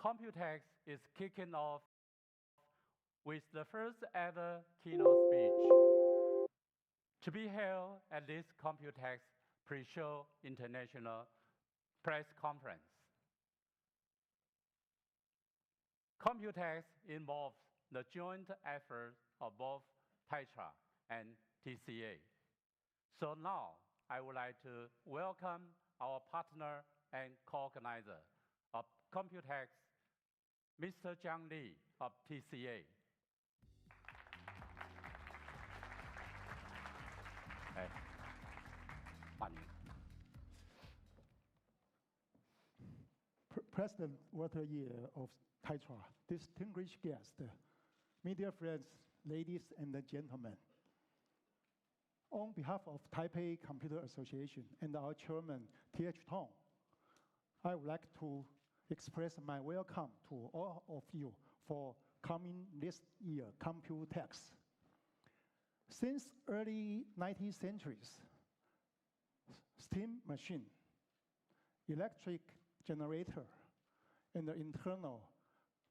Computex is kicking off with the first ever keynote speech to be held at this Computex pre-show international press conference. Computex involves the joint effort of both Tetra and TCA. So now I would like to welcome our partner and co-organizer of Computex, Mr. Jiang Li of TCA. President Walter Ye of Tetra, distinguished guests, media friends, ladies and gentlemen. On behalf of Taipei Computer Association and our chairman, T.H. Tong, I would like to express my welcome to all of you for coming this year Computex. Since early 19th centuries, steam machine, electric generator, and the internal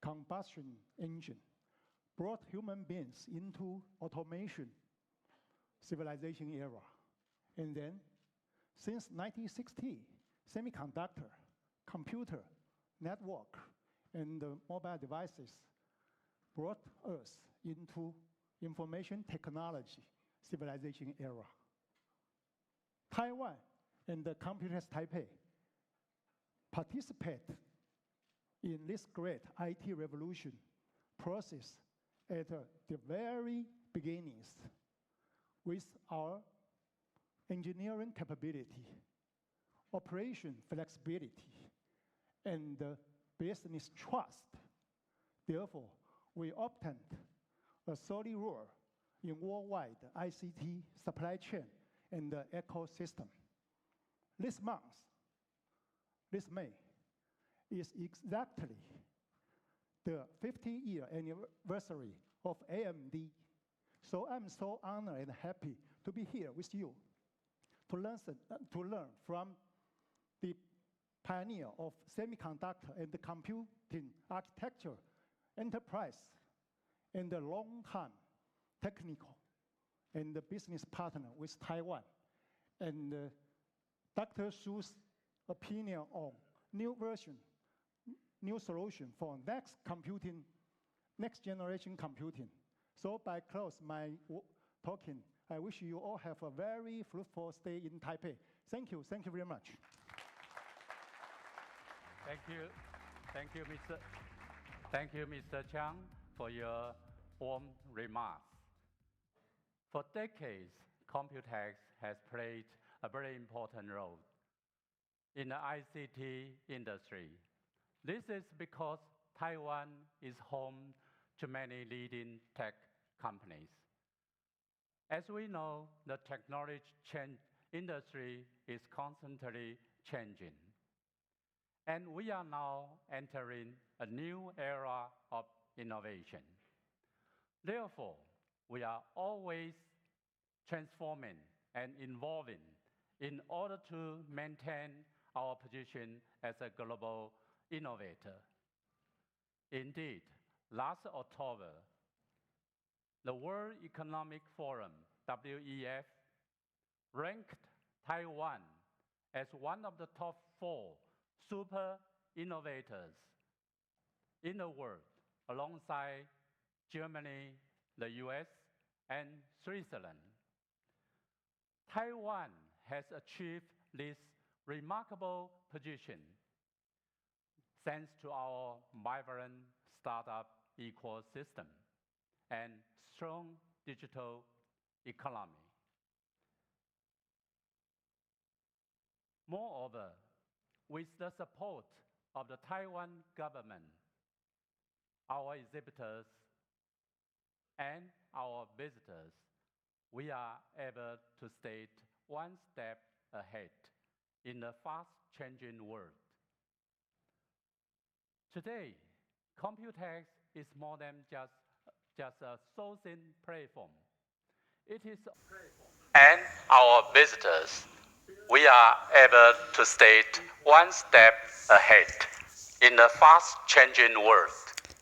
combustion engine brought human beings into automation civilization era. And then, since 1960, semiconductor, computer, network, and mobile devices brought us into information technology civilization era. Taiwan and the Computex Taipei participate in this great IT revolution process at the very beginnings with our engineering capability, operation flexibility, and business trust. Therefore, we obtained a solid role in worldwide ICT supply chain and the ecosystem. This May, is exactly the 50-year anniversary of AMD. So I'm so honored and happy to be here with you to learn from the pioneer of semiconductor and the computing architecture enterprise and the long-time technical and the business partner with Taiwan, and Dr. Su's opinion on new version, new solution for next generation computing. So by close my talking, I wish you all have a very fruitful stay in Taipei. Thank you very much. Thank you, Mr. Chiang, for your warm remarks. For decades, Computex has played a very important role in the ICT industry. This is because Taiwan is home to many leading tech companies. As we know, the technology industry is constantly changing. And we are now entering a new era of innovation. Therefore, we are always transforming and evolving in order to maintain our position as a global innovator. Indeed, last October, the World Economic Forum, WEF, ranked Taiwan as one of the top 4 super innovators in the world, alongside Germany, the US, and Switzerland. Taiwan has achieved this remarkable position thanks to our vibrant startup ecosystem and strong digital economy. Moreover, with the support of the Taiwan government, our exhibitors, and our visitors, we are able to stay one step ahead in the fast-changing world. Today, Computex is more than just a sourcing platform. It is a platform. And our visitors, we are able to stay one step ahead in a fast-changing world.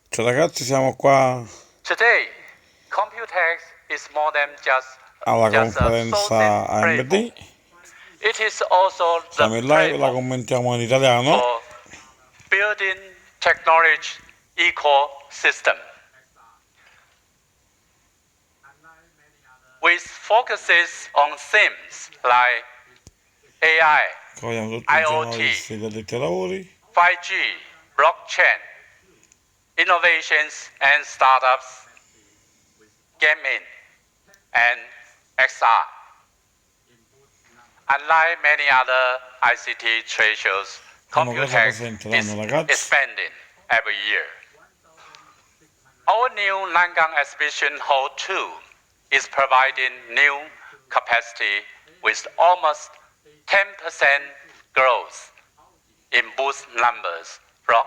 Cioè ragazzi, siamo qua Today, Computex is more than alla just a conferenza sourcing AMD. platform. It is also the Siamo in live, la platform commentiamo in italiano. for building technology ecosystem. With focuses on themes like AI, Qua abbiamo tutti i IoT, giornalisti da tutti i lavori. 5G, blockchain, innovations and startups, gaming, and XR. Unlike many other ICT trade shows, Come cosa Computex presenteranno, is ragazzi? expanding every year. Our new Nangang Exhibition Hall 2 is providing new capacity with almost 10% growth in booth numbers from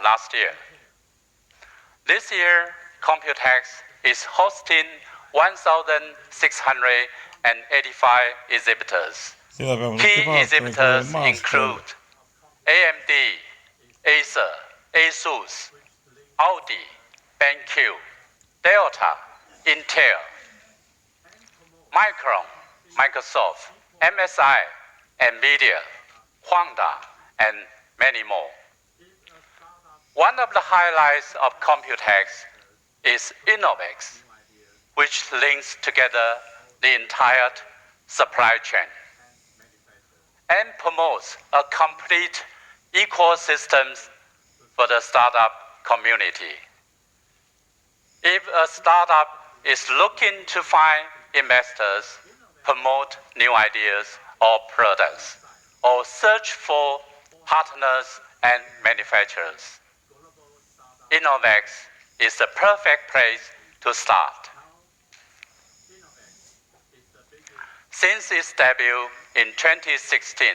last year. This year, Computex is hosting 1,685 exhibitors. Key exhibitors include AMD, Acer, ASUS, Audi, BenQ, Delta, Intel, Micron, Microsoft, MSI, NVIDIA, Honda, and many more. One of the highlights of Computex is Innovex, which links together the entire supply chain and promotes a complete ecosystem for the startup community. If a startup is looking to find investors, promote new ideas or products, or search for partners and manufacturers, Innovex is the perfect place to start. Since its debut in 2016,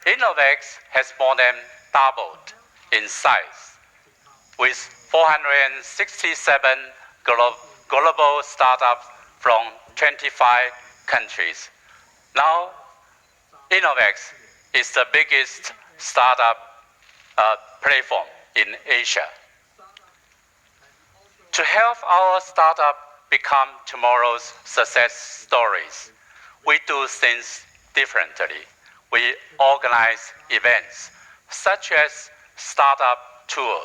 Innovex has more than doubled in size, with 467 global startups from 25 countries. Now, Innovex is the biggest startup platform in Asia. To help our startup become tomorrow's success stories, we do things differently. We organize events such as Startup Tour,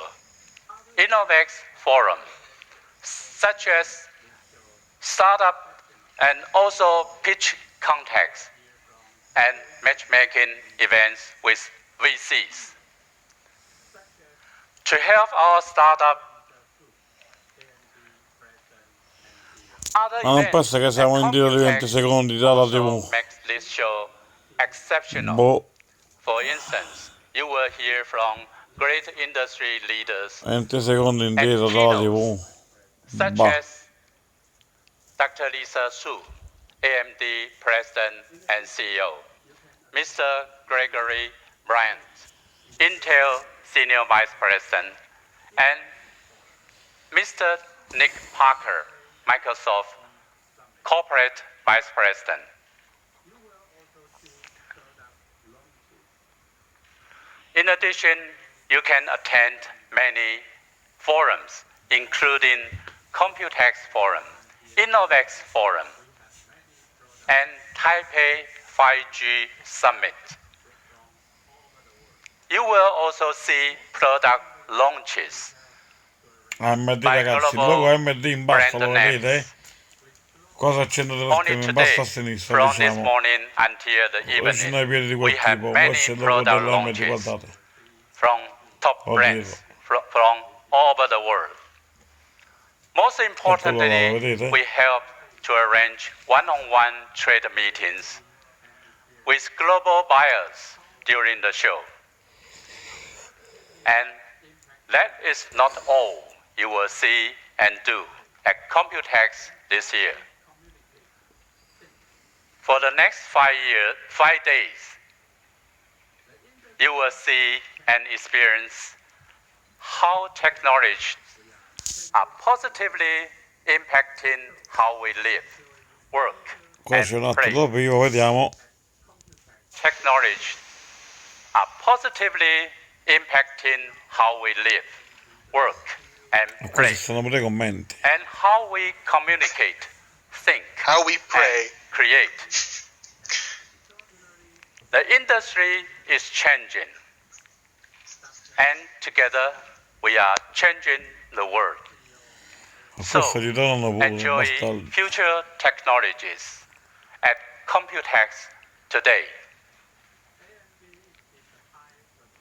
Innovex Forum, such as startup and also pitch contacts and matchmaking events with VCs. To help our startup, Ma non pensa che siamo in giro di 20 secondi dalla TV. Makes this show exceptional. Boh, For instance, you will hear from great industry leaders 20 secondi and indietro dalla TV. keynotes, such Bah. as Dr. Lisa Su, AMD President and CEO, Mr. Gregory Bryant, Intel Senior Vice President, and Mr. Nick Parker, Microsoft Corporate Vice President. In addition, you can attend many forums, including Computex Forum, Innovex Forum, and Taipei 5G Summit. You will also see product launches AMD by ragazzi, il global logo AMD in basso lo brand vedete? names. Cosa accende dello Only schermo in today, basso a sinistra, from this diciamo. morning until the Dove ci sono i piedi di evening, we quel have tipo, many questo è il logo product dell'AMD, launches guardate. from top Ho brands dietro. from all over the world. Most Eccolo là, importantly, vedete? we help to arrange one-on-one trade meetings with global buyers during the show. And that is not all you will see and do at Computex this year. For the next 5 days, you will see and experience how technologies are positively impacting how we live, work, Qua c'è un and altro play. doppio, vediamo. Technologies are positively impacting how we live, work, and Questi play, sono pure i commenti. and how we communicate, think, How we pray. and create. The industry is changing, and together we are changing the world. So, Questo ritorno pure, enjoy nostalgico. future technologies at Computex today.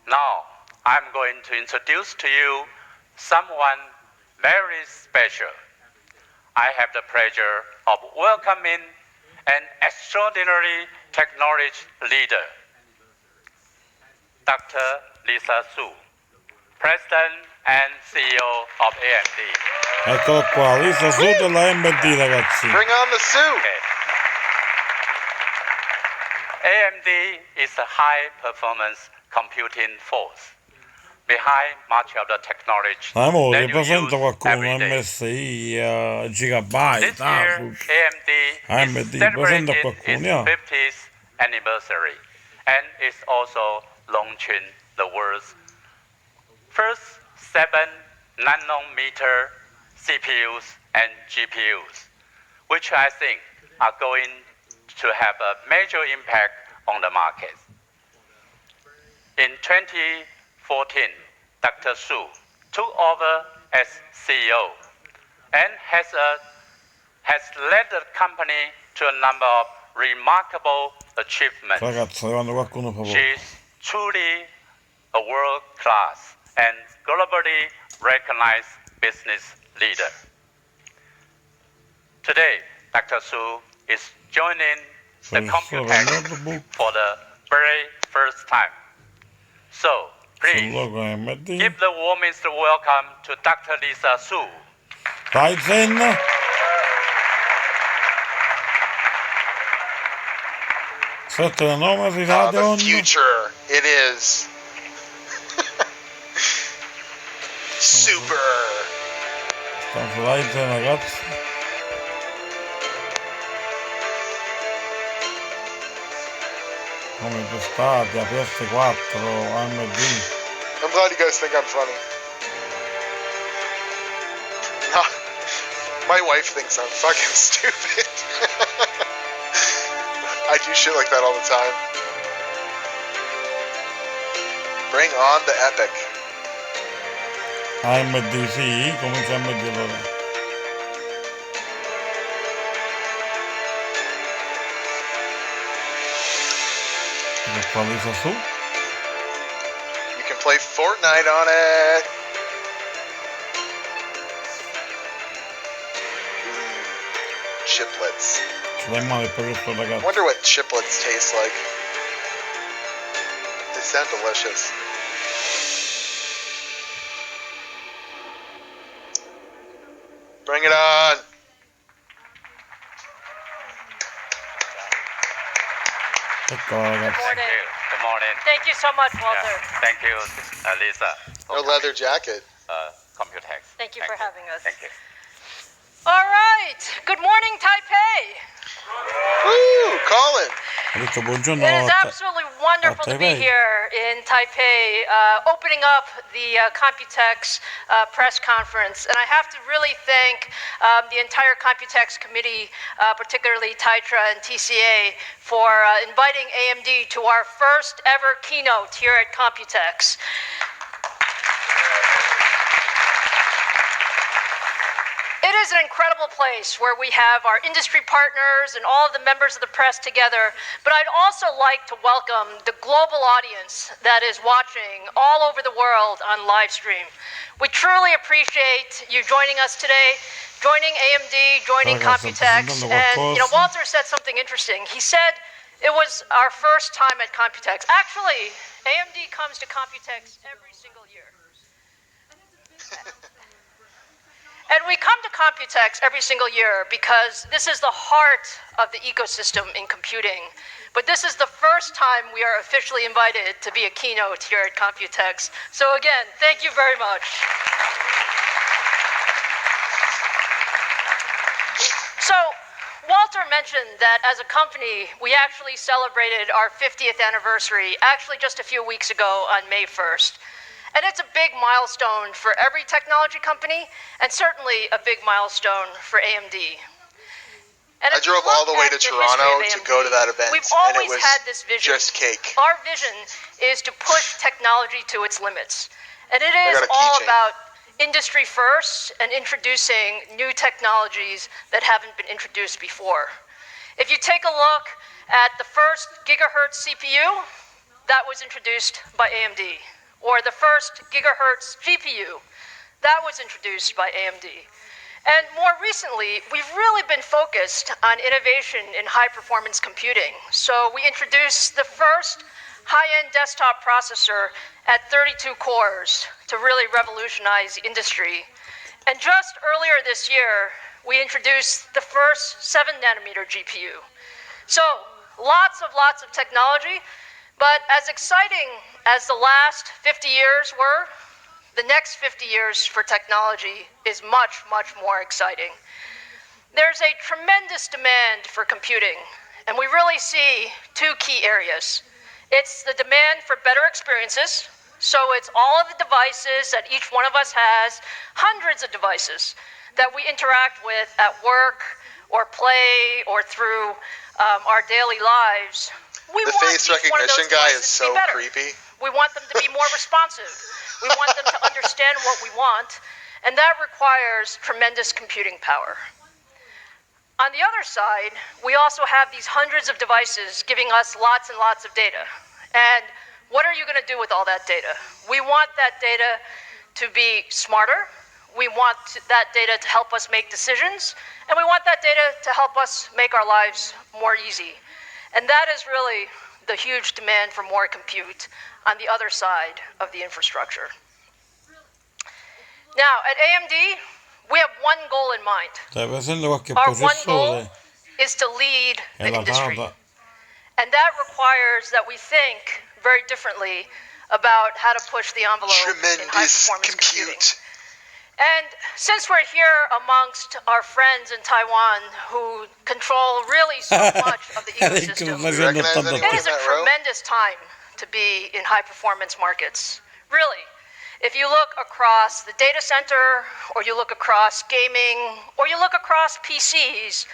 Now, I'm going to introduce to you someone very special. I have the pleasure of welcoming an extraordinary technology leader, Dr. Lisa Su, President and CEO of AMD. Eccolo qua, Lisa Su della AMD, ragazzi. Bring on the suit. Okay. AMD is a high-performance computing force behind much of the technology Amore, that you presenta use qualcuno every day. MSI, Gigabyte, This year, Asus. AMD AMD, is celebrating presenta qualcuno, its yeah. 50th anniversary and is also launching the world's first 7-nanometer CPUs and GPUs, which I think are going to have a major impact on the market. In 2014, Dr. Su took over as CEO and has led the company to a number of remarkable achievements. Ragazzi, arrivando qualcuno fa She poco. is truly a world-class and globally recognized business leader. Today, Dr. Su is joining the Computex for the very first time. So, Sul please, logo AMD. give the warmest welcome to Dr. Lisa Su. Ryzen. Sette nanometri The Radeon. future. It is. Super. Stiamo su Ryzen, ragazzi. Come testati, a PS4, AMD. I'm glad you guys think I'm funny. My wife thinks I'm fucking stupid. I do shit like that all the time. Bring on the epic. AMD, sì, comincia AMD allora. Ecco qua Lisa Su. You can play Fortnite on it. Chiplets. Ce l'hai in mano per questo ragazzo. Wonder what chiplets taste like. They sound delicious. Bring it on. Ecco ragazzi. Thank you. Good morning. Thank you so much, Walter. Yeah. Thank you, Lisa. No leather jacket. Computex. Thank you for having us. Thank you. All right. Good morning, Taipei. Woo! Colin. Ho detto buongiorno It is a absolutely wonderful to be Taipei. here in Taipei, opening up the Computex press conference. And I have to really thank the entire Computex committee, particularly Taitra and TCA, for inviting AMD to our first ever keynote here at Computex. It is an incredible place where we have our industry partners and all of the members of the press together, but I'd also like to welcome the global audience that is watching all over the world on live stream. We truly appreciate you joining us today, joining AMD, joining Computex, and Walter said something interesting. He said it was our first time at Computex. Actually, AMD comes to Computex every single year. And we come to Computex every single year because this is the heart of the ecosystem in computing. But this is the first time we are officially invited to be a keynote here at Computex. So again, thank you very much. So Walter mentioned that as a company, we actually celebrated our 50th anniversary, actually just a few weeks ago on May 1st. And it's a big milestone for every technology company, and certainly a big milestone for AMD. And I drove all the way to Toronto to go to that event, we've and it always was had this vision. just cake. Our vision is to push technology to its limits. And it I is got a all keychain. about industry first and introducing new technologies that haven't been introduced before. If you take a look at the first gigahertz CPU, that was introduced by AMD. Or the first gigahertz GPU, that was introduced by AMD. And more recently, we've really been focused on innovation in high-performance computing. So we introduced the first high-end desktop processor at 32 cores to really revolutionize the industry. And just earlier this year, we introduced the first 7-nanometer GPU. So lots of technology, but as exciting as the last 50 years were, the next 50 years for technology is much more exciting. There's a tremendous demand for computing, and we really see two key areas. It's the demand for better experiences, so it's all of the devices that each one of us has, hundreds of devices that we interact with at work or play or through our daily lives. The face recognition guy is so creepy. We want them to be more responsive. We want them to understand what we want, and that requires tremendous computing power. On the other side, we also have these hundreds of devices giving us lots and lots of data. And what are you going to do with all that data? We want that data to be smarter. We want that data to help us make decisions. And we want that data to help us make our lives more easy. And that is really the huge demand for more compute on the other side of the infrastructure. Now, at AMD, we have one goal in mind. Our one goal is to lead the industry. And that requires that we think very differently about how to push the envelope in high-performance computing. And since we're here amongst our friends in Taiwan who control really so much of the ecosystem, it is a tremendous time to be in high-performance markets. Really. If you look across the data center, or you look across gaming, or you look across PCs,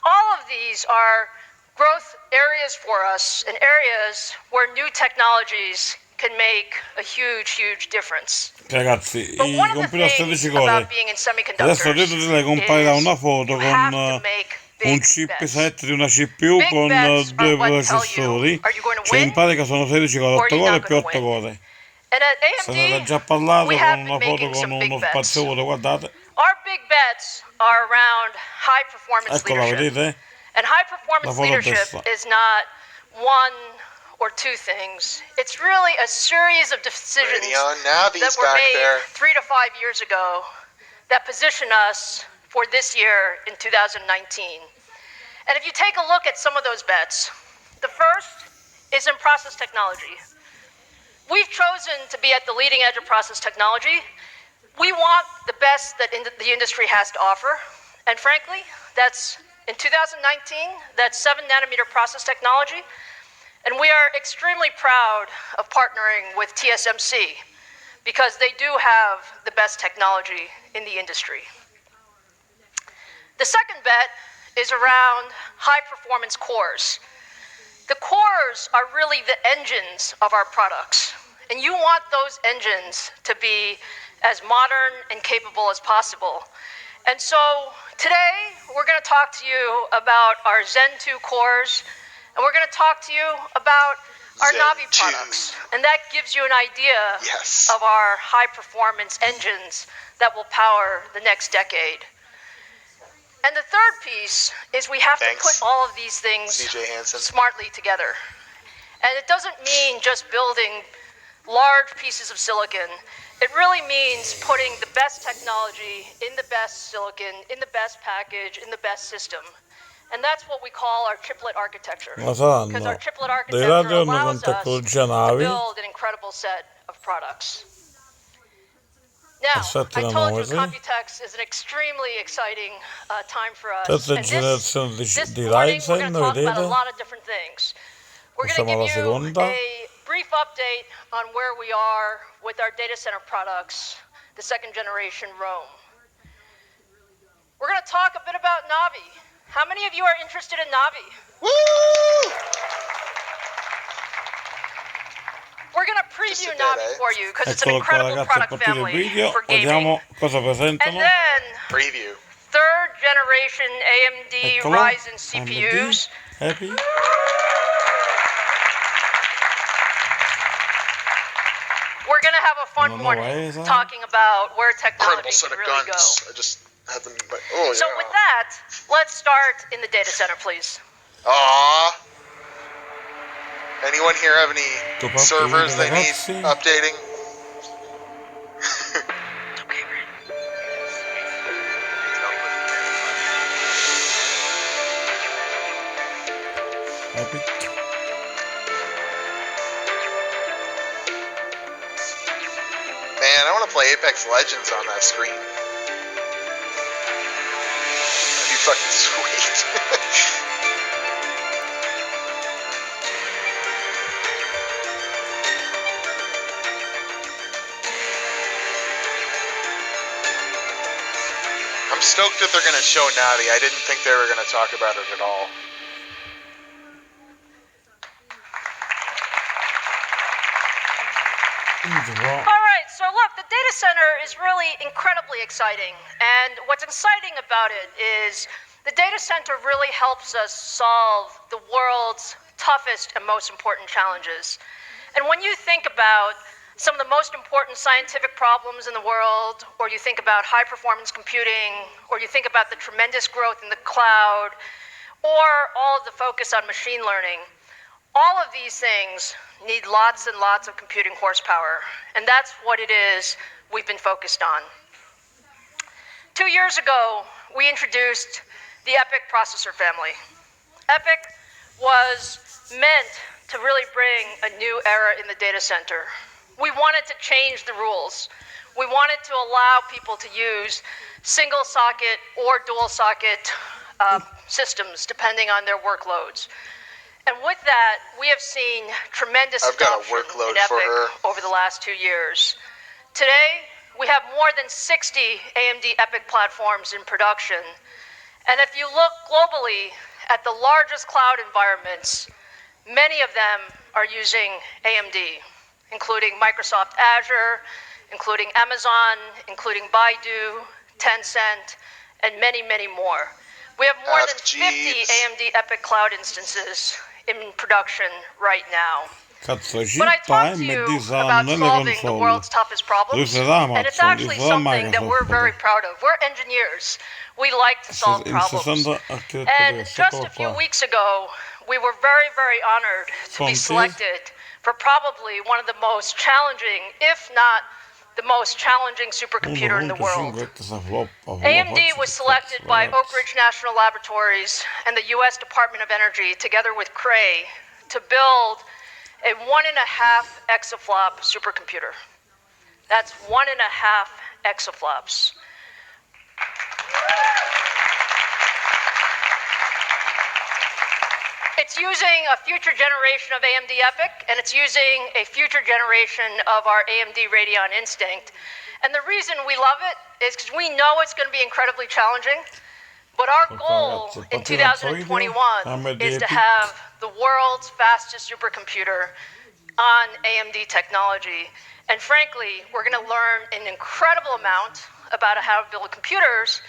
all of these are growth areas for us and areas where new technologies can make a huge difference. Ragazzi, But one of the things about being in semiconductors adesso vedete comparirà una foto you con have to make un big chipset bets. di una CPU Big con bets due are what tell you, processori, are you going to cioè in win pratica sono 16 con or 8 you're core e not più going 8 to win? core. And at Se ne è già AMD, parlato we con have una been foto making con some big uno bets. spazioso, guardate. Our big bets are around high-performance Eccola, leadership. vedete? And high-performance La foto leadership destra. is not one or two things. It's really a series of decisions Radeon Navi's that were back made there. 3 to 5 years ago that position us for this year in 2019. And if you take a look at some of those bets, the first is in process technology. We've chosen to be at the leading edge of process technology. We want the best that the industry has to offer. And frankly, that's in 2019, that's 7-nanometer process technology. And we are extremely proud of partnering with TSMC because they do have the best technology in the industry. The second bet is around high-performance cores. The cores are really the engines of our products, and you want those engines to be as modern and capable as possible. And so today, we're going to talk to you about our Zen 2 cores, and we're going to talk to you about our Zen NUOVI 2. products. And that gives you an idea of our high-performance engines that will power the next decade. And the third piece is we have to put all of these things smartly together. And it doesn't mean just building large pieces of silicon. It really means putting the best technology in the best silicon, in the best package, in the best system. And that's what we call our chiplet architecture. Because our chiplet architecture allows us to build an incredible set of products. Now, I told you Computex is an extremely exciting time for us. And this morning, we're going to talk about a lot of different things. We're going to give you a brief update on where we are with our data center products, the second generation Rome. We're going to talk a bit about NUOVI. How many of you are interested in NUOVI? Woo! We're going to preview Just a bit, NUOVI for you because it's an Eccolo qua incredible ragazzi, è product partito il family video, for gaming. vediamo cosa And presentano. then Preview. third generation AMD Eccolo, Ryzen AMD, CPUs. happy. We're going to have a fun Una morning nuova ESA. talking about where technology Incredible set can of really go. guns. I just had them. Oh, So yeah. with that, let's start in the data center, please. Aww. Anyone here have any Dopo servers they need ragazzi. updating? Okay, Ren. Epic. Man, I want to play Apex Legends on that screen. That'd be fucking sweet. I'm stoked that they're going to show NUOVI. I didn't think they were going to talk about it at all. All right, so look, the data center is really incredibly exciting. And what's exciting about it is the data center really helps us solve the world's toughest and most important challenges. And when you think about some of the most important scientific problems in the world, or you think about high performance computing, or you think about the tremendous growth in the cloud, or all of the focus on machine learning, all of these things need lots and lots of computing horsepower, and that's what it is we've been focused on. 2 years ago, we introduced the EPYC processor family. EPYC was meant to really bring a new era in the data center. We wanted to change the rules. We wanted to allow people to use single socket or dual socket systems depending on their workloads. And with that, we have seen tremendous I've got a adoption workload in for EPYC her. over the last 2 years. Today, we have more than 60 AMD EPYC platforms in production. And if you look globally at the largest cloud environments, many of them are using AMD, including Microsoft Azure, including Amazon, including Baidu, Tencent, and many, many more. We have more than 50 AMD EPYC cloud instances in production right now. Cazzo, But I chip talked to AMD you saranno about nelle solving the console. world's toughest problems, Lui sarà and it's Amazon, actually lui sarà something that we're Microsoft. very proud of. We're engineers. We like to solve Il problems. 60 architettura, And just a few qua. weeks ago, we were very, very honored to be Fonti. selected for probably one of the most challenging, if not the most challenging supercomputer in the world. 1.5 AMD was selected by Oak Ridge National Laboratories and the U.S. Department of Energy, together with Cray, to build a 1.5 exaflop supercomputer. That's 1.5 exaflops. It's using a future generation of AMD EPYC, and it's using a future generation of our AMD Radeon Instinct. And the reason we love it is because we know it's going to be incredibly challenging, but our goal in 2021 is to have the world's fastest supercomputer on AMD technology. And frankly, we're going to learn an incredible amount about how to build computers,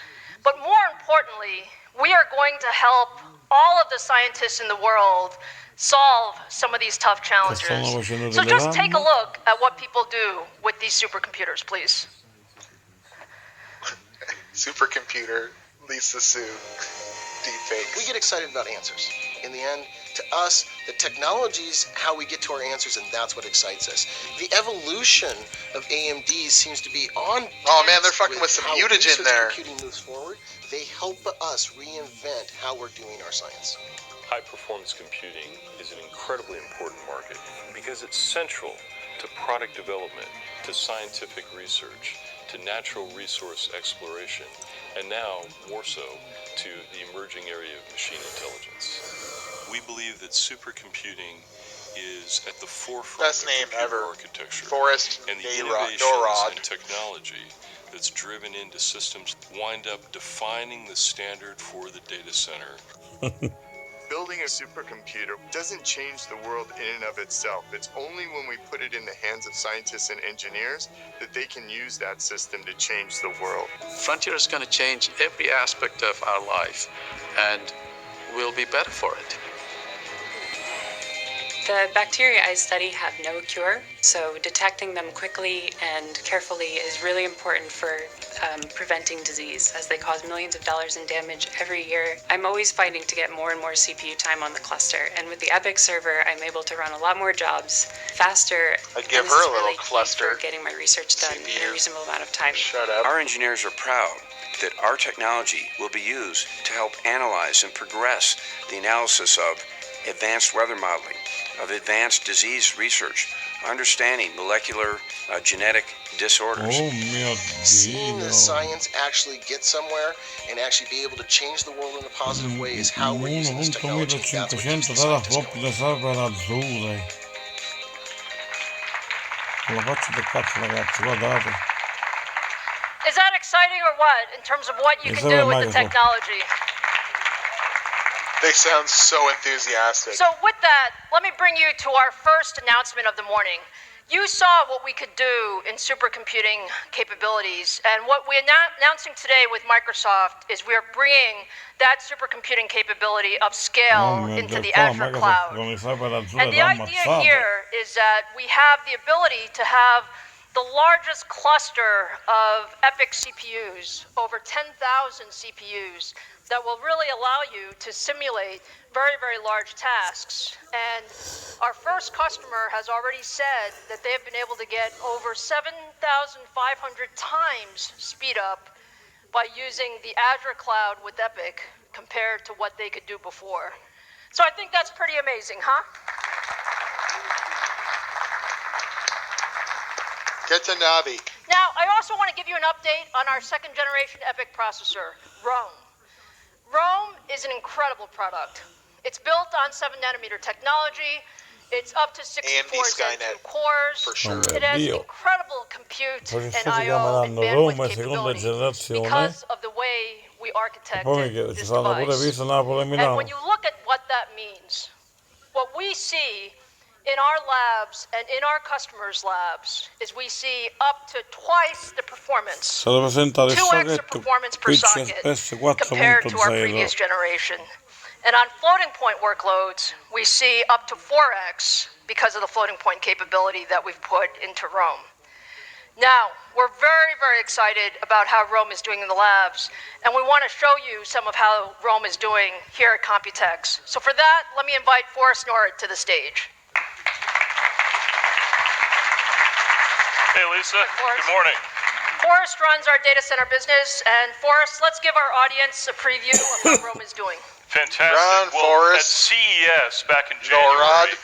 but more importantly, we are going to help all of the scientists in the world solve some of these tough challenges. So just take a look at what people do with these supercomputers, please. Supercomputer, Lisa Sue, deepfakes. We get excited about answers. In the end, to us, the technology's how we get to our answers, and that's what excites us. The evolution of AMD seems to be on. Oh man, they're fucking with some mutagen there. Computing moves forward. They help us reinvent how we're doing our science. High-performance computing is an incredibly important market because it's central to product development, to scientific research, to natural resource exploration, and now, more so, to the emerging area of machine intelligence. We believe that supercomputing is at the forefront Best of name computer ever. architecture. Forrest And the Norrod. innovations and technology that's driven into systems wind up defining the standard for the data center. Building a supercomputer doesn't change the world in and of itself. It's only when we put it in the hands of scientists and engineers that they can use that system to change the world. Frontier is going to change every aspect of our life, and we'll be better for it. The bacteria I study have no cure, so detecting them quickly and carefully is really important for preventing disease, as they cause millions of dollars in damage every year. I'm always fighting to get more and more CPU time on the cluster, and with the EPIC server, I'm able to run a lot more jobs faster. I'd give and this her is a little really key cluster. for getting my research done in a reasonable amount of time. Shut up. Our engineers are proud that our technology will be used to help analyze and progress the analysis of advanced weather modeling, of advanced disease research, understanding molecular genetic disorders. Oh mio Seeing the Dio. science actually get somewhere and actually be able to change the world in a positive way is how we're using this technology. That's what keeps the 1.500 della scientists flop going. le server azzurre. La faccio del cazzo ragazzi, guardate. Is that exciting or what, in terms of what you Yes, can sir, do with the Microsoft. technology? They sound so enthusiastic. So with that, let me bring you to our first announcement of the morning. You saw what we could do in supercomputing capabilities, and what we're announcing today with Microsoft is we're bringing that supercomputing capability of scale into the Azure cloud. And the idea here is that we have the ability to have the largest cluster of EPIC CPUs, over 10,000 CPUs, that will really allow you to simulate very, very large tasks. And our first customer has already said that they have been able to get over 7,500 times speed up by using the Azure cloud with EPIC compared to what they could do before. So I think that's pretty amazing, huh? Get to Navi. Now, I also want to give you an update on our second generation EPIC processor, Rome. Rome is an incredible product. It's built on 7nm technology. It's up to 64 Zen 2 cores. For sure. It has incredible compute and I/O and bandwidth capability because of the way we architected this device. And when you look at what that means, what we see in our labs and in our customers' labs is we see up to twice the performance, 2x the performance per socket compared to our previous generation. And on floating point workloads, we see up to 4x because of the floating point capability that we've put into Rome. Now, we're very, very excited about how Rome is doing in the labs, and we want to show you some of how Rome is doing here at Computex. So for that, let me invite Forrest Norrod to the stage. Hey, Lisa. Good morning. Forrest runs our data center business, and Forrest, let's give our audience a preview of how Rome is doing. Fantastic. Run, well, Forrest. at CES back in January,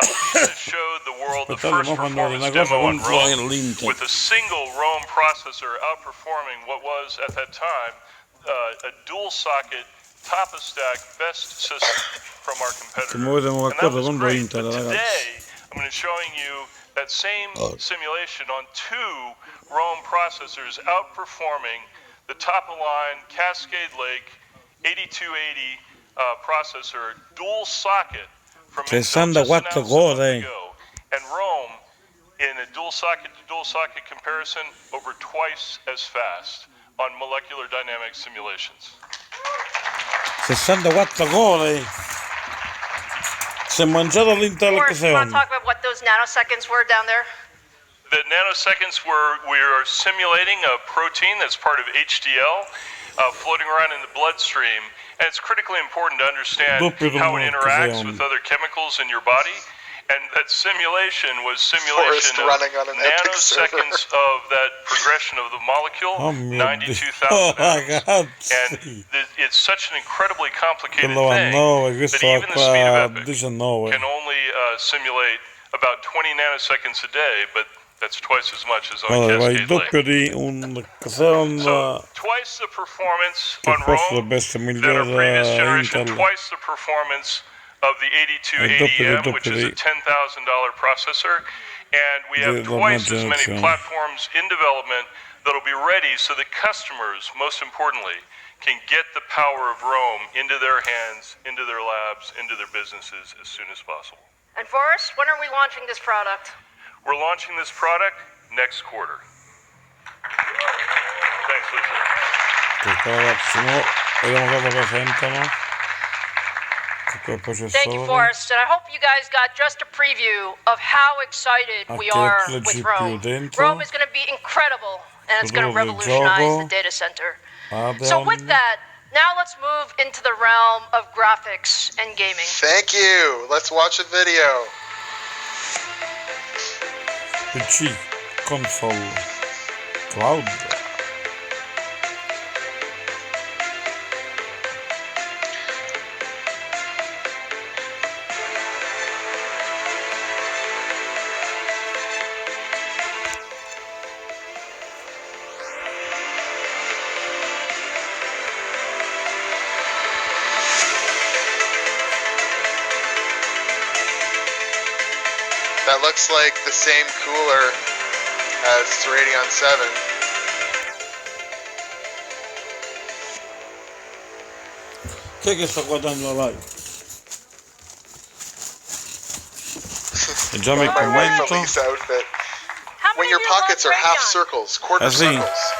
Lisa showed the world the first performance demo on Rome with a single Rome processor outperforming what was, at that time, a dual-socket, top-of-stack, best system from our competitor. And that was great. But today, I'm going to be showing you that same simulation on two Rome processors outperforming the top-of-line Cascade Lake 8280 processor, dual socket from Intel just announced a month ago. And Rome, in a dual socket to dual socket comparison, over twice as fast on molecular dynamics simulations. 64 ore. Si è mangiato l'intero Forrest, you want to secondo. talk about what those nanoseconds were down there? The nanoseconds we are simulating a protein that's part of HDL floating around in the bloodstream, and it's critically important to understand how it interacts with other chemicals in your body. And that simulation was simulation of nanoseconds of that progression of the molecule, 92,000 nanoseconds. And it's such an incredibly complicated thing that even the speed of EPIC can only simulate about 20 nanoseconds a day, but that's twice as much as on Cascade Lake. So twice the performance on Rome than our previous generation, twice the performance of the 8280M, which is a $10,000 processor, and we have twice as many platforms in development that'll be ready so that customers, most importantly, can get the power of Rome into their hands, into their labs, into their businesses as soon as possible. And Forrest, when are we launching this product? We're launching this product next quarter. Thanks, Lisa. Thank you, Forrest, and I hope you guys got just a preview of how excited we are with Rome. Rome is going to be incredible, and it's going to revolutionize the data center. So with that, now let's move into the realm of graphics and gaming. Thank you. Let's watch a video. PC, console, cloud. That looks like the same cooler as Radeon 7. Chi è che sta guardando la live? È già mi commento. When your pockets are half circles, quarter circles.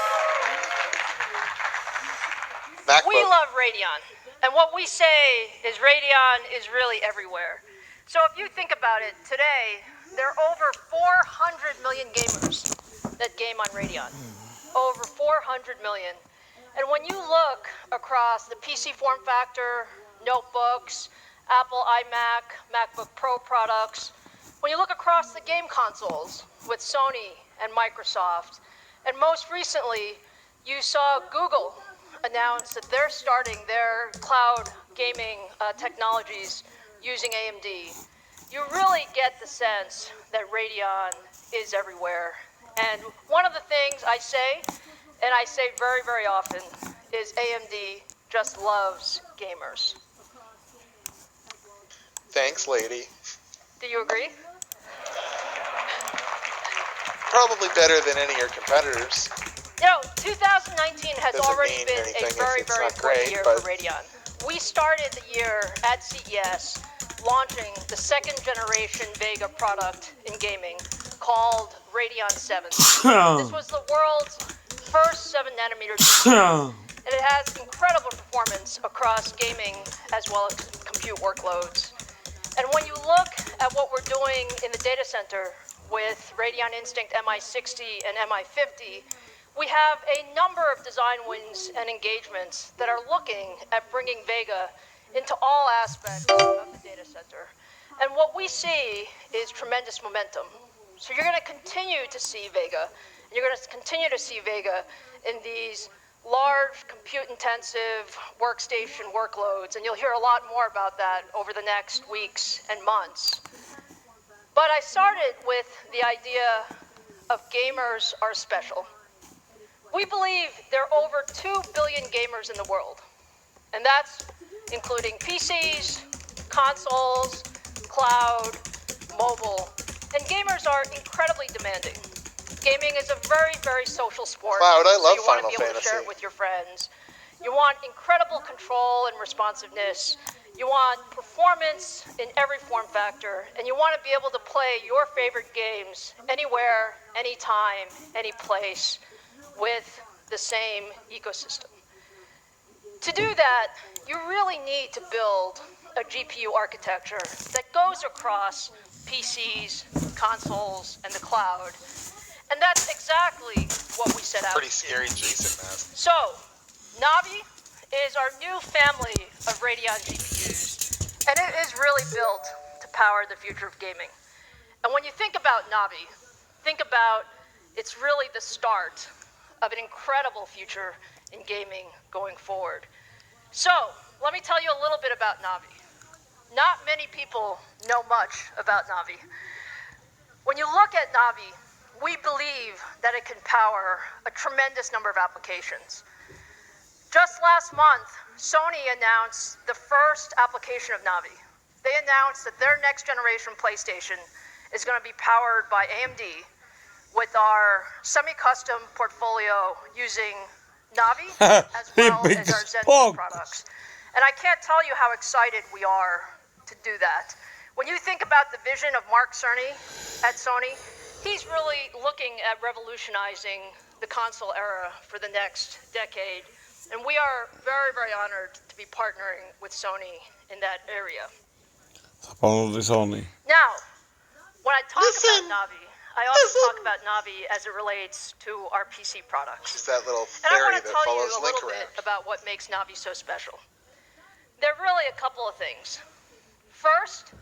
MacBook. We love Radeon, and what we say is Radeon is really everywhere. So if you think about it, today, there are over 400 million gamers that game on Radeon. Over 400 million. And when you look across the PC form factor, notebooks, Apple iMac, MacBook Pro products, when you look across the game consoles with Sony and Microsoft, and most recently, you saw Google announce that they're starting their cloud gaming technologies using AMD, you really get the sense that Radeon is everywhere. And one of the things I say, and I say very, very often, is AMD just loves gamers. Thanks, lady. Do you agree? Probably better than any of your competitors. You know, 2019 has already been a very, very important year for Radeon. We started the year at CES launching the second generation Vega product in gaming called Radeon 7. This was the world's first 7nm GPU, and it has incredible performance across gaming as well as compute workloads. And when you look at what we're doing in the data center with Radeon Instinct MI60 and MI50, we have a number of design wins and engagements that are looking at bringing Vega into all aspects of the data center. And what we see is tremendous momentum. So you're going to continue to see Vega, and you're going to continue to see Vega in these large compute-intensive workstation workloads, and you'll hear a lot more about that over the next weeks and months. But I started with the idea of gamers are special. We believe there are over 2 billion gamers in the world, and that's including PCs, consoles, cloud, mobile, and gamers are incredibly demanding. Gaming is a very, very social sport. Cloud, I love so you Final want to be able to share it with your friends. You want incredible control and responsiveness. You want performance in every form factor, and you want to be able to play your favorite games anywhere, anytime, any place with the same ecosystem. To do that, you really need to build a GPU architecture that goes across PCs, consoles, and the cloud. And that's exactly what we set out. Pretty scary Jason mask. So, Navi is our new family of Radeon GPUs, and it is really built to power the future of gaming. And when you think about Navi, think about it's really the start of an incredible future in gaming going forward. So, let me tell you a little bit about Navi. Not many people know much about Navi. When you look at Navi, we believe that it can power a tremendous number of applications. Just last month, Sony announced the first application of Navi. they announced that their next generation PlayStation is going to be powered by AMD with our semi-custom portfolio using Navi as well as our Zen products. And I can't tell you how excited we are to do that. When you think about the vision of Mark Cerny at Sony, he's really looking at revolutionizing the console era for the next decade. And we are very, very honored to be partnering with Sony in that area. Now, when I talk about Navi, I also talk about Navi as it relates to our PC products. She's that little And I fairy want to that tell you follows a Link little around. bit about what makes Navi so special. There are really a couple of things. First,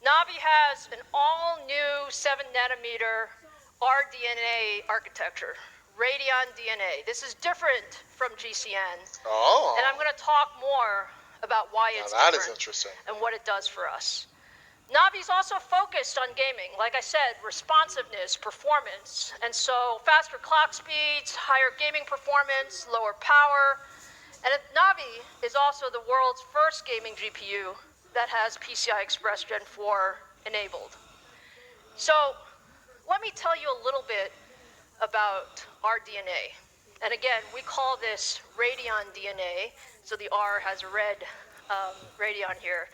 Navi has an all-new 7-nanometer RDNA architecture, Radeon DNA. This is different from GCN. Oh. And I'm going to talk more about why it's Now that different is interesting. and what it does for us. Navi's also focused on gaming. Like I said, responsiveness, performance. And so faster clock speeds, higher gaming performance, lower power. And Navi is also the world's first gaming GPU that has PCI Express Gen 4 enabled. So let me tell you a little bit about RDNA. And again, we call this Radeon DNA. So the R has a red Radeon here.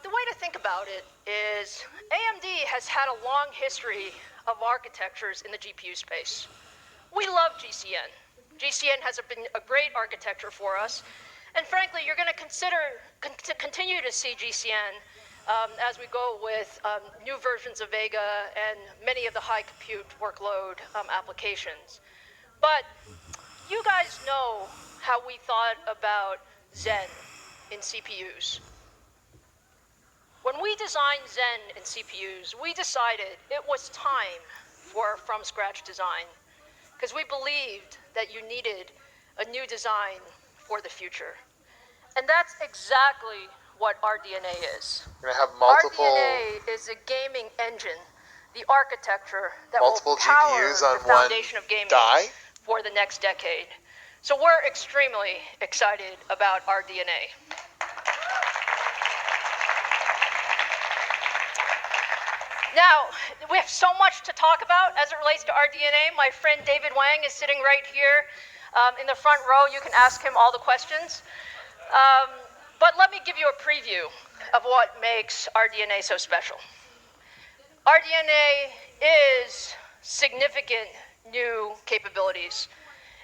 The way to think about it is AMD has had a long history of architectures in the GPU space. We love GCN. GCN has been a great architecture for us. And frankly, you're going to continue to see GCN as we go with new versions of Vega and many of the high compute workload applications. But you guys know how we thought about Zen in CPUs. When we designed Zen in CPUs, we decided it was time for a from-scratch design because we believed that you needed a new design for the future. And that's exactly what RDNA is. You're going to have multiple RDNA is a gaming engine, the architecture that will multiple power GPUs on the foundation one of gaming die? for the next decade. So we're extremely excited about RDNA. Now, we have so much to talk about as it relates to RDNA. My friend David Wang is sitting right here in the front row. You can ask him all the questions. But let me give you a preview of what makes RDNA so special. RDNA is significant new capabilities.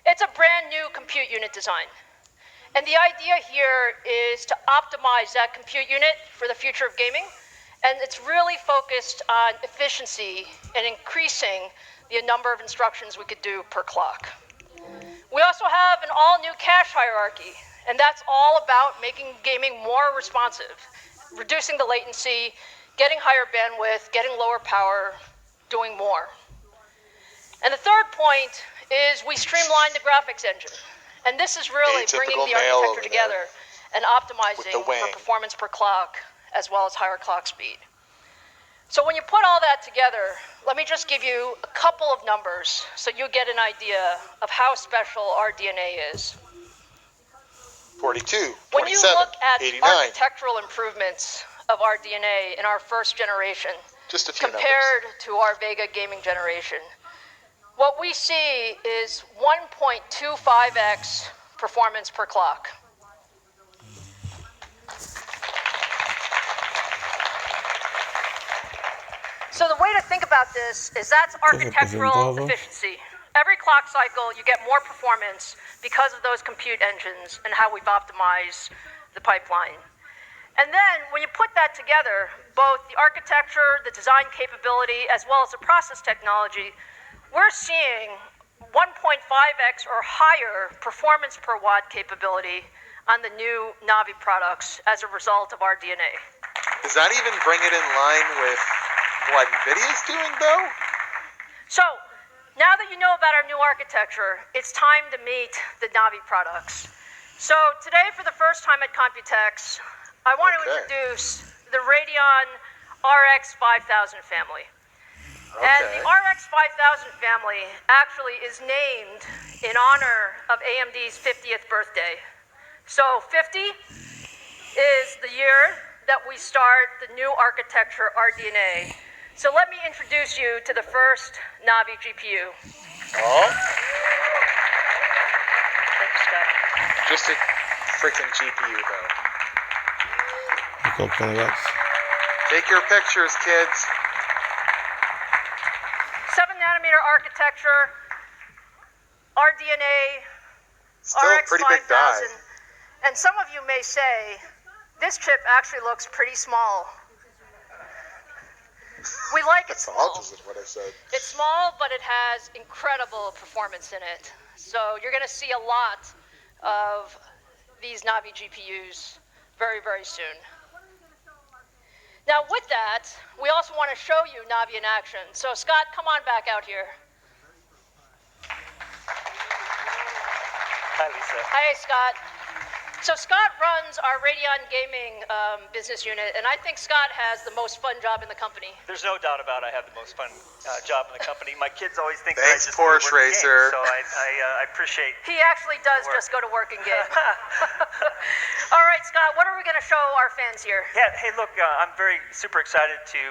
It's a brand new compute unit design. And the idea here is to optimize that compute unit for the future of gaming. And it's really focused on efficiency and increasing the number of instructions we could do per clock. We also have an all-new cache hierarchy, and that's all about making gaming more responsive, reducing the latency, getting higher bandwidth, getting lower power, doing more. And the third point is we streamlined the graphics engine. And this is really bringing the architecture together and optimizing for performance per clock, as well as higher clock speed. So when you put all that together, let me just give you a couple of numbers so you get an idea of how special RDNA is. 42, 27, when you look at 89. architectural improvements of RDNA in our first generation, just a few compared to our Vega gaming generation, what we see is 1.25x performance per clock. So the way to think about this is that's architectural efficiency. Every clock cycle, you get more performance because of those compute engines and how we've optimized the pipeline. And then when you put that together, both the architecture, the design capability, as well as the process technology, we're seeing 1.5x or higher performance per watt capability on the new Navi products as a result of RDNA. Does that even bring it in line with what NVIDIA's doing, though? So, now that you know about our new architecture, it's time to meet the Navi products. So today, for the first time at Computex, I want to introduce the Radeon RX 5000 family. And the RX 5000 family actually is named in honor of AMD's 50th birthday. So 50 is the year that we start the new architecture RDNA. So let me introduce you to the first Navi GPU. Oh, Thank you, Scott. just a freaking GPU though. Take your pictures, kids. 7-nanometer architecture, RDNA, Still a RX pretty big 5000. die. And some of you may say, this chip actually looks pretty small. We like it That's the small. opposite of what I said. It's small, but it has incredible performance in it. So you're going to see a lot of these Navi GPUs very, very soon. Now with that, we also want to show you Navi in action. So Scott, come on back out here. Hi, Lisa. Hi, Scott. So Scott runs our Radeon Gaming business unit, and I think Scott has the most fun job in the company. There's no doubt about it. I have the most fun job in the company. My kids always think Thanks, that I just Porsche go to work and Racer. game, so I appreciate. He actually does just go to work and game. All right, Scott, what are we going to show our fans here? Yeah, hey, look, I'm super excited to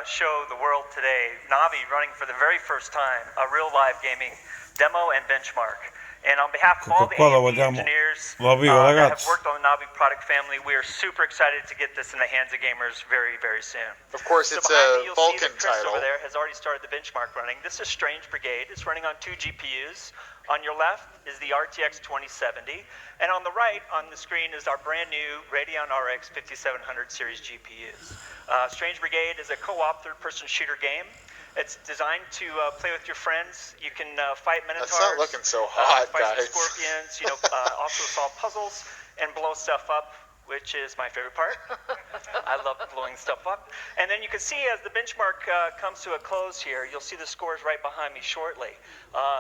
show the world today Navi running for the very first time a real live gaming demo and benchmark. And on behalf of all the AMD engineers that have worked on the Navi product family, we are super excited to get this in the hands of gamers very, very soon. Of course, So it's behind me, a you'll see Vulkan that Chris title. over there has already started the benchmark running. This is Strange Brigade. It's running on 2 GPUs. On your left is the RTX 2070. And on the right on the screen is our brand new Radeon RX 5700 series GPUs. Strange Brigade is a co-op third-person shooter game. It's designed to play with your friends. You can fight minotaurs. That's not looking so hot, fight guys. some scorpions. Also solve puzzles and blow stuff up, which is my favorite part. I love blowing stuff up. And then you can see as the benchmark comes to a close here, you'll see the scores right behind me shortly.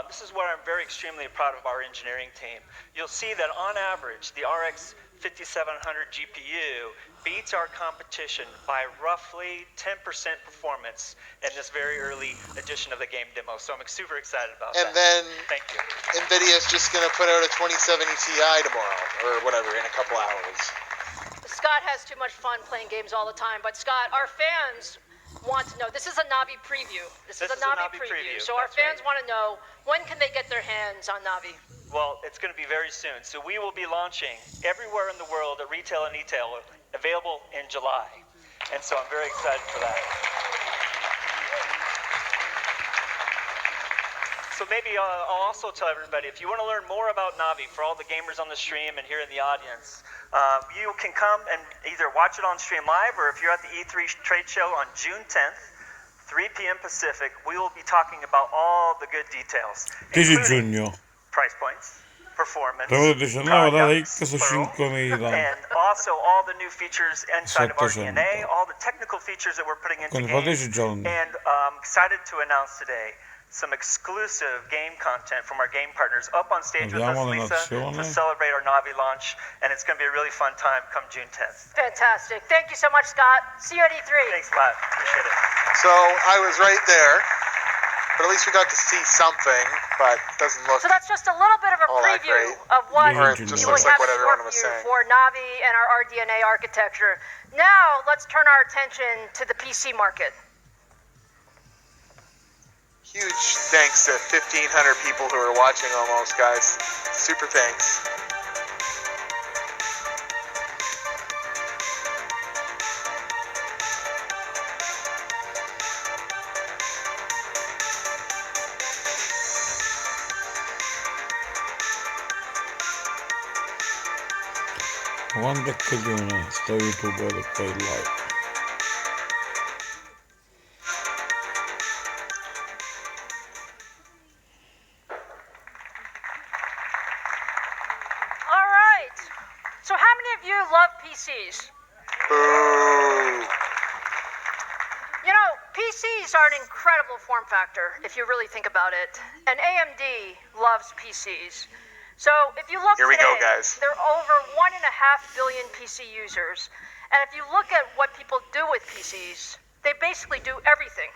This is what I'm extremely proud of our engineering team. You'll see that on average, the RX 5700 GPU beats our competition by roughly 10% performance in this very early edition of the game demo. So I'm super excited about that. And then Thank you. NVIDIA's just going to put out a 2070 Ti tomorrow, or whatever, in a couple hours. Scott has too much fun playing games all the time, but Scott, our fans want to know, this is a Navi preview. This is a Navi preview. So our fans want to know, when can they get their hands on Navi? Well, it's going to be very soon. So we will be launching everywhere in the world at retail and e-tail, available in July. And so I'm very excited for that. So maybe I'll also tell everybody, if you want to learn more about Navi, for all the gamers on the stream and here in the audience, you can come and either watch it on stream live, or if you're at the E3 trade show on June 10th, 3 p.m. Pacific, we will be talking about all the good details, including price points, performance, products, plural, and also all the new features inside of RDNA, all the technical features that we're putting into games, and excited to announce today some exclusive game content from our game partners up on stage with us, Lisa, to celebrate our Navi launch, and it's going to be a really fun time come June 10th. Fantastic. Thank you so much, Scott. See you at E3. Thanks a lot. Appreciate it. So I was right there, but at least we got to see something, but it doesn't look. So that's just a little bit of a preview of what it just looks like what everyone was saying. For Navi and our RDNA architecture. Now let's turn our attention to the PC market. Huge thanks to 1,500 people who are watching almost, guys. Super thanks. So how many of you love PCs? Boo. You know, PCs are an incredible form factor, if you really think about it. And AMD loves PCs. So if you look Here we today, go, guys. there are over 1.5 billion PC users. And if you look at what people do with PCs, they basically do everything.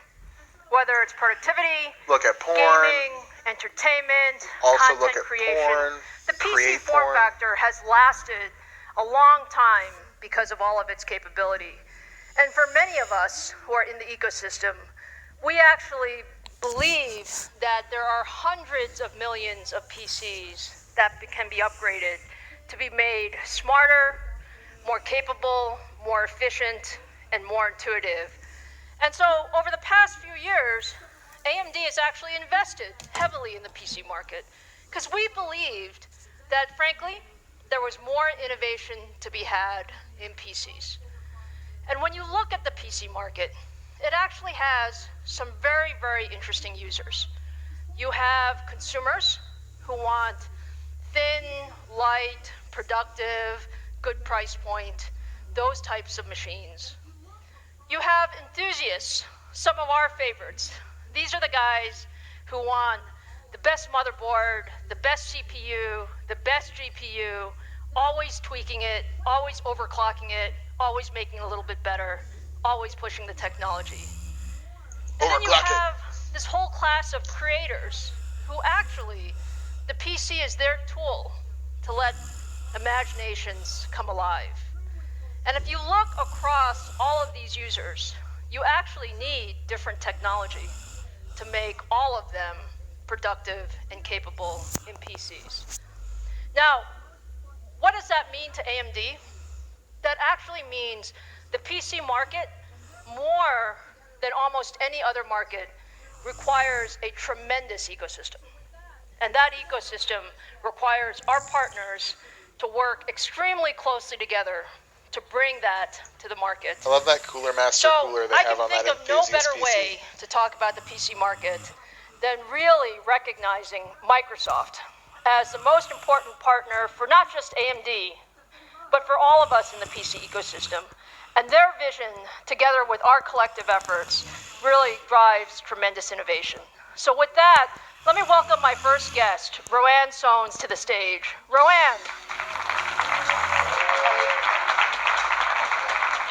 Whether it's productivity, look at porn, gaming, entertainment, also content look at creation. porn, the PC form factor has lasted a long time because of all of its capability. And for many of us who are in the ecosystem, we actually believe that there are hundreds of millions of PCs that can be upgraded to be made smarter, more capable, more efficient, and more intuitive. And so over the past few years, AMD has actually invested heavily in the PC market because we believed that, frankly, there was more innovation to be had in PCs. And when you look at the PC market, it actually has some very, very interesting users. You have consumers who want thin, light, productive, good price point, those types of machines. You have enthusiasts, some of our favorites. These are the guys who want the best motherboard, the best CPU, the best GPU, always tweaking it, always overclocking it, always making it a little bit better, always pushing the technology. And then you have this whole class of creators who actually, the PC is their tool to let imaginations come alive. And if you look across all of these users, you actually need different technology to make all of them productive and capable in PCs. Now, what does that mean to AMD? That actually means the PC market, more than almost any other market, requires a tremendous ecosystem. And that ecosystem requires our partners to work extremely closely together to bring that to the market. I love that Cooler Master cooler they have on that I can think of no better way to talk about the PC market than really recognizing Microsoft as the most important partner for not just AMD, but for all of us in the PC ecosystem. And their vision, together with our collective efforts, really drives tremendous innovation. So with that, let me welcome my first guest, Roanne Sones, to the stage. Roanne.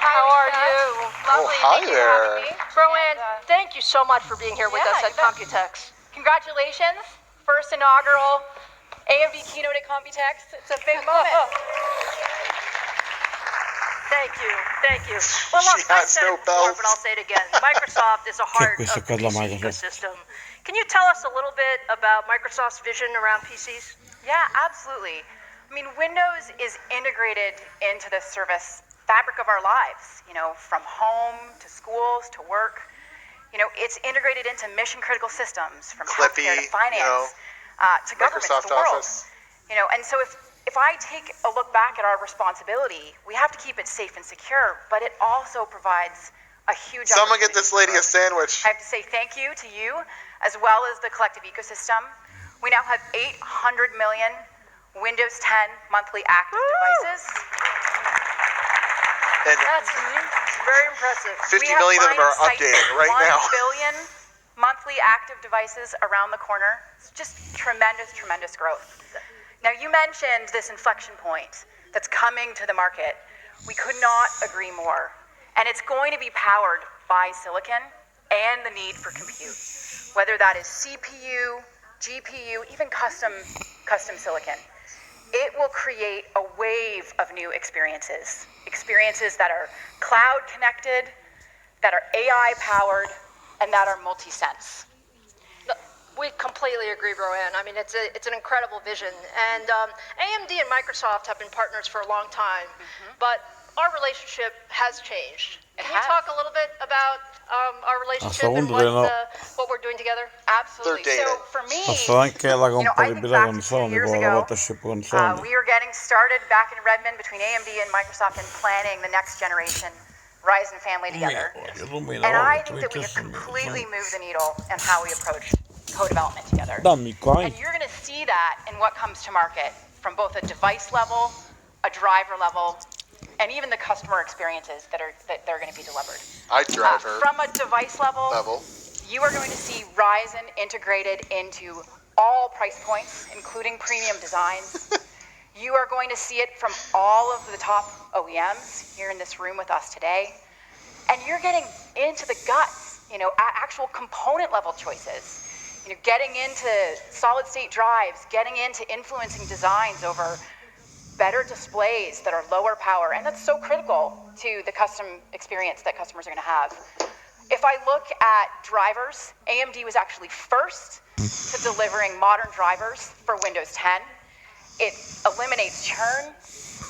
How are you? Lovely. Hi there. Roanne, thank you so much for being here with us at Computex. Congratulations, first inaugural AMD keynote at Computex. It's a big moment. Thank you, thank you. Well, look, I said it before, but I'll say it again. Microsoft is a heart of the PC ecosystem. Can you tell us a little bit about Microsoft's vision around PCs? Yeah, absolutely. I mean, Windows is integrated into the service fabric of our lives, you know, from home to schools to work. You know, it's integrated into mission-critical systems, from healthcare to finance, to government, to the world. You know, and so if I take a look back at our responsibility, we have to keep it safe and secure, but it also provides a huge opportunity. Someone get this lady a sandwich. I have to say thank you to you, as well as the collective ecosystem. We now have 800 million Windows 10 monthly active devices. And that's very impressive. 50 million of them are updating right now. 1 billion monthly active devices around the corner. It's just tremendous, tremendous growth. Now, you mentioned this inflection point that's coming to the market. We could not agree more. And it's going to be powered by silicon and the need for compute, whether that is CPU, GPU, even custom silicon. It will create a wave of new experiences that are cloud connected, that are AI powered, and that are multi-sense. We completely agree, Roanne. I mean, it's an incredible vision. And AMD and Microsoft have been partners for a long time, but our relationship has changed. Can you talk a little bit about our relationship and what we're doing together? Absolutely. So for me, I think back to 2 years ago, we were getting started back in Redmond between AMD and Microsoft and planning the next generation Ryzen family together. And I think that we have completely moved the needle in how we approach co-development together. And you're going to see that in what comes to market from both a device level, a driver level, and even the customer experiences that they're going to be delivered. From a device level, you are going to see Ryzen integrated into all price points, including premium designs. You are going to see it from all of the top OEMs here in this room with us today. And you're getting into the guts, you know, actual component level choices. You know, getting into solid state drives, getting into influencing designs over better displays that are lower power, and that's so critical to the custom experience that customers are going to have. If I look at drivers, AMD was actually first to delivering modern drivers for Windows 10. It eliminates churn.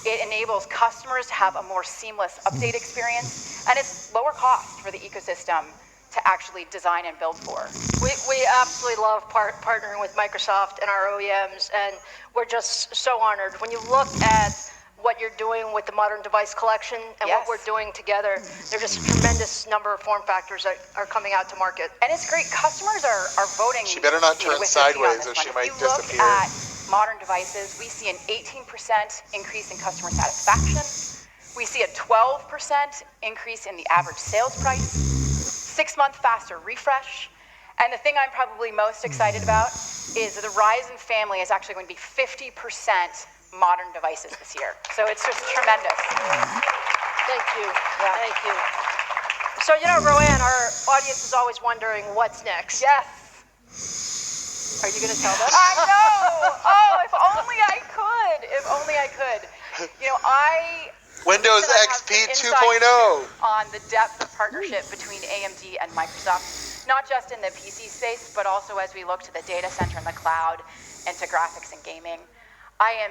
It enables customers to have a more seamless update experience, and it's lower cost for the ecosystem to actually design and build for. We absolutely love partnering with Microsoft and our OEMs, and we're just so honored. When you look at what you're doing with the modern device collection and what we're doing together, there's just a tremendous number of form factors that are coming out to market. And it's great. Customers are voting. She better not turn sideways or she might disappear. If you look at modern devices, we see an 18% increase in customer satisfaction. We see a 12% increase in the average sales price. 6-month faster refresh. And the thing I'm probably most excited about is the Ryzen family is actually going to be 50% modern devices this year. So it's just tremendous. Thank you. Yeah. Thank you. So, you know, Roanne, our audience is always wondering what's next. Yes. Are you going to tell them? I know. Oh, if only I could. If only I could. You know, Windows XP 2.0 on the depth of partnership between AMD and Microsoft, not just in the PC space, but also as we look to the data center and the cloud and to graphics and gaming. I am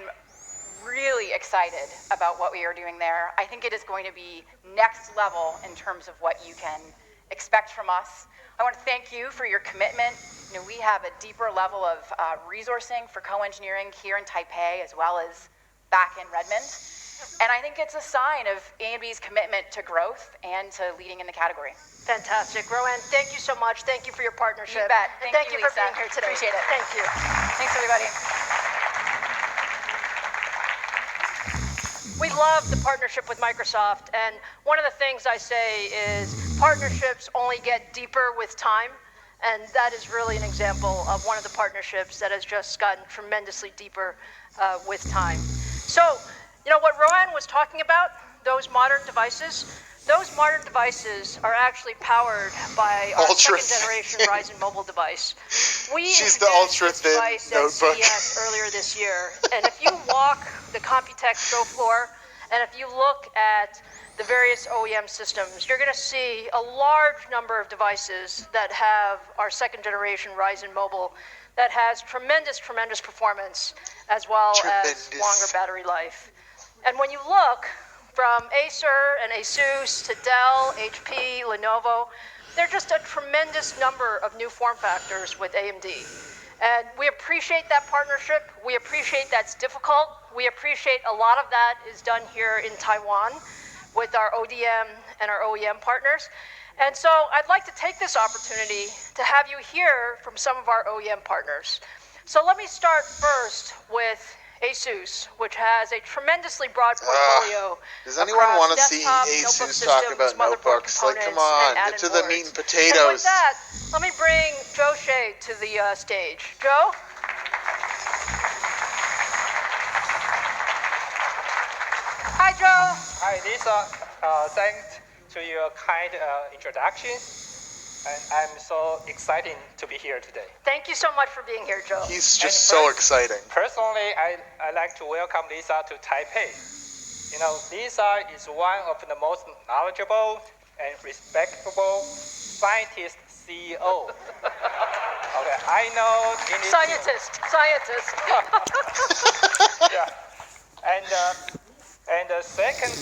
really excited about what we are doing there. I think it is going to be next level in terms of what you can expect from us. I want to thank you for your commitment. You know, we have a deeper level of resourcing for co-engineering here in Taipei as well as back in Redmond. And I think it's a sign of AMD's commitment to growth and to leading in the category. Fantastic. Roanne, thank you so much. Thank you for your partnership. You bet. And thank you for Lisa. being here today. Appreciate it. Thank you. Thanks, everybody. We love the partnership with Microsoft, and one of the things I say is partnerships only get deeper with time, and that is really an example of one of the partnerships that has just gotten tremendously deeper with time. So, you know what Roanne was talking about, those modern devices are actually powered by our second-generation Ryzen mobile device. She's the ultra-thin notebook. Earlier this year, and if you walk the Computex show floor, and if you look at the various OEM systems, you're going to see a large number of devices that have our second-generation Ryzen mobile that has tremendous performance as well as longer battery life. And when you look from Acer and Asus to Dell, HP, Lenovo, there are just a tremendous number of new form factors with AMD. And we appreciate that partnership. We appreciate that's difficult. We appreciate a lot of that is done here in Taiwan with our ODM and our OEM partners. And so I'd like to take this opportunity to have you hear from some of our OEM partners. So let me start first with Asus, which has a tremendously broad portfolio. Does anyone want to see Asus talk about notebooks? Like, come on, get to the meat and potatoes. And with that, let me bring Joe Shea to the stage. Joe? Hi, Joe. Hi, Lisa. Thanks to your kind introduction. And I'm so excited to be here today. Thank you so much for being here, Joe. He's just so exciting. Personally, I like to welcome Lisa to Taipei. You know, Lisa is one of the most knowledgeable and respectable scientist CEO. Okay, I know. Scientist. Yeah. And second,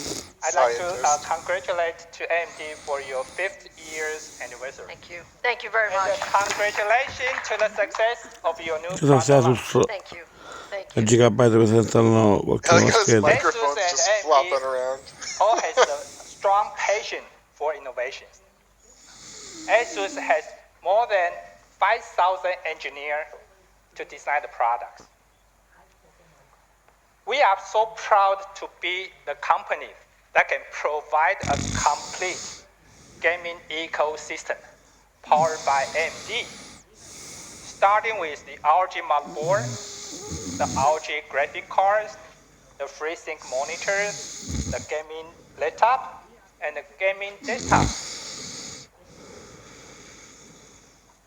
I'd like to congratulate to AMD for your 5th year's anniversary. Thank you. Thank you very much. Congratulations to the success of your new product. Thank you. Thank you. Gigabyte presentano His microphone's just flopping around. All has a strong passion for innovations. Asus has more than 5,000 engineers to design the products. We are so proud to be the company that can provide a complete gaming ecosystem powered by AMD, starting with the ROG motherboard, the ROG graphic cards, the FreeSync monitors, the gaming laptop, and the gaming desktop.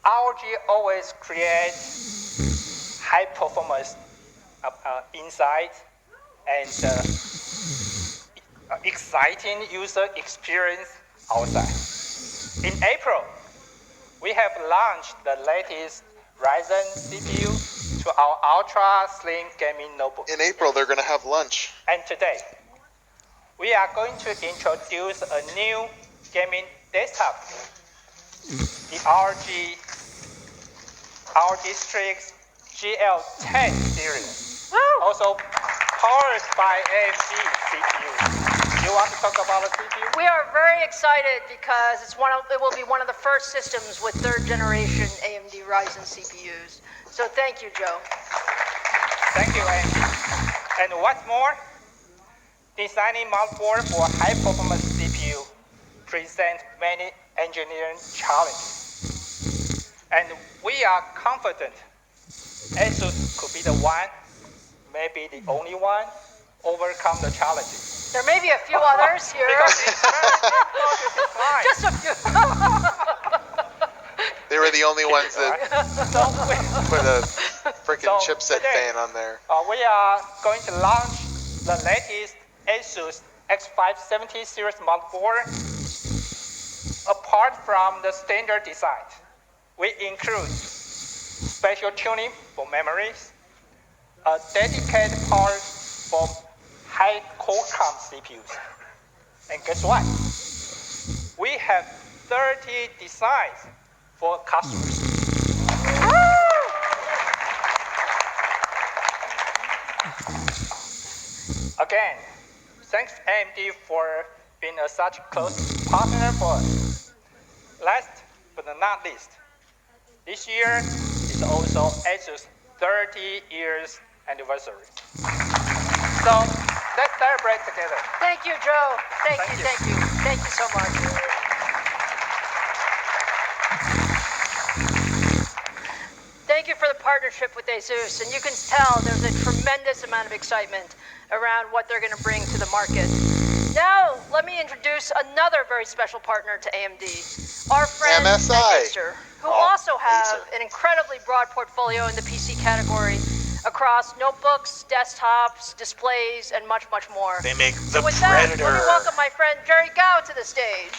ROG always creates high performance inside and exciting user experience outside. In April, we have launched the latest Ryzen CPU to our ultra slim gaming notebook. In April, they're going to have lunch. And today, we are going to introduce a new gaming desktop, the RG Strix GL10 series, also powered by AMD CPU. You want to talk about the CPU? We are very excited because it will be one of the first systems with third-generation AMD Ryzen CPUs. So thank you, Joe. Thank you, AMD. And what's more, designing motherboard for high-performance CPU presents many engineering challenges. And we are confident ASUS could be the one, maybe the only one, overcome the challenges. There may be a few others here. Just a few. They were the only ones that put a freaking chipset fan on there. We are going to launch the latest ASUS X570 series motherboard. Apart from the standard design, we include special tuning for memories, a dedicated part for high Qualcomm CPUs. And guess what? We have 30 designs for customers. Again, thanks AMD for being such a close partner for us. Last but not least, this year is also ASUS 30 years anniversary. So let's celebrate together. Thank you, Joe. Thank you. Thank you so much. Thank you for the partnership with ASUS, and you can tell there's a tremendous amount of excitement around what they're going to bring to the market. Now, let me introduce another very special partner to AMD, our friend Acer, who also have an incredibly broad portfolio in the PC category across notebooks, desktops, displays, and much, much more. They make the with Predator. That, let me welcome my friend Jerry Gao to the stage.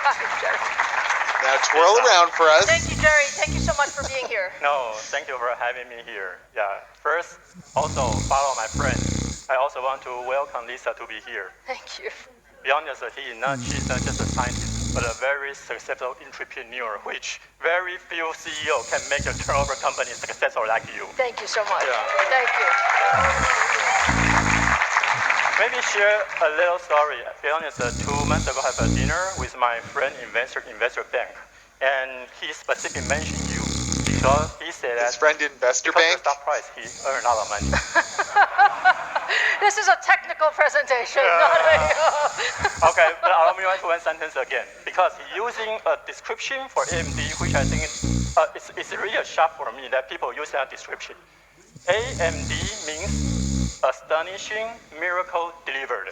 Hi, Jerry. Now twirl around for us. Thank you, Jerry. Thank you so much for being here. No, thank you for having me here. Yeah, first, also follow my friend. I also want to welcome Lisa to be here. Thank you. Be honest, she's not just a scientist, but a very successful entrepreneur, which very few CEOs can make a turnover company successful like you. Thank you so much. Yeah. Thank you. Maybe share a little story. Be honest, 2 months ago I had a dinner with my friend investor bank, and he specifically mentioned you because he said that his friend investor bank, bank, the stock price, he earned a lot of money. This is a technical presentation, not a... Okay, but allow me to write one sentence again, because using a description for AMD, which I think it's really a shock for me that people use that description. AMD means astonishing miracle delivered.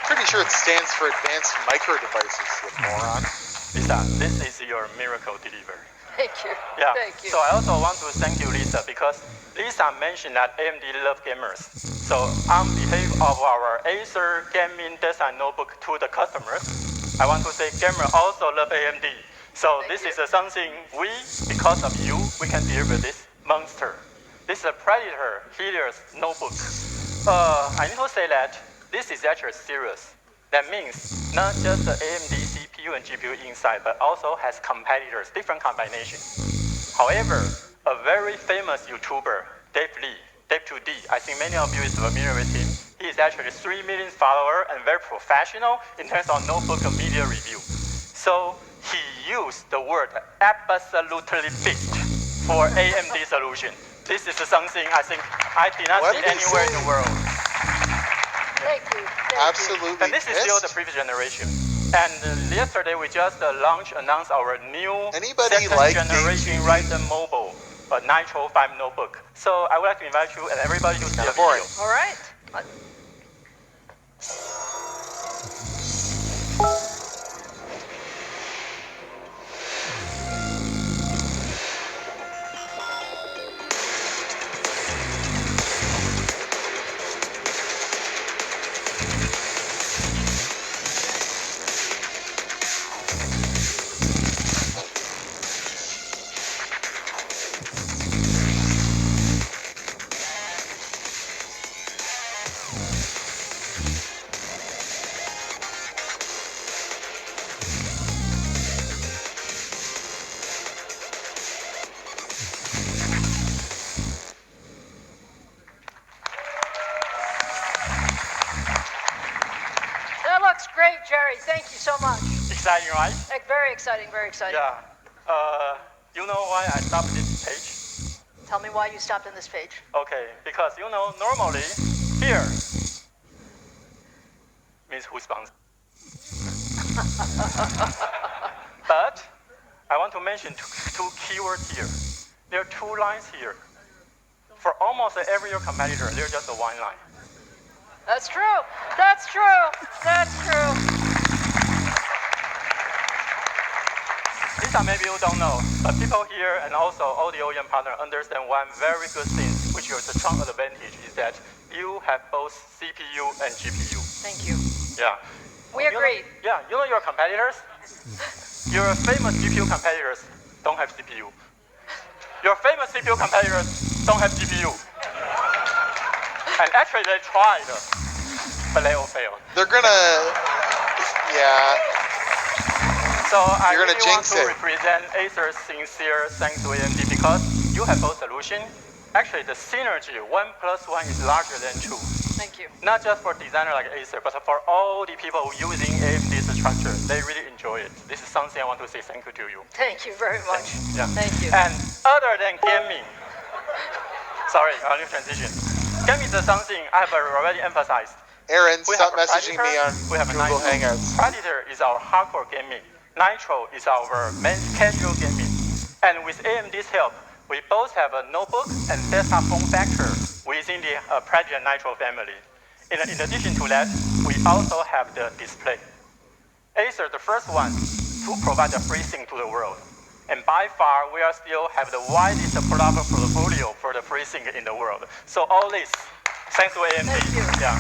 Pretty sure it stands for advanced micro devices, you moron. Lisa, this is your miracle delivered. Thank you. Yeah. Thank you. So I also want to thank you, Lisa, because Lisa mentioned that AMD love gamers. So on behalf of our Acer gaming desktop notebook to the customers, I want to say gamers also love AMD. So this is something because of you, we can deliver this monster. This is a Predator Helios notebook. I need to say that this is actually serious. That means not just the AMD CPU and GPU inside, but also has competitors, different combinations. However, a very famous YouTuber, Dave 2D, I think many of you is familiar with him. He is actually 3 million followers and very professional in terms of notebook and media review. So he used the word absolutely fit for AMD solution. This is something I think I did not see anywhere in the world. Thank you. Absolutely. And this is still the previous generation. And yesterday we just announced our new second-generation Ryzen Mobile Nitro 5 notebook. So I would like to invite you and everybody to see the video. All right. Exciting, right? Very exciting, very exciting. Yeah. You know why I stopped this page? Tell me why you stopped on this page. Okay, because normally here means who sponsors. But I want to mention two keywords here. There are 2 lines here. For almost every competitor, there's just 1 line. That's true. That's true. That's true. Lisa, maybe you don't know, but people here and also all the OEM partners understand one very good thing, which is a strong advantage, is that you have both CPU and GPU. Thank you. Yeah. We agree. Your competitors, your famous GPU competitors don't have CPU. Your famous CPU competitors don't have GPU. And actually they tried, but they all failed. They're gonna, yeah. So I You're really gonna want jinx to it. represent Acer's sincere thanks to AMD because you have both solutions. Actually, the synergy, 1 + 1 is larger than 2. Thank you. Not just for designers like Acer, but for all the people using AMD's structure. They really enjoy it. This is something I want to say thank you to you. Thank you very much. Yeah. Thank you. And other than gaming, sorry, I need transition. Gaming is something I have already emphasized. Aaron, We stop have a messaging me on we have a Google Nitro. Hangouts. Predator is our hardcore gaming. Nitro is our main casual gaming. And with AMD's help, we both have a notebook and desktop form factor within the Predator Nitro family. In addition to that, we also have the display. Acer, the first one to provide a FreeSync to the world. And by far, we are still have the widest product portfolio for the FreeSync in the world. So all this, thanks to AMD. Thank you. Yeah.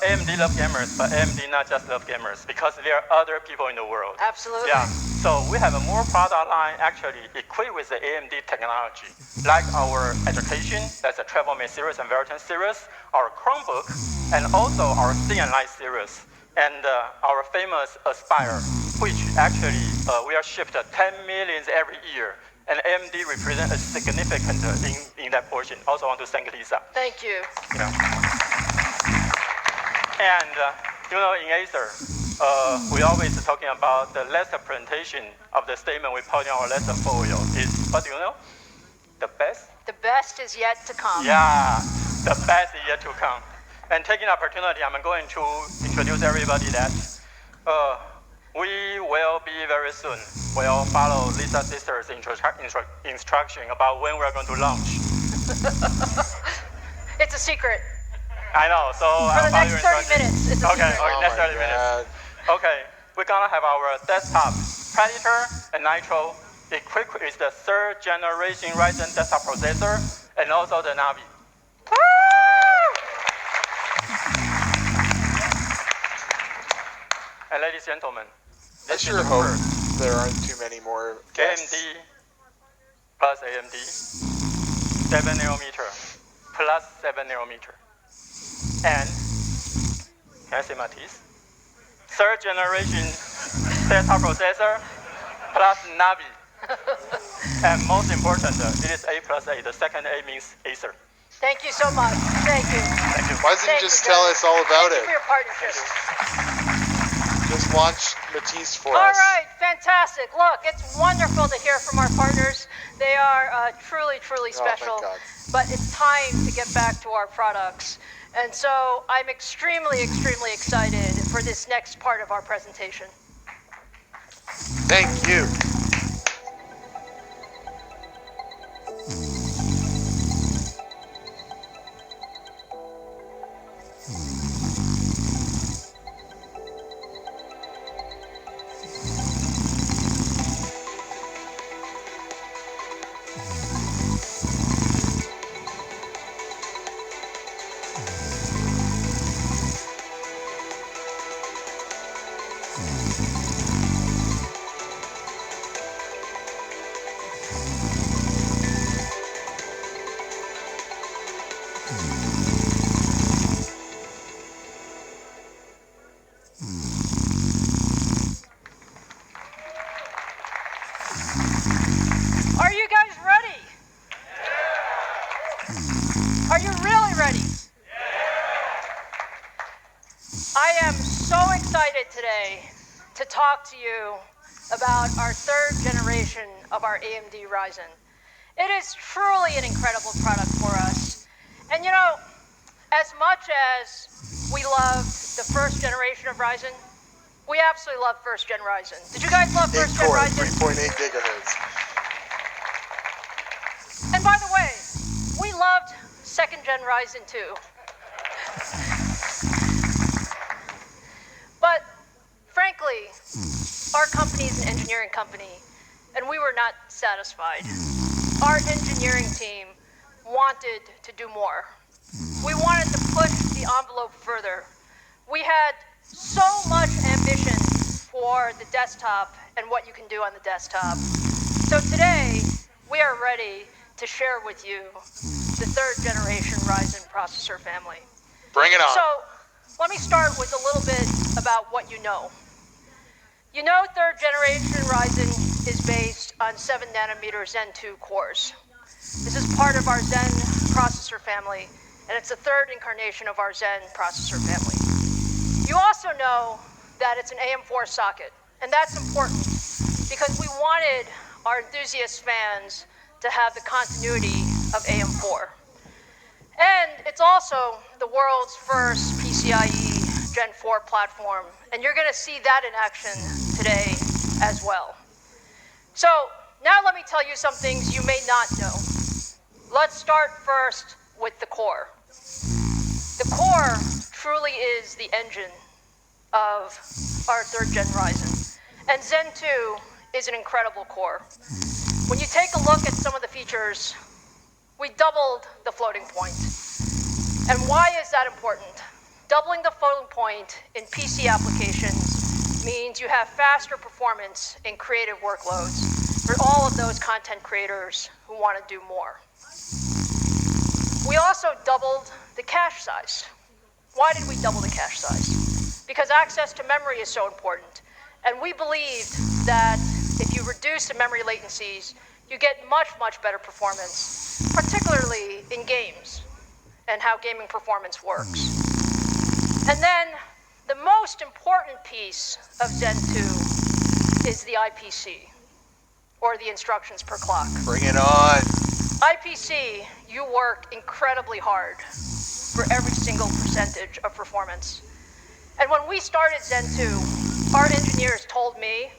AMD love gamers, but AMD not just love gamers, because there are other people in the world. Absolutely. Yeah. So we have a more product line actually equipped with the AMD technology, like our education, that's a TravelMate series and Veriton series, our Chromebook, and also our Thin and Light series, and our famous Aspire, which actually we are shipped 10 million every year. And AMD represents a significant in that portion. Also want to thank Lisa. Thank you. And in Acer, we always talking about the last presentation of the statement we put in our last folio is, what do you know? The best? The best is yet to come. Yeah, the best is yet to come. And taking the opportunity, I'm going to introduce everybody that we will be very soon. We'll follow Lisa's sister's instruction about when we're going to launch. It's a secret. I know, so for the next 30 minutes, it's a secret. Okay, next 30 minutes. Okay, we're gonna have our desktop Predator and Nitro equipped with the 3rd generation Ryzen desktop processor and also the Navi. And ladies and gentlemen, I sure hope there aren't too many more guests. AMD plus AMD, 7 nanometer plus 7 nanometer. And, can I say my teeth? 3rd generation desktop processor plus Navi. And most important, it is A plus A. The second A means Acer. Thank you so much. Thank you. Thank you. Why doesn't you just tell us all about Thank it? you for your partnership. Just launch Matisse for All us. right, fantastic. Look, it's wonderful to hear from our partners. They are truly, truly special. Oh, thank God. But it's time to get back to our products. And so I'm extremely, extremely excited for this next part of our presentation. Thank you. talk to you about our third generation of our AMD Ryzen. It is truly an incredible product for us. And you know, as much as we loved the first generation of Ryzen, we absolutely love first gen Ryzen. Did you guys love first gen Ryzen? 3.8 gigahertz. And by the way, we loved second gen Ryzen too. But frankly, our company is an engineering company, and we were not satisfied. Our engineering team wanted to do more. We wanted to push the envelope further. We had so much ambition for the desktop and what you can do on the desktop. So today, we are ready to share with you the third generation Ryzen processor family. Bring it on. So let me start with a little bit about what you know. You know third generation Ryzen is based on 7 nanometer Zen 2 cores. This is part of our Zen processor family, and it's the third incarnation of our Zen processor family. You also know that it's an AM4 socket, and that's important because we wanted our enthusiast fans to have the continuity of AM4. And it's also the world's first PCIe Gen 4 platform, and you're going to see that in action today as well. So now let me tell you some things you may not know. Let's start first with the core. The core truly is the engine of our third gen Ryzen, and Zen 2 is an incredible core. When you take a look at some of the features, we doubled the floating point. And why is that important? Doubling the floating point in PC applications means you have faster performance in creative workloads for all of those content creators who want to do more. We also doubled the cache size. Why did we double the cache size? Because access to memory is so important. And we believed that if you reduce the memory latencies, you get much, much better performance, particularly in games and how gaming performance works. And then the most important piece of Zen 2 is the IPC, or the instructions per clock. Bring it on. IPC, you work incredibly hard for every single percentage of performance. And when we started Zen 2, our engineers told me,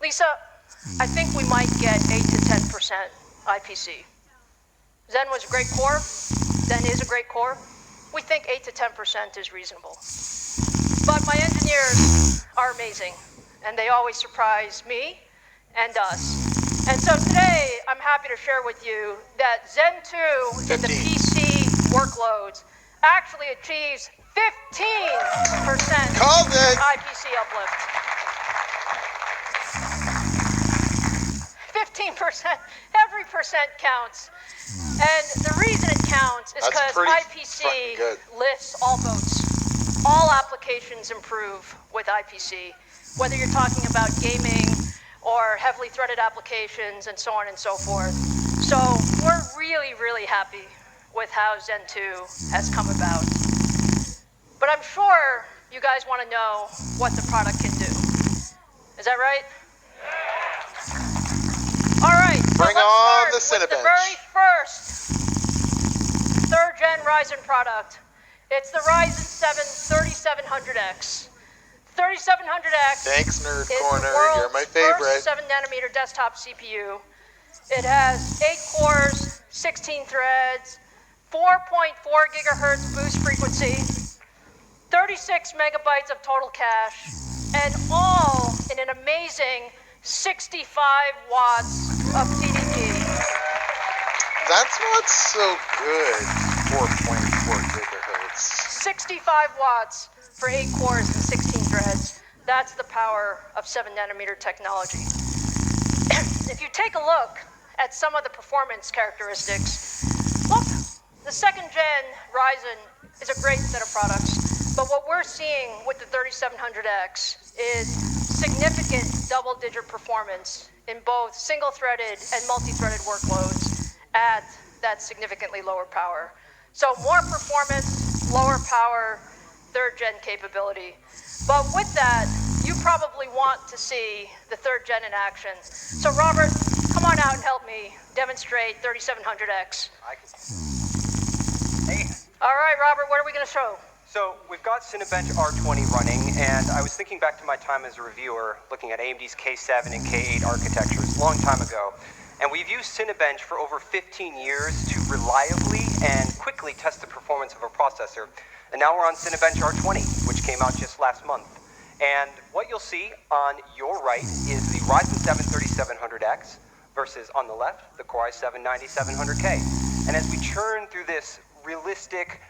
Lisa, I think we might get 8 to 10% IPC. Zen was a great core. Zen is a great core. We think 8 to 10% is reasonable. But my engineers are amazing, and they always surprise me and us. And so today, I'm happy to share with you that Zen 2 in the PC workloads actually achieves 15% IPC uplift. 15%, every percent counts. And the reason it counts is because IPC lifts all boats. All applications improve with IPC, whether you're talking about gaming or heavily threaded applications and so on and so forth. So we're really, really happy with how Zen 2 has come about. But I'm sure you guys want to know what the product can do. Is that right? All right, so Bring let's on start the with Cinebench. the very first third-gen Ryzen product. It's the Ryzen 7 3700X. 3700X Thanks, Nerd is Corner. the world's You're my favorite. first 7 nanometer desktop CPU. It has 8 cores, 16 threads, 4.4 gigahertz boost frequency, 36 megabytes of total cache, and all in an amazing 65 watts of TDP. That's not so good. 4.4 gigahertz. 65 watts for 8 cores and 16 threads. That's the power of 7 nanometer technology. If you take a look at some of the performance characteristics, look, the second gen Ryzen is a great set of products, but what we're seeing with the 3700X is significant double-digit performance in both single-threaded and multi-threaded workloads at that significantly lower power. So more performance, lower power, third-gen capability. But with that, you probably want to see the 3rd gen in action. So Robert, come on out and help me demonstrate 3700X. Hey. All right, Robert, what are we going to show? So we've got Cinebench R20 running, and I was thinking back to my time as a reviewer, looking at AMD's K7 and K8 architectures a long time ago. And we've used Cinebench for over 15 years to reliably and quickly test the performance of a processor. And now we're on Cinebench R20, which came out just last month. And what you'll see on your right is the Ryzen 7 3700X versus on the left, the Core i7 9700K. And as we churn through this realistic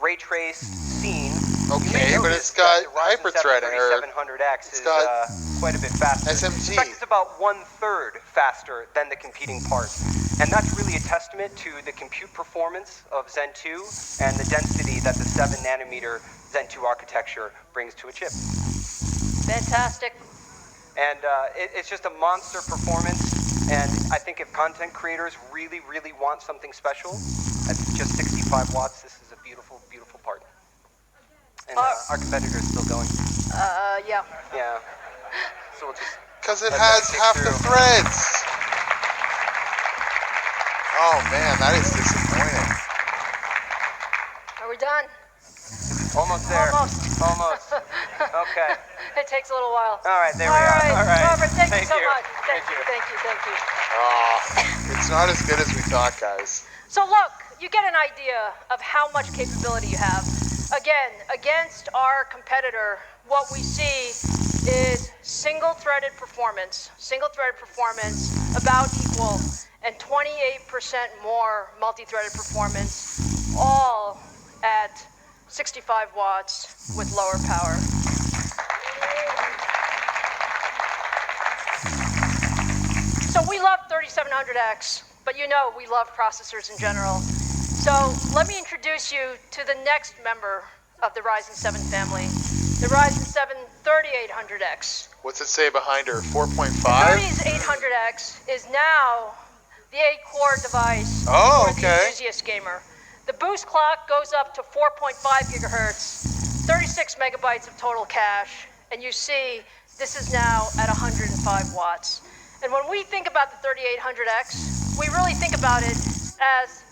ray trace scene, okay, but it's got hyper-threading, or 3700X it's is got quite a bit faster. SMG. In fact, it's about 1/3 faster than the competing part. And that's really a testament to the compute performance of Zen 2 and the density that the 7nm Zen 2 architecture brings to a chip. Fantastic. And it's just a monster performance. And I think if content creators really, really want something special, at just 65 watts, this is a beautiful, beautiful part. And our competitor is still going. Yeah. Yeah. So we'll just... Because it has half the threads. Oh man, that is disappointing. Are we done? Almost there. Almost. Okay. It takes a little while. All right, there we are. All right. Robert, thank you so you. much. Thank you. It's not as good as we thought, guys. So look, you get an idea of how much capability you have. Again, against our competitor, what we see is single-threaded performance about equal, and 28% more multi-threaded performance, all at 65 watts with lower power. So we love 3700X, but you know we love processors in general. So let me introduce you to the next member of the Ryzen 7 family, the Ryzen 7 3800X. What's it say behind her? 4.5? The 3800X is now the 8-core device for the enthusiast gamer. The boost clock goes up to 4.5 gigahertz, 36 megabytes of total cache, and you see this is now at 105 watts. And when we think about the 3800X, we really think about it as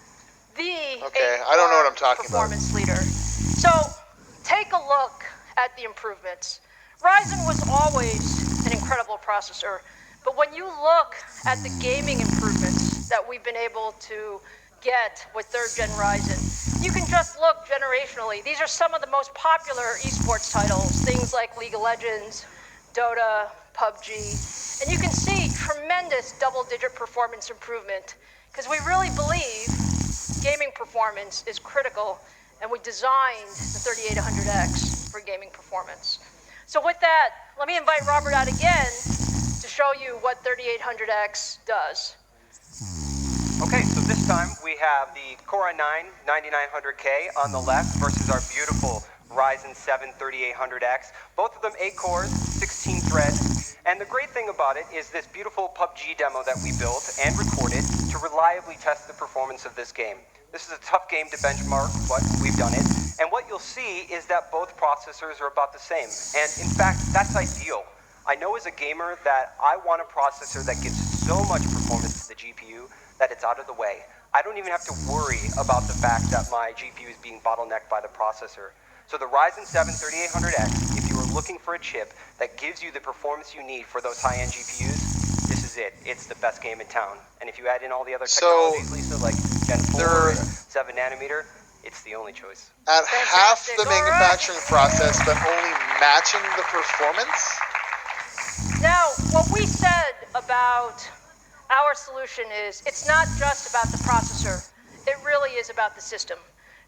the I don't know what I'm talking performance leader. So take a look at the improvements. Ryzen was always an incredible processor, but when you look at the gaming improvements that we've been able to get with 3rd gen Ryzen, you can just look generationally. These are some of the most popular esports titles, things like League of Legends, Dota, PUBG, and you can see tremendous double-digit performance improvement because we really believe gaming performance is critical, and we designed the 3800X for gaming performance. So with that, let me invite Robert out again to show you what 3800X does. Okay, so this time we have the Core i9 9900K on the left versus our beautiful Ryzen 7 3800X. Both of them 8 cores, 16 threads. And the great thing about it is this beautiful PUBG demo that we built and recorded to reliably test the performance of this game. This is a tough game to benchmark, but we've done it. And what you'll see is that both processors are about the same. And in fact, that's ideal. I know as a gamer that I want a processor that gives so much performance to the GPU that it's out of the way. I don't even have to worry about the fact that my GPU is being bottlenecked by the processor. So the Ryzen 7 3800X, if you are looking for a chip that gives you the performance you need for those high-end GPUs, this is it. It's the best game in town. And if you add in all the other technologies, Lisa, like Gen 4 and 7nm, it's the only choice. At half the manufacturing process, but only matching the performance? Now, what we said about our solution is it's not just about the processor. It really is about the system.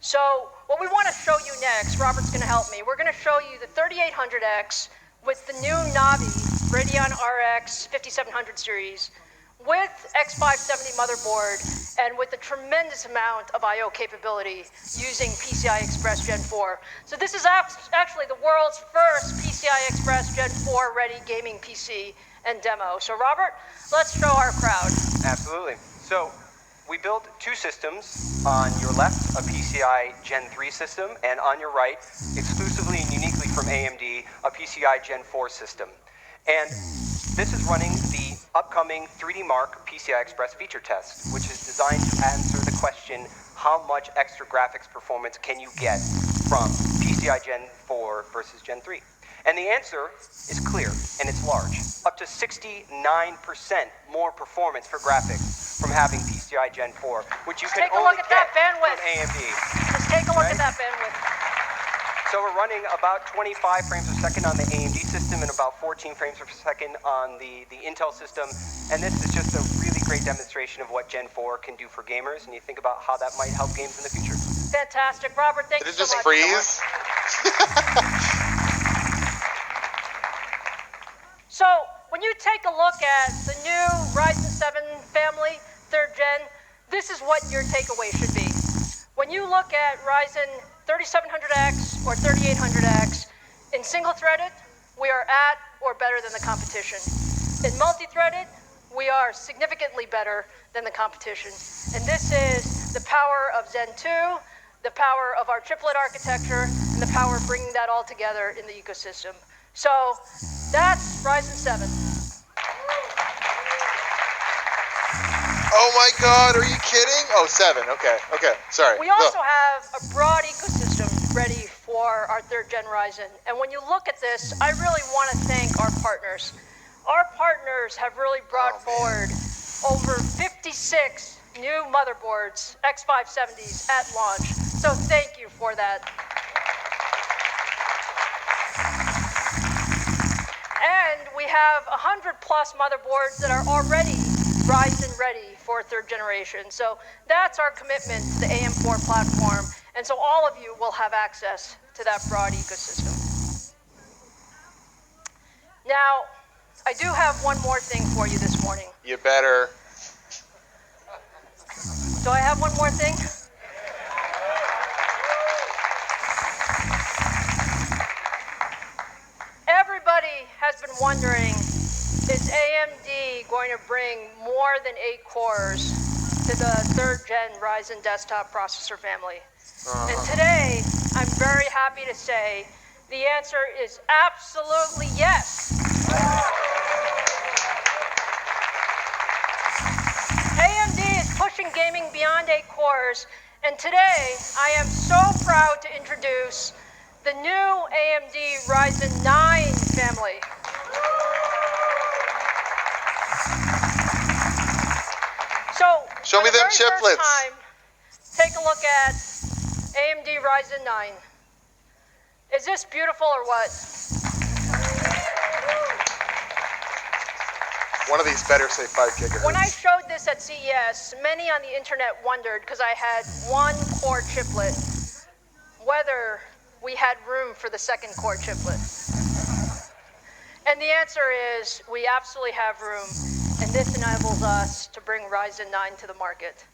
So what we want to show you next, Robert's going to help me. We're going to show you the 3800X with the new NUOVI Radeon RX 5700 series with X570 motherboard and with a tremendous amount of I/O capability using PCI Express Gen 4. So this is actually the world's first PCI Express Gen 4 ready gaming PC and demo. So Robert, let's show our crowd. Absolutely. So we built two systems. On your left, a PCI Gen 3 system, and on your right, exclusively and uniquely from AMD, a PCI Gen 4 system. And this is running the upcoming 3D Mark PCI Express feature test, which is designed to answer the question, how much extra graphics performance can you get from PCI Gen 4 versus Gen 3? And the answer is clear, and it's large. Up to 69% more performance for graphics from having PCI Gen 4, which you can only get from AMD. Just take a look at that bandwidth. So we're running about 25 frames per second on the AMD system and about 14 frames per second on the Intel system. And this is just a really great demonstration of what Gen 4 can do for gamers, and you think about how that might help games in the future. Fantastic. Robert, thank you so much. Did it just freeze? So, when you take a look at the new Ryzen 7 family, 3rd gen, this is what your takeaway should be. When you look at Ryzen 3700X or 3800X, in single-threaded, we are at or better than the competition. In multi-threaded, we are significantly better than the competition. And this is the power of Zen 2, the power of our chiplet architecture, and the power of bringing that all together in the ecosystem. So, that's Ryzen 7. Oh my God, are you kidding? Oh, 7, okay, sorry. We also have a broad ecosystem ready for our 3rd gen Ryzen. And when you look at this, I really want to thank our partners. Our partners have really brought forward over 56 new motherboards, X570s at launch. So thank you for that. And we have 100 plus motherboards that are already Ryzen ready for 3rd generation. So that's our commitment to the AM4 platform. And so all of you will have access to that broad ecosystem. Now, I do have one more thing for you this morning. You better. Do I have one more thing? Everybody has been wondering, is AMD going to bring more than 8 cores to the 3rd gen Ryzen desktop processor family? And today, I'm very happy to say the answer is absolutely yes. AMD is pushing gaming beyond 8 cores, and today I am so proud to introduce the new AMD Ryzen 9 family. So, show me them chiplets. Time, take a look at AMD Ryzen 9. Is this beautiful or what? One of these better say 5 gigahertz. When I showed this at CES, many on the internet wondered, because I had 1 core chiplet, whether we had room for the 2nd core chiplet. And the answer is, we absolutely have room, and this enables us to bring Ryzen 9 to the market.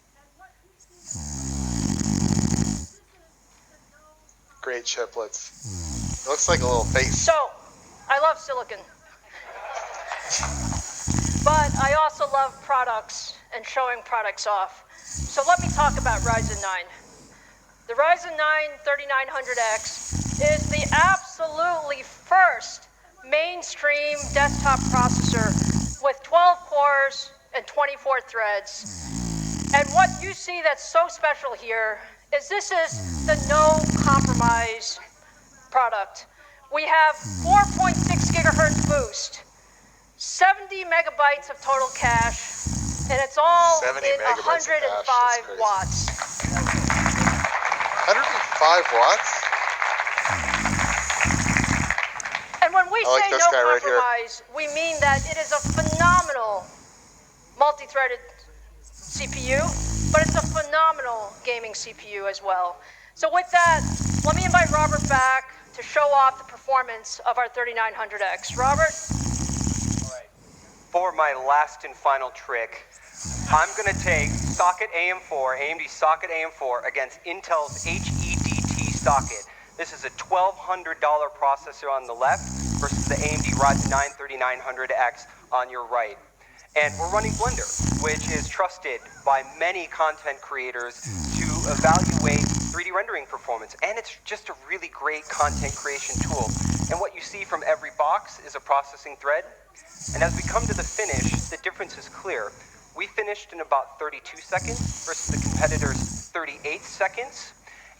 Great chiplets. It looks like a little face. So, I love silicon. But I also love products and showing products off. So let me talk about Ryzen 9. The Ryzen 9 3900X is the absolutely first mainstream desktop processor with 12 cores and 24 threads. And what you see that's so special here is this is the no compromise product. We have 4.6 gigahertz boost, 70 megabytes of total cache, and it's all in 105 watts. 105 watts? And when we say no compromise, we mean that it is a phenomenal multi-threaded CPU, but it's a phenomenal gaming CPU as well. So with that, let me invite Robert back to show off the performance of our 3900X. Robert? All right. For my last and final trick, I'm going to take socket AM4, AMD socket AM4 against Intel's HEDT socket. This is a $1,200 processor on the left versus the AMD Ryzen 9 3900X on your right. And we're running Blender, which is trusted by many content creators to evaluate 3D rendering performance, and it's just a really great content creation tool. And what you see from every box is a processing thread. And as we come to the finish, the difference is clear. We finished in about 32 seconds versus the competitor's 38 seconds.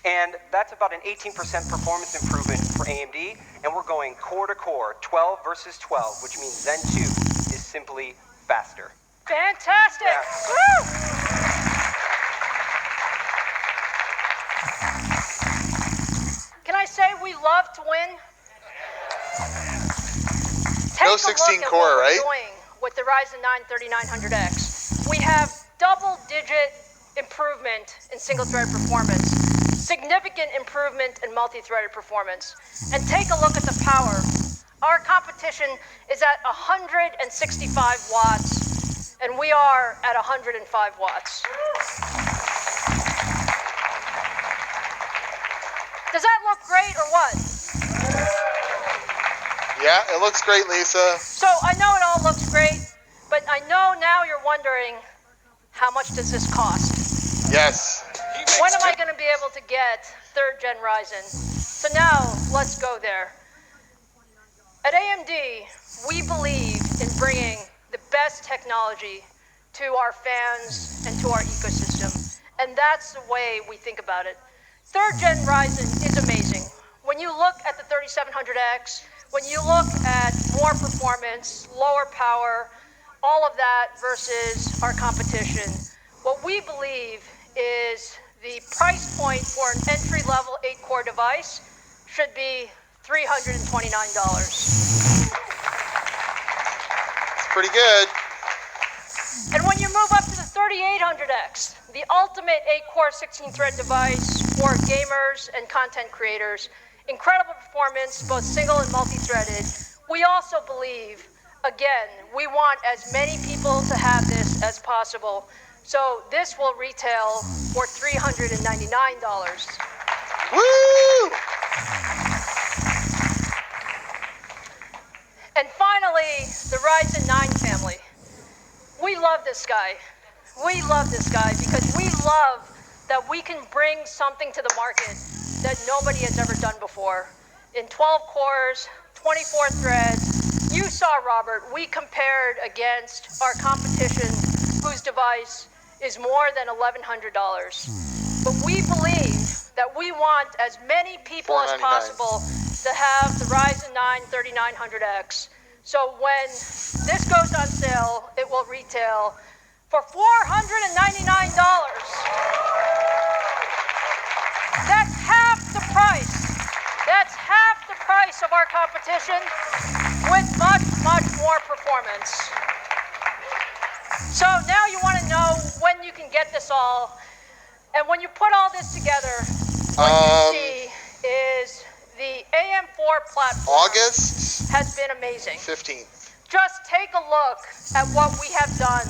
And that's about an 18% performance improvement for AMD. And we're going core to core, 12 versus 12, which means Zen 2 is simply faster. Fantastic! Yeah. Woo! Can I say we love to win? No 16 core, right? Doing with the Ryzen 9 3900X. We have double-digit improvement in single-threaded performance, significant improvement in multi-threaded performance. And take a look at the power. Our competition is at 165 watts, and we are at 105 watts. Does that look great or what? Yeah, it looks great, Lisa. So I know it all looks great, but I know now you're wondering, how much does this cost? Yes. When am I going to be able to get 3rd gen Ryzen? So now, let's go there. At AMD, we believe in bringing the best technology to our fans and to our ecosystem. And that's the way we think about it. 3rd gen Ryzen is amazing. When you look at the 3700X, when you look at more performance, lower power, all of that versus our competition, what we believe is the price point for an entry-level 8-core device should be $329. It's pretty good. And when you move up to the 3800X, the ultimate 8-core 16-thread device for gamers and content creators, incredible performance, both single and multi-threaded. We also believe, again, we want as many people to have this as possible. So this will retail for $399. Woo! And finally, the Ryzen 9 family. We love this guy. We love this guy because we love that we can bring something to the market that nobody has ever done before. In 12 cores, 24 threads, you saw, Robert, we compared against our competition whose device is more than $1,100. But we believe that we want as many people as possible to have the Ryzen 9 3900X. So when this goes on sale, it will retail for $499. That's half the price. That's half the price of our competition with much, much more performance. So now you want to know when you can get this all. And when you put all this together, what you see is the AM4 platform August has been amazing. 15th. Just take a look at what we have done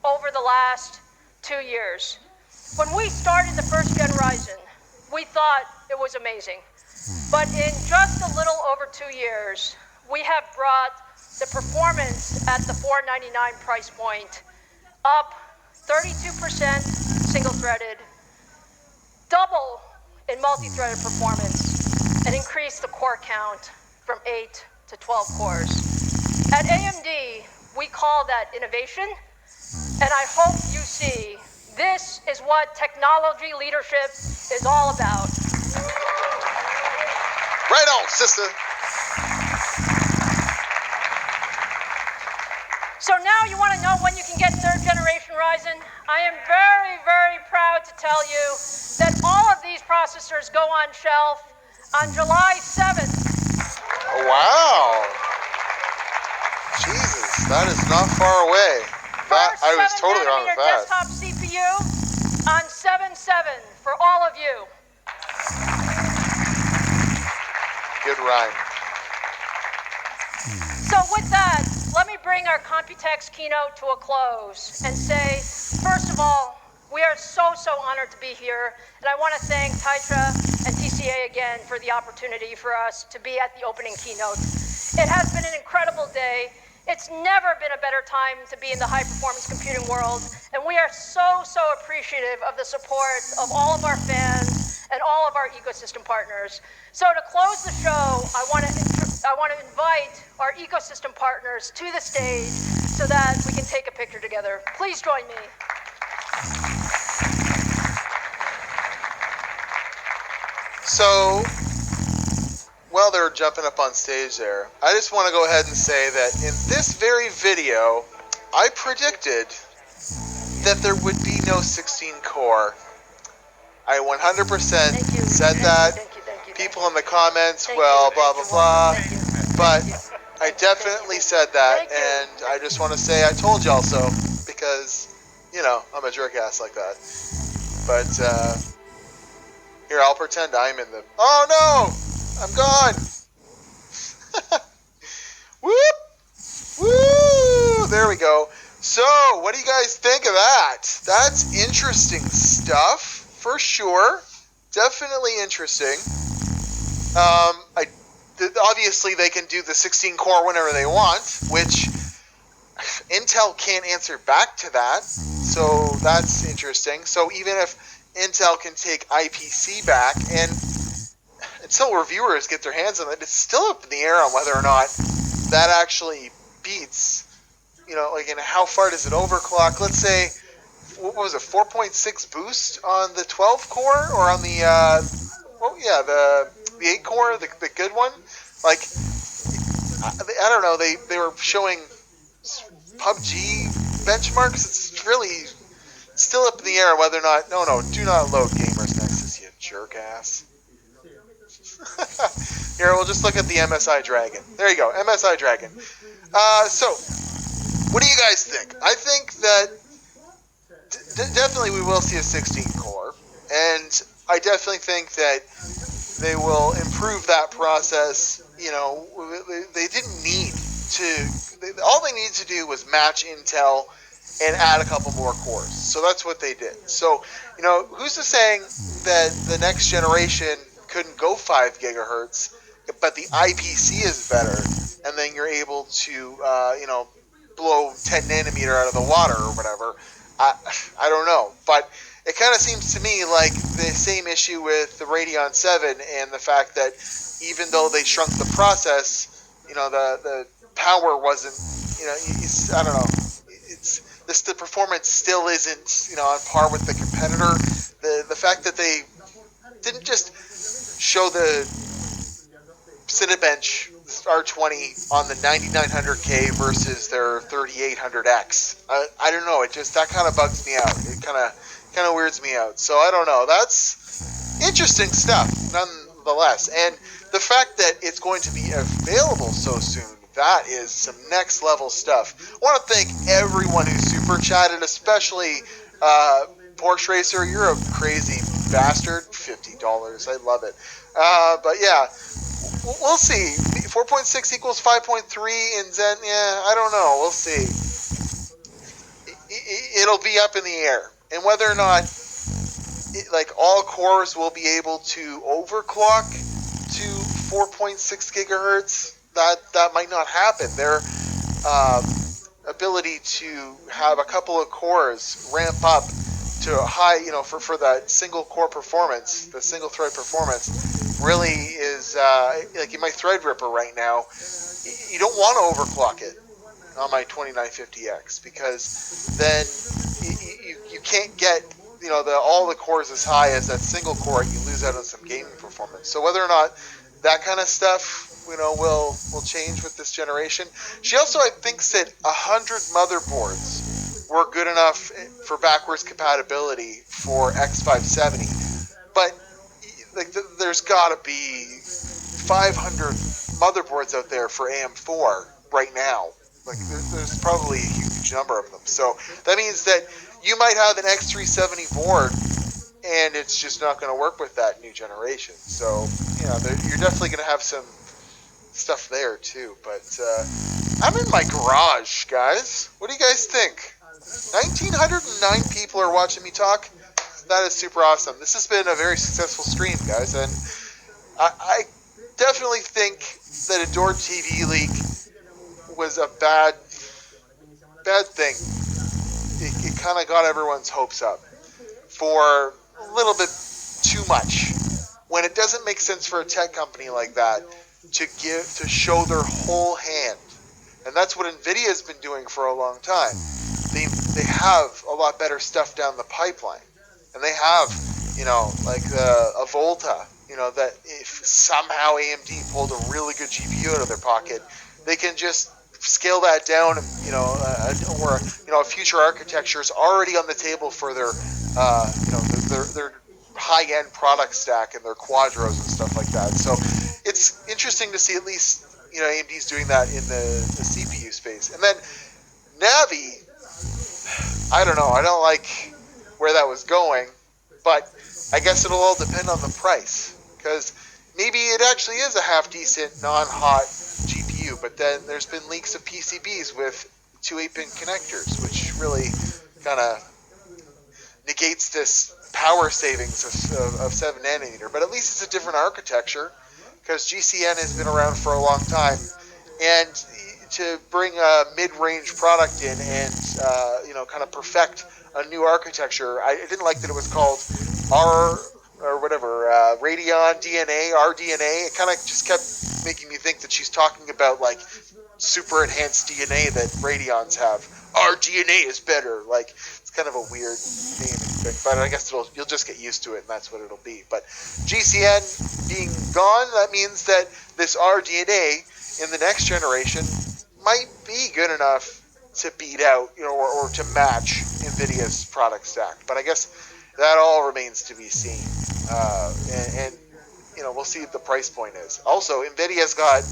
over the last 2 years. When we started the 1st gen Ryzen, we thought it was amazing. But in just a little over 2 years, we have brought the performance at the $499 price point up 32% single-threaded, double in multi-threaded performance, and increase the core count from 8 to 12 cores. At AMD, we call that innovation, and I hope you see this is what technology leadership is all about. Right on, sister. So now you want to know when you can get 3rd generation Ryzen? I am very, very proud to tell you that all of these processors go on shelf on July 7th. Oh, wow. Jesus, that is not far away. I was totally wrong with that. Desktop CPU on 7/7 for all of you. Good rhyme. So with that, let me bring our Computex keynote to a close and say, first of all, we are so honored to be here, and I want to thank Taitra and TCA again for the opportunity for us to be at the opening keynote. It has been an incredible day. It's never been a better time to be in the high-performance computing world, and we are so appreciative of the support of all of our fans and all of our ecosystem partners. So to close the show, I want to invite our ecosystem partners to the stage so that we can take a picture together. Please join me. So, while they're jumping up on stage there, I just want to go ahead and say that in this very video, I predicted that there would be no 16-core. I 100% said that. People in the comments, well, blah, blah, blah. But I definitely said that, and I just want to say I told y'all so, because, you know, I'm a jerk-ass like that. But, here, I'll pretend I'm in the... Oh, no! I'm gone! Whoop! Woo! There we go. So, what do you guys think of that? That's interesting stuff, for sure. Definitely interesting. Obviously, they can do the 16-core whenever they want, which Intel can't answer back to that. So, that's interesting. So, even if Intel can take IPC back, and until reviewers get their hands on it, it's still up in the air on whether or not that actually beats, you know, like, and how far does it overclock? Let's say, what was it, 4.6 boost on the 12 core, or on the, the 8 core, the good one? Like, I don't know, they were showing PUBG benchmarks. It's really still up in the air whether or not, no, do not load Gamers Nexus, you jerk ass. Here, we'll just look at the MSI Dragon. There you go, MSI Dragon. So, what do you guys think? I think that definitely we will see a 16-core, and I definitely think that they will improve that process. You know, they didn't need to, all they needed to do was match Intel and add a couple more cores. So that's what they did. So, you know, who's to saying that the next generation couldn't go 5 gigahertz, but the IPC is better, and then you're able to, you know, blow 10 nanometer out of the water or whatever. I don't know, but it kind of seems to me like the same issue with the Radeon 7 and the fact that even though they shrunk the process, you know, the power wasn't, you know, I don't know, the performance still isn't, you know, on par with the competitor. The fact that they didn't just show the Cinebench R20 on the 9900K versus their 3800X. I don't know. It just, that kind of bugs me out. It kind of weirds me out. So I don't know. That's interesting stuff, nonetheless. And the fact that it's going to be available so soon, that is some next level stuff. I want to thank everyone who super chatted, especially Porsche Racer. You're a crazy bastard. $50. I love it. But yeah, we'll see. 4.6 equals 5.3 in Zen. Yeah, I don't know. We'll see. It'll be up in the air. And whether or not, like, all cores will be able to overclock to 4.6 gigahertz, that might not happen. Their ability to have a couple of cores ramp up to a high, you know, for that single core performance, the single thread performance, really is, like in my Threadripper right now, you don't want to overclock it on my 2950X, because then you can't get, you know, all the cores as high as that single core, and you lose out on some gaming performance. So whether or not that kind of stuff, you know, will change with this generation. She also, I think, said 100 motherboards were good enough for backwards compatibility for X570, but like there's got to be 500 motherboards out there for AM4 right now. Like there's probably a huge number of them. So that means that you might have an X370 board, and it's just not going to work with that new generation. So, you know, you're definitely going to have some stuff there too. But I'm in my garage, guys. What do you guys think? 1,909 people are watching me talk. That is super awesome. This has been a very successful stream, guys, and I definitely think that a Door TV leak was a bad thing. It kind of got everyone's hopes up for a little bit too much. when it doesn't make sense for a tech company like that to show their whole hand. And that's what NVIDIA has been doing for a long time. They have a lot better stuff down the pipeline. And they have, like a Volta, that if somehow AMD pulled a really good GPU out of their pocket, they can just scale that down, or a future architecture is already on the table for their high-end product stack and their Quadros and stuff like that. So it's interesting to see at least AMD's doing that in the CPU space. And then Navi, I don't know. I don't like where that was going, but I guess it'll all depend on the price, because maybe it actually is a half-decent, non-hot GPU, but then there's been leaks of PCBs with 2 8-pin connectors, which really kind of negates this power savings of 7 nanometer. But at least it's a different architecture, because GCN has been around for a long time, and to bring a mid-range product in and kind of perfect a new architecture. I didn't like that it was called Radeon DNA, RDNA. It kind of just kept making me think that she's talking about like super enhanced DNA that Radeons have. Our DNA is better. Like, it's kind of a weird naming thing, but I guess you'll just get used to it, and that's what it'll be. But GCN being gone, that means that this RDNA in the next generation might be good enough to beat out, or to match NVIDIA's product stack. But I guess that all remains to be seen. And we'll see what the price point is. Also, NVIDIA's got,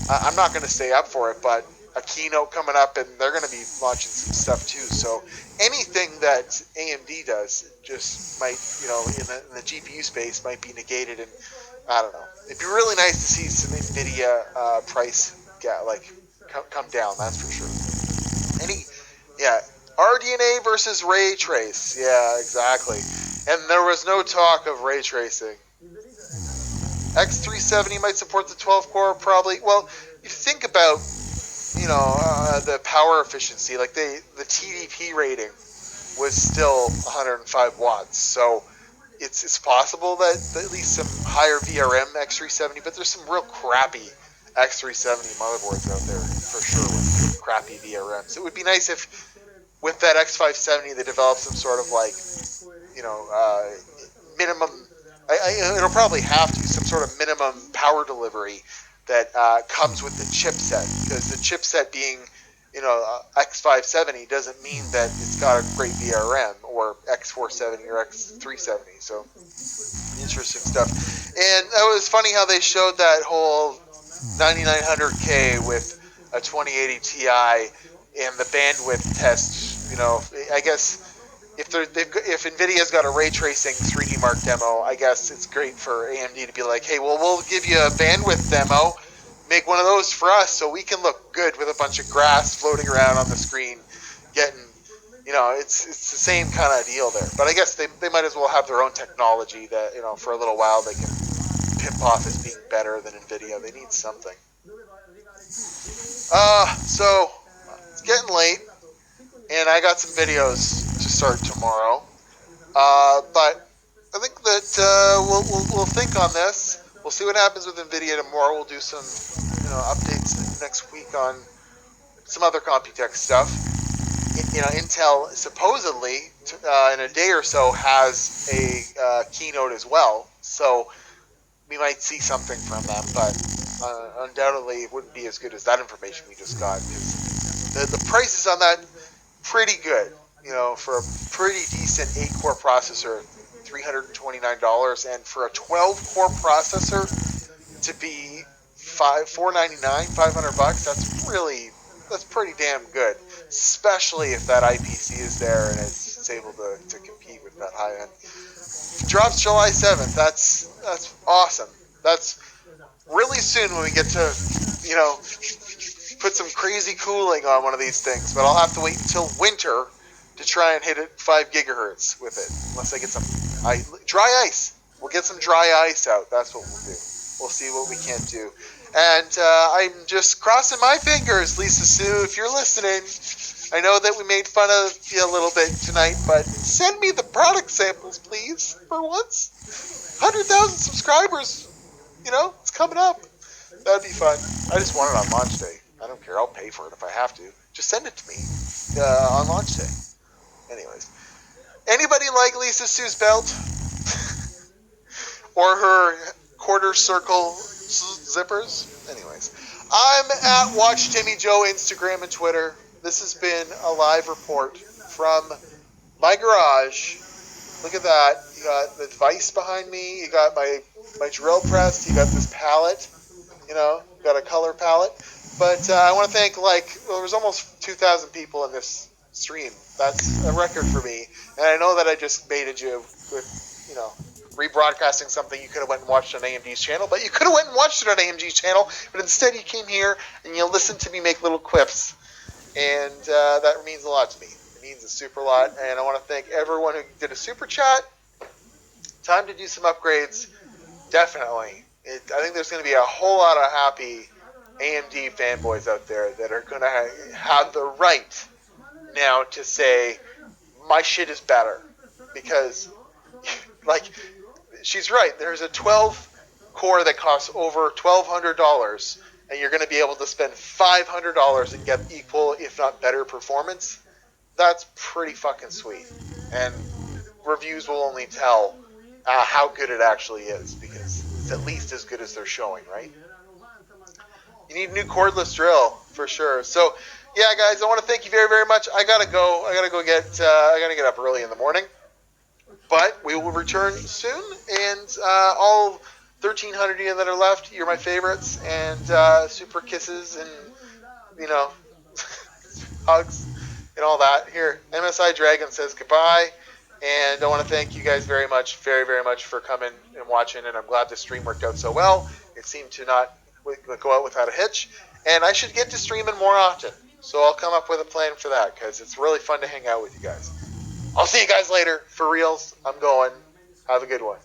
I'm not going to stay up for it, but a keynote coming up, and they're going to be launching some stuff too. So anything that AMD does just might, in the GPU space might be negated. And I don't know. It'd be really nice to see some NVIDIA price come down, that's for sure. RDNA versus ray trace. Yeah, exactly. And there was no talk of ray tracing. X370 might support the 12-core, probably. Well, you think about, the power efficiency, like the TDP rating was still 105 watts. So it's possible that at least some higher VRM X370, but there's some real crappy X370 motherboards out there for sure with crappy VRMs. It would be nice if with that X570 they developed some sort of minimum. It'll probably have to some sort of minimum power delivery that comes with the chipset, because the chipset being X570 doesn't mean that it's got a great VRM, or X470 or X370. So interesting stuff. And that was funny how they showed that whole 9900K with a 2080 Ti and the bandwidth test. I guess if NVIDIA's got a ray tracing 3D Mark demo, I guess it's great for AMD to be like, hey, well, we'll give you a bandwidth demo, make one of those for us so we can look good with a bunch of grass floating around on the screen, getting, it's the same kind of deal there. But I guess they might as well have their own technology that, for a little while they can pimp off as being better than NVIDIA. They need something. So it's getting late, and I got some videos to start tomorrow. But I think that we'll think on this. We'll see what happens with NVIDIA tomorrow. We'll do some updates next week on some other Computex stuff. Intel supposedly in a day or so has a keynote as well, so we might see something from them, but undoubtedly it wouldn't be as good as that information we just got, because the prices on that pretty good, for a pretty decent 8-core processor, $329, and for a 12-core processor to be $499, $500. That's pretty damn good, especially if that IPC is there and it's able to compete with that high end. Drops July 7th. That's awesome. That's really soon when we get to put some crazy cooling on one of these things. But I'll have to wait until winter to try and hit it 5 gigahertz with it, unless I get some dry ice. We'll get some dry ice out. That's what we'll do. We'll see what we can do. And I'm just crossing my fingers, Lisa Sue, if you're listening, I know that we made fun of you a little bit tonight, but send me the product samples, please, for once. 100,000 subscribers, it's coming up. That'd be fun. I just want it on launch day. I don't care. I'll pay for it if I have to. Just send it to me on launch day. Anyways, anybody like Lisa Sue's belt? Or her quarter circle zippers? Anyways, I'm at Watch Timmy Joe Instagram and Twitter. This has been a live report from my garage. Look at that. You got the vise behind me. You got my drill press. You got this palette. Got a color palette. But I want to thank, there was almost 2,000 people in this stream. That's a record for me. And I know that I just baited you with, rebroadcasting something you could have went and watched on AMD's channel. But you could have went and watched it on AMD's channel. But instead you came here and you listened to me make little quips. And that means a lot to me. It means a super lot. And I want to thank everyone who did a super chat. Time to do some upgrades. Definitely. I think there's going to be a whole lot of happy AMD fanboys out there that are going to have the right now to say, my shit is better. Because, she's right. There's a 12 core that costs over $1,200, and you're going to be able to spend $500 and get equal, if not better, performance. That's pretty fucking sweet. And reviews will only tell how good it actually is, because it's at least as good as they're showing, right? You need a new cordless drill for sure. So, yeah, guys, I want to thank you very, very much. I gotta go. I gotta get up early in the morning. But we will return soon, and all 1,300 of you that are left, you're my favorites, and super kisses and hugs and all that. Here, MSI Dragon says goodbye. And I want to thank you guys very much, very, very much for coming and watching. And I'm glad the stream worked out so well. It seemed to not go out without a hitch. And I should get to streaming more often. So I'll come up with a plan for that, because it's really fun to hang out with you guys. I'll see you guys later. For reals, I'm going. Have a good one.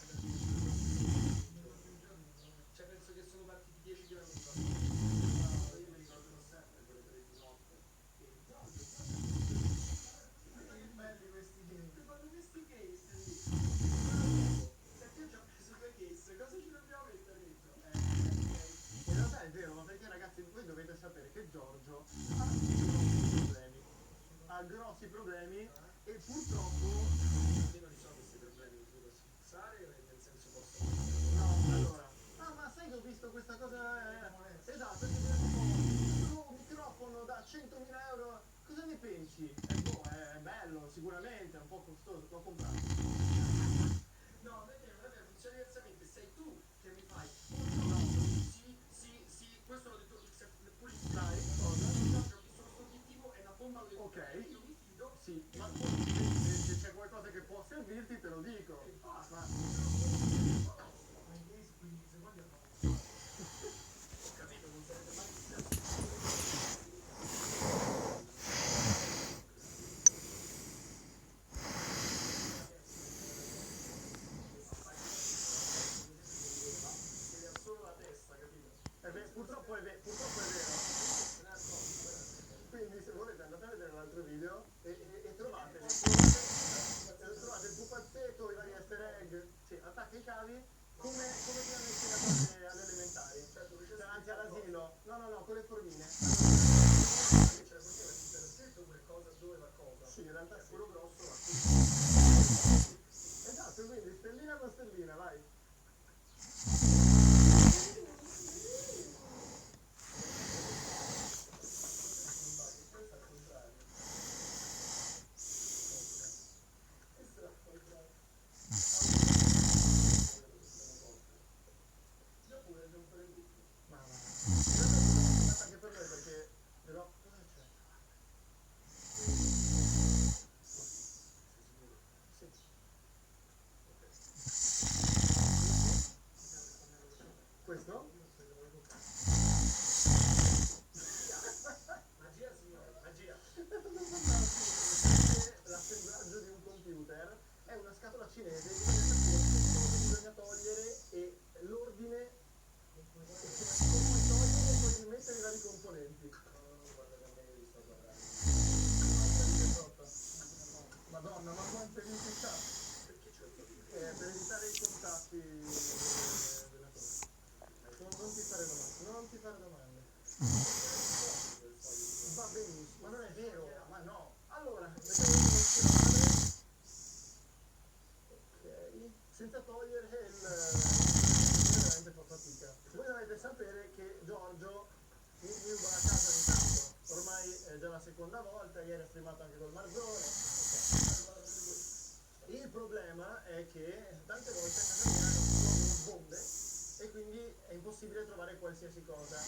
Ha grossi problemi e purtroppo ma sai che ho visto questa cosa esatto, un microfono da 100.000 euro, cosa ne pensi? È bello sicuramente, è un po' costoso, l'ho comprato. No, funziona diversamente, sei tu che mi fai sì, questo l'ho detto puliziare ok, io mi fido, sì, ma se c'è qualcosa che può servirti te lo dico. Capito, non sarebbe mai solo la testa, capito? Purtroppo è vero. Quindi se volete andate a vedere l'altro video e trovate il pupazzetto, i vari easter egg, attacca i cavi come ti hanno insegnato alle elementari, davanti all'asilo, no, con le formine. C'era scritto qualcosa dove va cosa. Sì, in realtà quello grosso va qui. Esatto, quindi stellina con stellina, vai. Questo? Magia signore, magia. L'assemblaggio di un computer è una scatola cinese che bisogna togliere e l'ordine come togliere e poi rimettere i vari componenti. Guarda che me li sto guardando. possibile trovare qualsiasi cosa.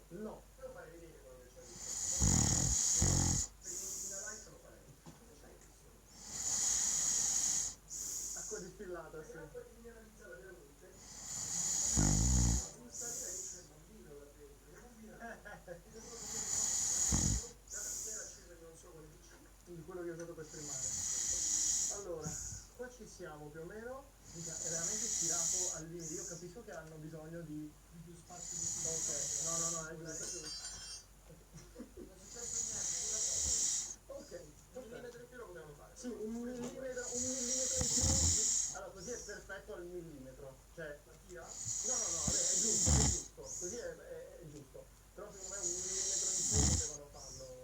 No. Devo fare vedere quello che c'è visto. Per il like lo farei. Acqua distillata, sì. Acqua mineralizzata veramente. Non sta a dire che c'è il bambino là dentro. Il bambino era acceso di non so quale di quello che ho usato per streamare. Allora, qua ci siamo più o meno. Mica, è veramente tirato al limite. Io capisco che hanno bisogno di più spazio di ok, no, è giusto. Non è successo niente, ok, un millimetro in più lo potevamo fare. Sì, un millimetro in più. Allora, così è perfetto al millimetro. Cioè, la tira? No, vabbè, è giusto. Così è giusto. Però secondo me un millimetro in più potevano farlo.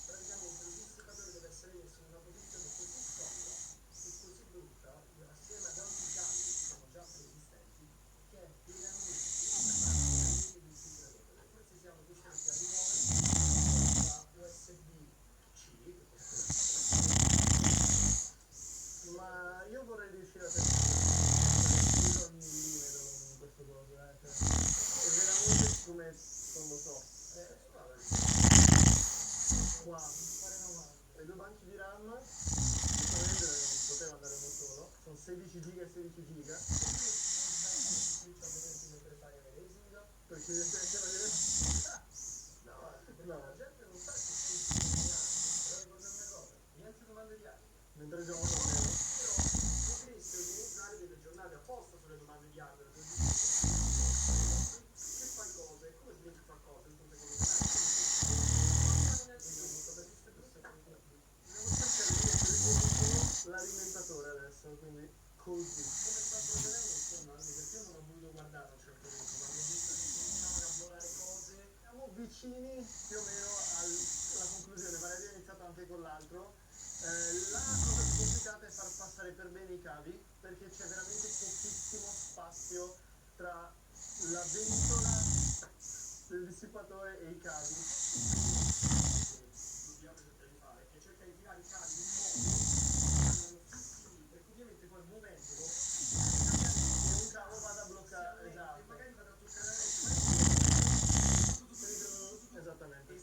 Praticamente il dissipatore deve essere messo in una posizione così scomoda e così brutta, assieme ad altri cavi che sono già preesistenti, che è veramente difficile. Forse siamo costretti a rimuovere la USB-C, ma io vorrei riuscire a tenere il millimetro con questo coso, cioè, è veramente come, non lo so. Qua le due banchi di RAM sicuramente non poteva andare uno solo, sono 16 giga e 16 giga. Mentre fai racing perché no, la gente non sa che però ricordare una cosa, niente domande di altri mentre gioco almeno però potresti organizzare delle giornate apposta sulle domande di hardware che fai cose, come smetti di fare cose tutte cose l'alimentatore adesso, quindi così. Come sta procedendo insomma, perché io non ho voluto guardare a un certo punto, quando ho visto che cominciavano a volare cose. Siamo vicini più o meno alla conclusione, vale a dire iniziato anche con l'altro. La cosa più complicata è far passare per bene i cavi, perché c'è veramente pochissimo spazio tra la ventola del dissipatore e i cavi. E cerca di tirare i cavi in modo perché ovviamente poi muovendolo un cavo vada a bloccare, esatto, e magari vada a toccare esattamente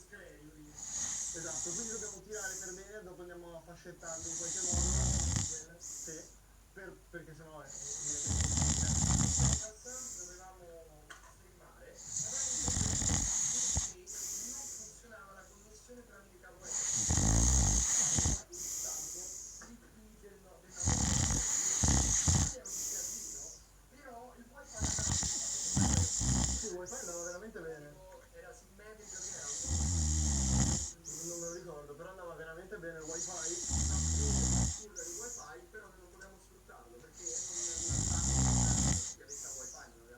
esatto, quindi dobbiamo tirare per bene, dopo andiamo a fascettarlo in qualche modo, sì, perché sennò è dovevamo streamare, non funzionava la connessione tramite cavo però il wifi andava veramente bene, era simmetrico, non me lo ricordo, però andava veramente bene il wifi, assurda di wifi, però non potevamo sfruttarlo perché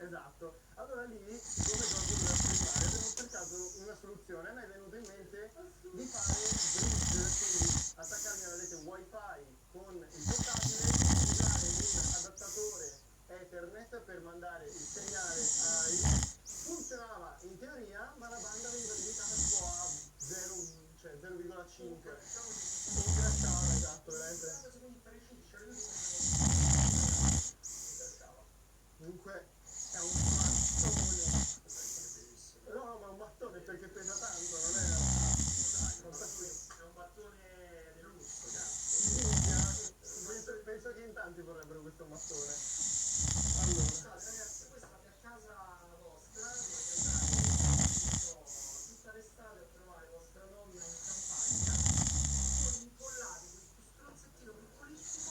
esatto. Allora lì, siccome proprio doveva streamare, abbiamo cercato una soluzione, a me è venuto in mente di fare bridge, quindi attaccarmi alla rete wifi con il portatile, usare un adattatore Ethernet per mandare il segnale ai... Funzionava in teoria, ma la banda veniva limitata tipo a 0,5. Non crashava, esatto, veramente. Comunque è un mattone. No, ma un mattone perché pesa tanto, non è... È un mattone di lusso, cazzo. Penso che in tanti vorrebbero questo mattone. Allora, ragazzi, voi state a casa vostra, dovete andare tutta l'estate a trovare vostra nonna in campagna, poi incollate questo stronzettino piccolissimo,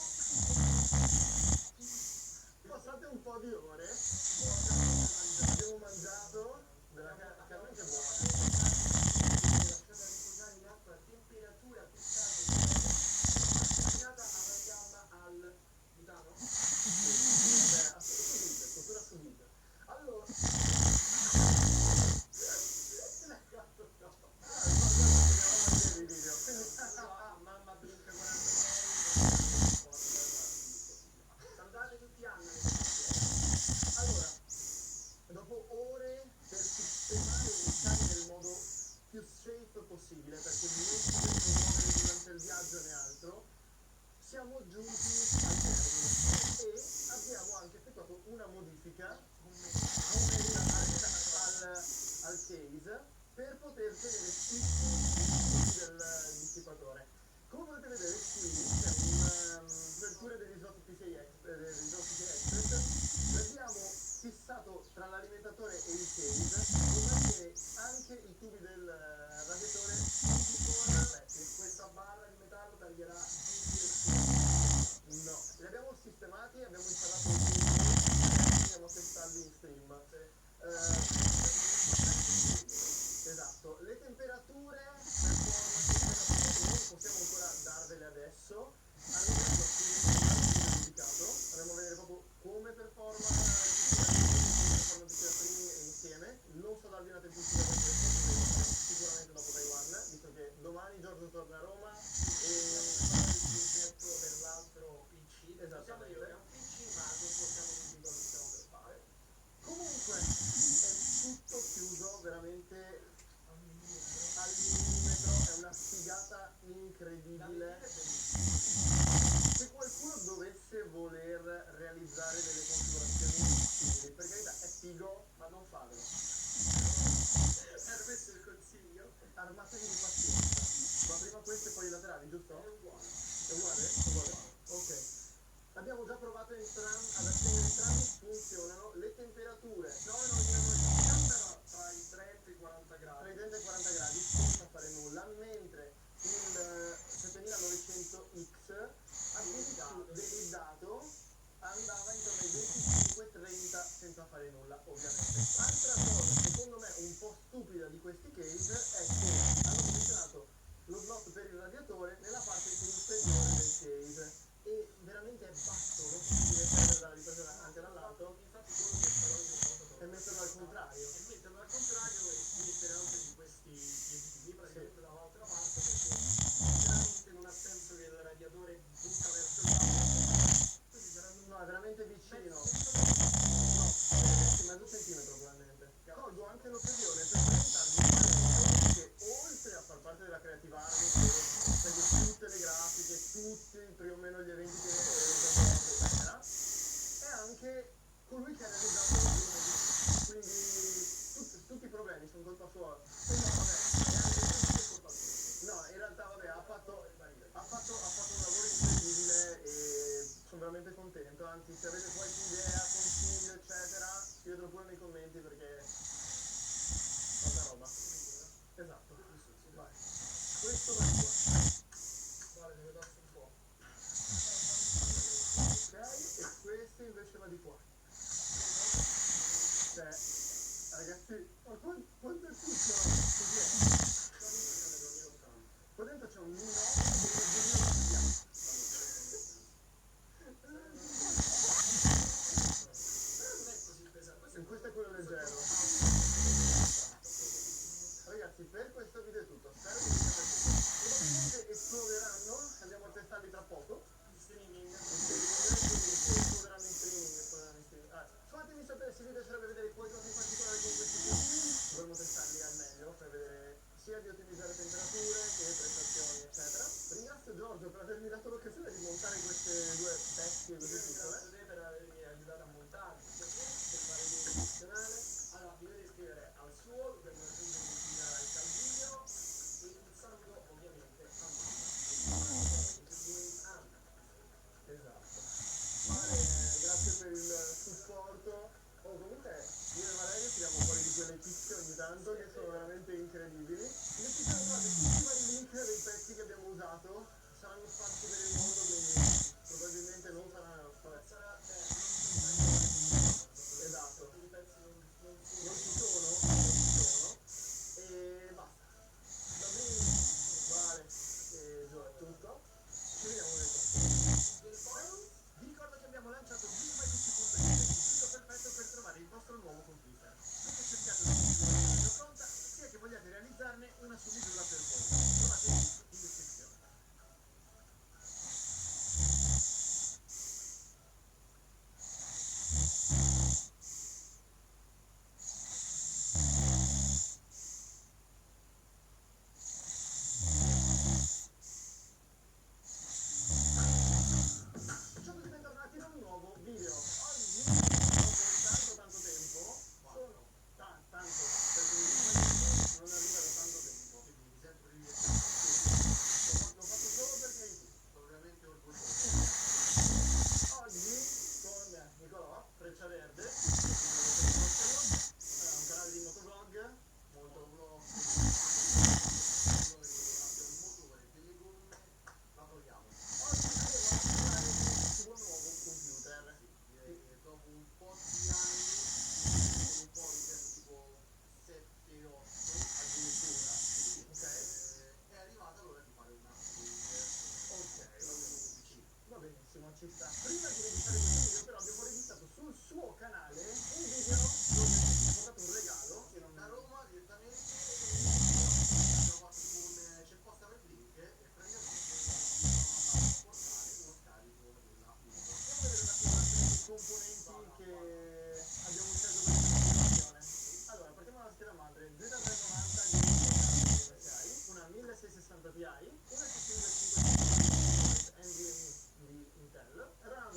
passate un po' di ore, abbiamo mangiato della carne che buona, lasciate riposare in acqua a temperatura più calda, tagliata alla fiamma al butano? Vabbè, assolutamente, cottura al case per poter tenere tutti del dissipatore. Come potete vedere qui c'è un'apertura del risotto PCI-Express, l'abbiamo fissato tra l'alimentatore e il case, così che anche i tubi del radiatore questa barra di metallo taglierà no, li abbiamo sistemati, abbiamo installato il case, andiamo a testarli in stream. Esatto, le temperature non possiamo ancora darvele adesso, arriveremo a dedicato, andremo a vedere proprio come performa insieme, non so darvi una tempistica per questo, sicuramente dopo Taiwan, visto che domani Giorgio torna a Roma e per l'altro PC, possiamo dire che è un PC ma non possiamo dire cosa stiamo per fare. Comunque è tutto chiuso veramente al millimetro, è una figata incredibile. Se qualcuno dovesse voler realizzare delle configurazioni simili, per carità è figo, ma non fatelo. Era questo il consiglio? Armatevi di pazienza. Ma prima queste e poi i laterali, giusto? È uguale. È uguale? È uguale. Ok. Abbiamo già provato ad accendere entrambi, funzionano. Le temperature però tra i 30 e i 40 gradi. Tra i 30 e i 40 gradi senza fare nulla, mentre il 7900X delizzato andava intorno ai 25-30 senza fare nulla, ovviamente. Altra cosa, secondo me, un po' stupida di questi case è che hanno posizionato lo slot per il radiatore nella parte inferiore del case e veramente è basso, non si riesce dalla ripresa anche dall'alto. Infatti quello che farò io è metterlo al contrario. E metterlo al contrario e mettere anche di questi piedini praticamente dall'altra parte, perché veramente non ha senso che il radiatore butta verso il basso. No, è veramente vicino. No, mezzo centimetro probabilmente. Colgo anche l'occasione per presentarvi un pannello che oltre a far parte della Creative Army, che segue tutte le grafiche, tutti più o meno gli eventi che eccetera, è anche colui che ha realizzato il video. Quindi tutti i problemi sono colpa sua. No, in realtà vabbè, ha fatto un lavoro incredibile e sono veramente contento, anzi se avete qualche idea, consiglio eccetera, scrivetelo pure nei commenti perché tanta roba. Esatto, vai. Questo va qua. Vale, deve darsi un po'. Ok, e questo invece va di qua. Cioè, ragazzi, ma quanto è piccolo? Così è. Qua dentro c'è un Nino e questo è quello leggero. Ragazzi, per questo video è tutto. Spero che vi sia piaciuto. Probabilmente esploderanno, andiamo a testarli tra poco. In streaming. Esploderanno in streaming. Fatemi sapere se vi piacerebbe vedere qualcosa in particolare con questi punti. Dovremmo testarli al meglio per vedere sia di ottimizzare temperature che prestazioni eccetera. Ringrazio Giorgio per avermi dato l'occasione di montare queste due bestie così piccole. Grazie a te per avermi aiutato a montarli, per fare il video professionale. Allora vi devo iscrivere al suo per non raggiungere anche al video e un saluto ovviamente a mamma. Esatto. Vale, grazie per il supporto. Comunque io e Valerio tiriamo fuori di quelle pizze ogni tanto che sono veramente incredibili. Mettete tutti i vari link dei pezzi che abbiamo usato, saranno sparsi per il mondo, quindi probabilmente non saranno. Esatto. Non ci sono. E basta. Va bene, Vale e Gio è tutto. Ci vediamo nel prossimo. Vi ricordo che abbiamo lanciato videomytucci.it, il sito perfetto per trovare il vostro nuovo computer. Dove cercate una configurazione pronta, sia che vogliate realizzarne una su misura per voi. Trovate il link in descrizione. Ciao e bentornati da un nuovo video. Oggi, dopo tanto tempo, sono tanto, perché ci sta. Prima di registrare questo video però abbiamo registrato sul suo canale un video dove ci ha portato un regalo da Roma direttamente, abbiamo fatto c'è posta per link e praticamente ci siamo andati a portare uno scarico dell'appunto. Andiamo a vedere un attimo i componenti che abbiamo usato per questa simulazione. Allora, partiamo dalla scheda madre, Z390 di MSI, una 1660 Ti, una CPU da 500 NVMe di Intel, RAM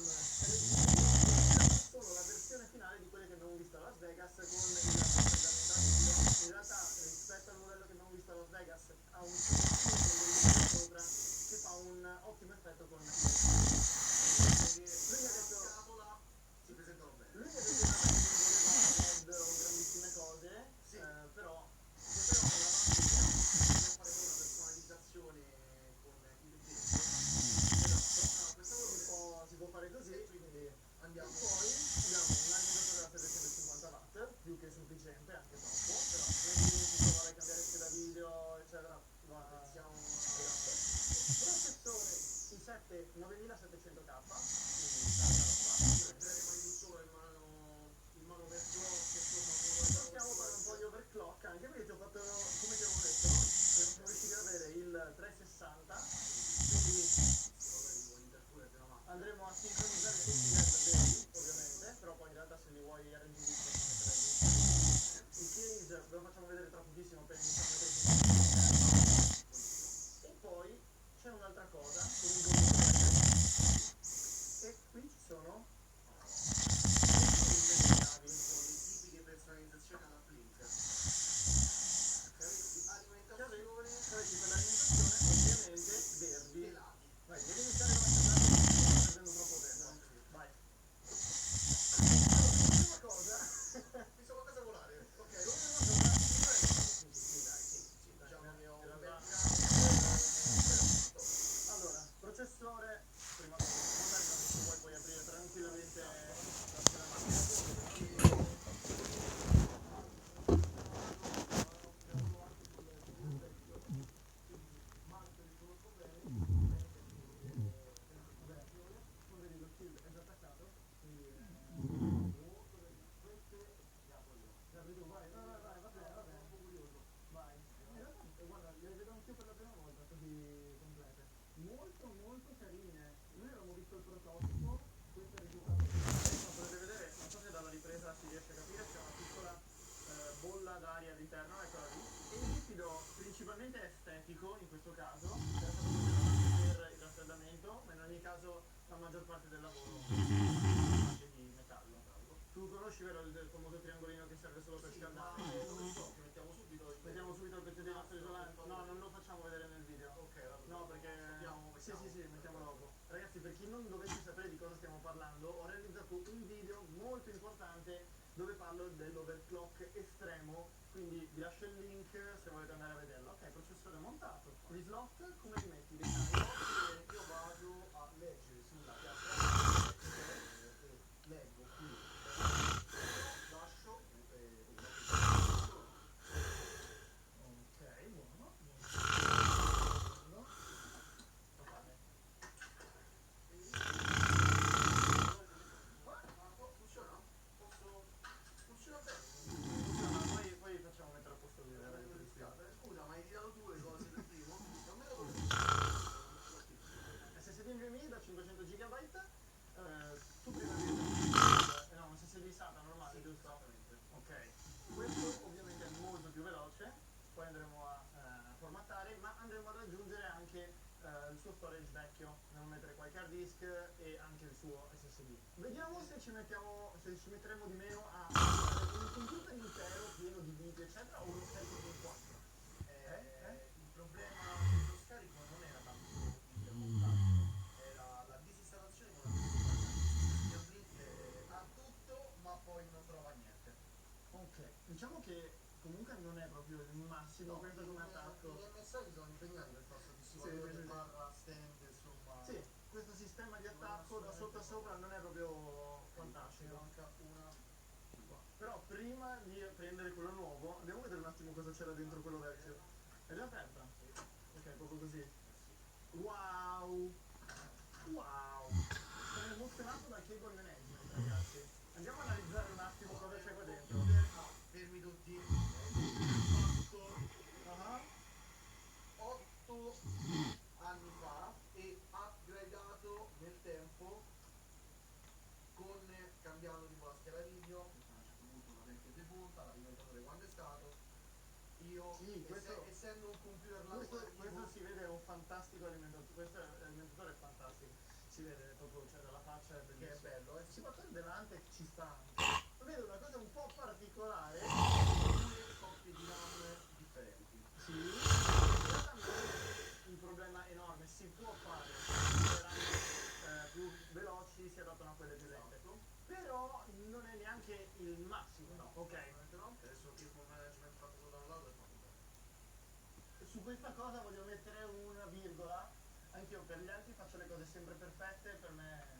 sono la versione finale di quelle che abbiamo visto a Las Vegas con il raffreddamento. In realtà rispetto al modello che abbiamo visto a Las Vegas ha un sopra che fa un ottimo effetto con il lui mi ha detto si presentano bene. Lui mi ha detto che non voleva o grandissime cose, però potevamo fare una personalizzazione con il tempo. Si può fare così, quindi andiamo. Poi abbiamo un alimentatore da 750 watt, più che sufficiente, anche troppo, però se vorrei cambiare scheda video, eccetera, siamo processore i7 9700K, quindi entreremo in solo in mano verso possiamo fare un po' di overclock, anche perché ti ho fatto, come ti avevo detto, siamo riusciti ad avere il 360, quindi andremo a sincronizzare tutti i LED veri, ovviamente, però poi in realtà se li vuoi RGB possiamo mettere lì. Il case ve lo facciamo vedere tra pochissimo per iniziare a mettere. E poi c'è un'altra cosa, con un bollino e qui ci sono le tipiche personalizzazioni alla Blink. Cavity per l'alimentazione, ovviamente verdi. Vai, devi iniziare con la scheda, sto perdendo troppo tempo. Vai. Allora, prima cosa, pensavo a casa volare. Ok, diciamo che ho un bel allora, processore, prima cosa, puoi aprire tranquillamente la scheda macchina. Molto carine. Noi avevamo visto il prototipo, questo è il risultato. Potete vedere, non so se dalla ripresa si riesce a capire, c'è una piccola bolla d'aria all'interno, eccola lì. E il liquido principalmente estetico in questo caso, è stato utilizzato per il raffreddamento, ma in ogni caso la maggior parte del lavoro è di metallo. Tu conosci vero il famoso triangolino che serve solo per scaldare? Mettiamo subito il pezzo di nastro isolante. No, non lo facciamo vedere nel video. Ok, no, perché sì, mettiamo dopo. Ragazzi, per chi non dovesse sapere di cosa stiamo parlando, ho realizzato un video molto importante dove parlo dell'overclock estremo, quindi vi lascio il link se volete andare a vederlo. Ok, processore montato. Gli slot come li metti? Io vado a leggere sulla piastra e leggo qui. Lascio ok, buono. Funziona? Funziona bene. Funziona, poi facciamo mettere a posto le regole. Scusa, ma hai tirato tu le cose per primo? Non me lo SSD NVMe da 500 GB, tu prima no, un SSD SATA normale, giusto? Ok, questo ovviamente è molto più veloce, poi andremo a formattare, ma andremo ad aggiungere anche il suo storage vecchio, andiamo a mettere qualche hard disk e anche il suo SSD. Vediamo se ci metteremo di meno a un computer intero pieno di video eccetera o uno scarico di 4. Il problema dello scarico non era tanto il montaggio, era la disinstallazione con la Blink ha tutto ma poi non trova niente. Ok, diciamo che comunque non è proprio il massimo questo come attacco. Gli MSI si sono impegnati per far soddisfattori barra stand, insomma. Sì, questo sistema di attacco da sotto a sopra non è proprio fantastico. Manca una qua. Però prima di prendere quello nuovo, andiamo a vedere un attimo cosa c'era dentro quello vecchio. È già aperta? Ok, proprio così. Wow! Wow! emozionato dal cable management, ragazzi. Andiamo a analizzare un attimo cosa c'è qua dentro. Fermi tutti. Fatto 8 anni fa e upgradato nel tempo con cambiando tipo la scheda video, a un certo punto una vecchia defunta, l'alimentatore quando è stato. Io, sì, essendo un computer questo si vede, è un fantastico alimentatore, questo l'alimentatore è fantastico, si vede proprio, cioè dalla faccia è bellissimo. Che è bello, si fa il delante ci sta anche. Vedo una cosa un po' particolare, due coppie di RAM differenti. Sì, non è un problema enorme, si può fare, le RAM più veloci si adattano a quelle più lente, però non è neanche il massimo, no, ok? No, adesso che con management fatto solo da un lato è fatto bene. Su questa cosa voglio mettere una virgola, anch'io per gli altri faccio le cose sempre perfette, per me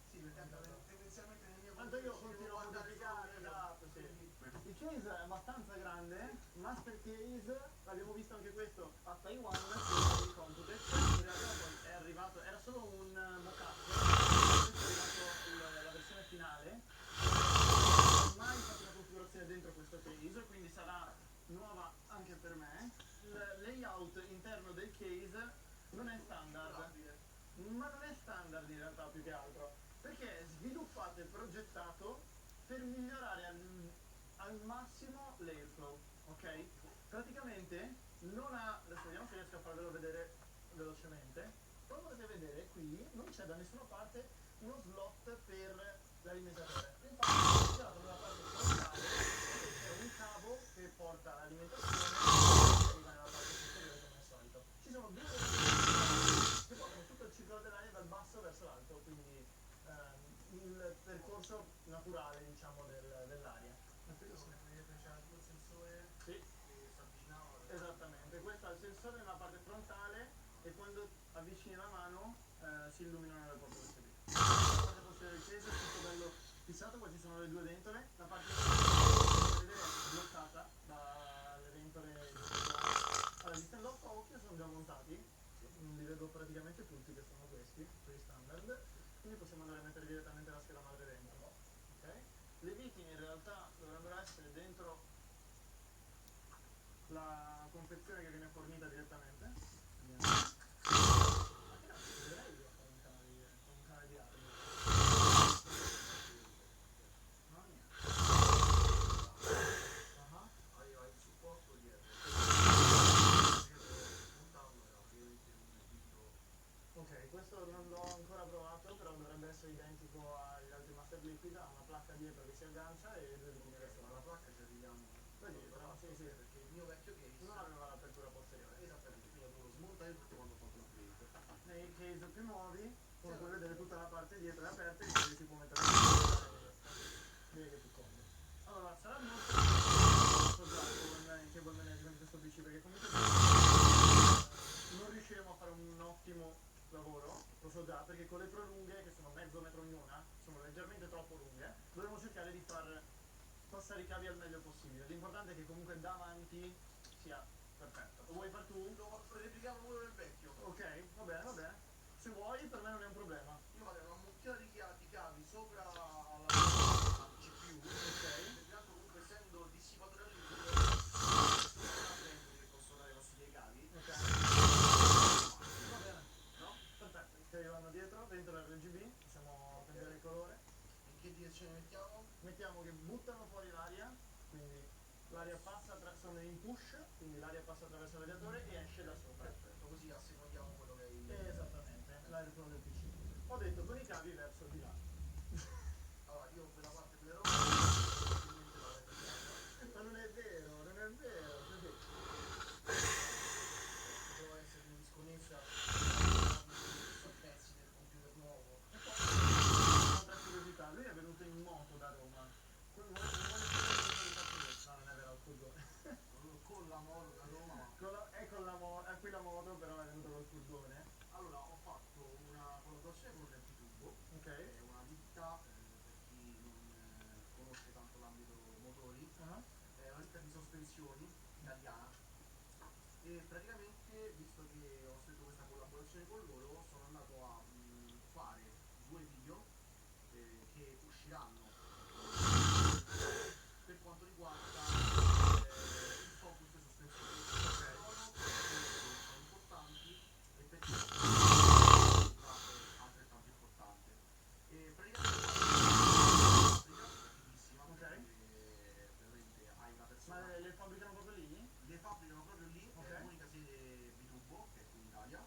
sì, perché tendenzialmente nel mio tanto io continuo a modificare, esatto, sì. Il case è abbastanza grande, master case, l'abbiamo visto anche questo a Taiwan, di Computex, in realtà poi è arrivato, era solo un mock-up, adesso è arrivato la versione finale, non ho mai fatto una configurazione dentro questo case, quindi sarà nuova anche per me. Il layout interno del case non è standard, ma non è standard in realtà più che altro, perché è sviluppato e progettato per migliorare al massimo l'airflow, ok? Praticamente non ha, adesso vediamo se riesco a farvelo vedere velocemente, come potete vedere qui non c'è da nessuna parte uno slot per l'alimentatore, infatti c'è nella parte frontale c'è un cavo che porta l'alimentazione e arriva nella parte superiore come al solito. Ci sono due che portano tutto il ciclo dell'aria dal basso verso l'alto, quindi il percorso naturale, diciamo, dell'aria. Il sensore sì, che si avvicinava. Esattamente, questo ha il sensore nella parte frontale e quando avvicini la mano si illuminano le porte USB. La parte posteriore del case è tutto bello fissato, qua ci sono le due ventole, la parte potete vedere è bloccata dalle ventole. Allora, gli stand up a occhio sono già montati, li vedo praticamente tutti che sono questi standard, quindi possiamo andare a mettere direttamente la scheda madre dentro. Okay? Le viti in realtà dovrebbero essere dentro la confezione che viene fornita direttamente. Direi di fare un canale di armi. No, niente. Aveva il supporto dietro. Ok, questo non l'ho ancora provato, però dovrebbe essere identico agli altri Master Liquid, ha una placca dietro che si aggancia e due litini da sopra. La placca ci arriviamo. Vedi, però sì, perché il mio vecchio case non aveva l'apertura posteriore. Esattamente, quindi lo smontai tutto quando ho fatto l'upgrade. Nei case più nuovi, come puoi vedere tutta la parte dietro è aperta e quindi si può mettere direi che è più comodo. Allora, sarà molto soggiato con il cable management questo PC, perché comunque non riusciremo a fare un ottimo lavoro, lo so già, perché con le prolunghe, che sono mezzo metro ognuna, sono leggermente troppo lunghe, dovremo cercare di far passare i cavi al meglio possibile. L'importante è che comunque davanti sia perfetto. Lo vuoi far tu? Lo replicavo quello del vecchio. Ok, va bene, va bene. Se vuoi, per me non è un problema. Io farei una mucchiata di cavi sopra alla CPU, ok? Tanto comunque essendo dissipatore liquido, che posso dare nostri dei cavi. Ok. Va bene. No? Perfetto. Che vanno dietro, dentro l'RGB, possiamo cambiare il colore. In che direzione mettiamo? Mettiamo che buttano fuori l'aria, quindi l'aria passa, sono in push, quindi l'aria passa attraverso il radiatore e esce da sopra. Perfetto, così assecondiamo quello che è il... Esattamente, l'airflow del PC. Ho detto con i cavi verso di là. Allora, io quella parte delle robe ma non è vero, non è vero, così. devo essere in disconnessa pezzi del computer nuovo. Un'altra curiosità, lui è venuto in moto da Roma. Non è vero, al furgone. Con la moto da Roma. È qui la moto, però è venuto col furgone. Allora, ho fatto una collaborazione con l'Empitubo, che è una ditta, per chi non conosce tanto l'ambito motori, è una ditta di sospensioni italiana e praticamente, visto che ho stretto questa collaborazione con loro, sono andato a fare due video che usciranno per quanto riguarda il focus sostensivo. Sono importanti e perché altrettanto importante. Praticamente veramente hai una persona. Ma le fabbricano proprio lì? Le fabbricano proprio lì, è l'unica sede B2B che è qui in Italia.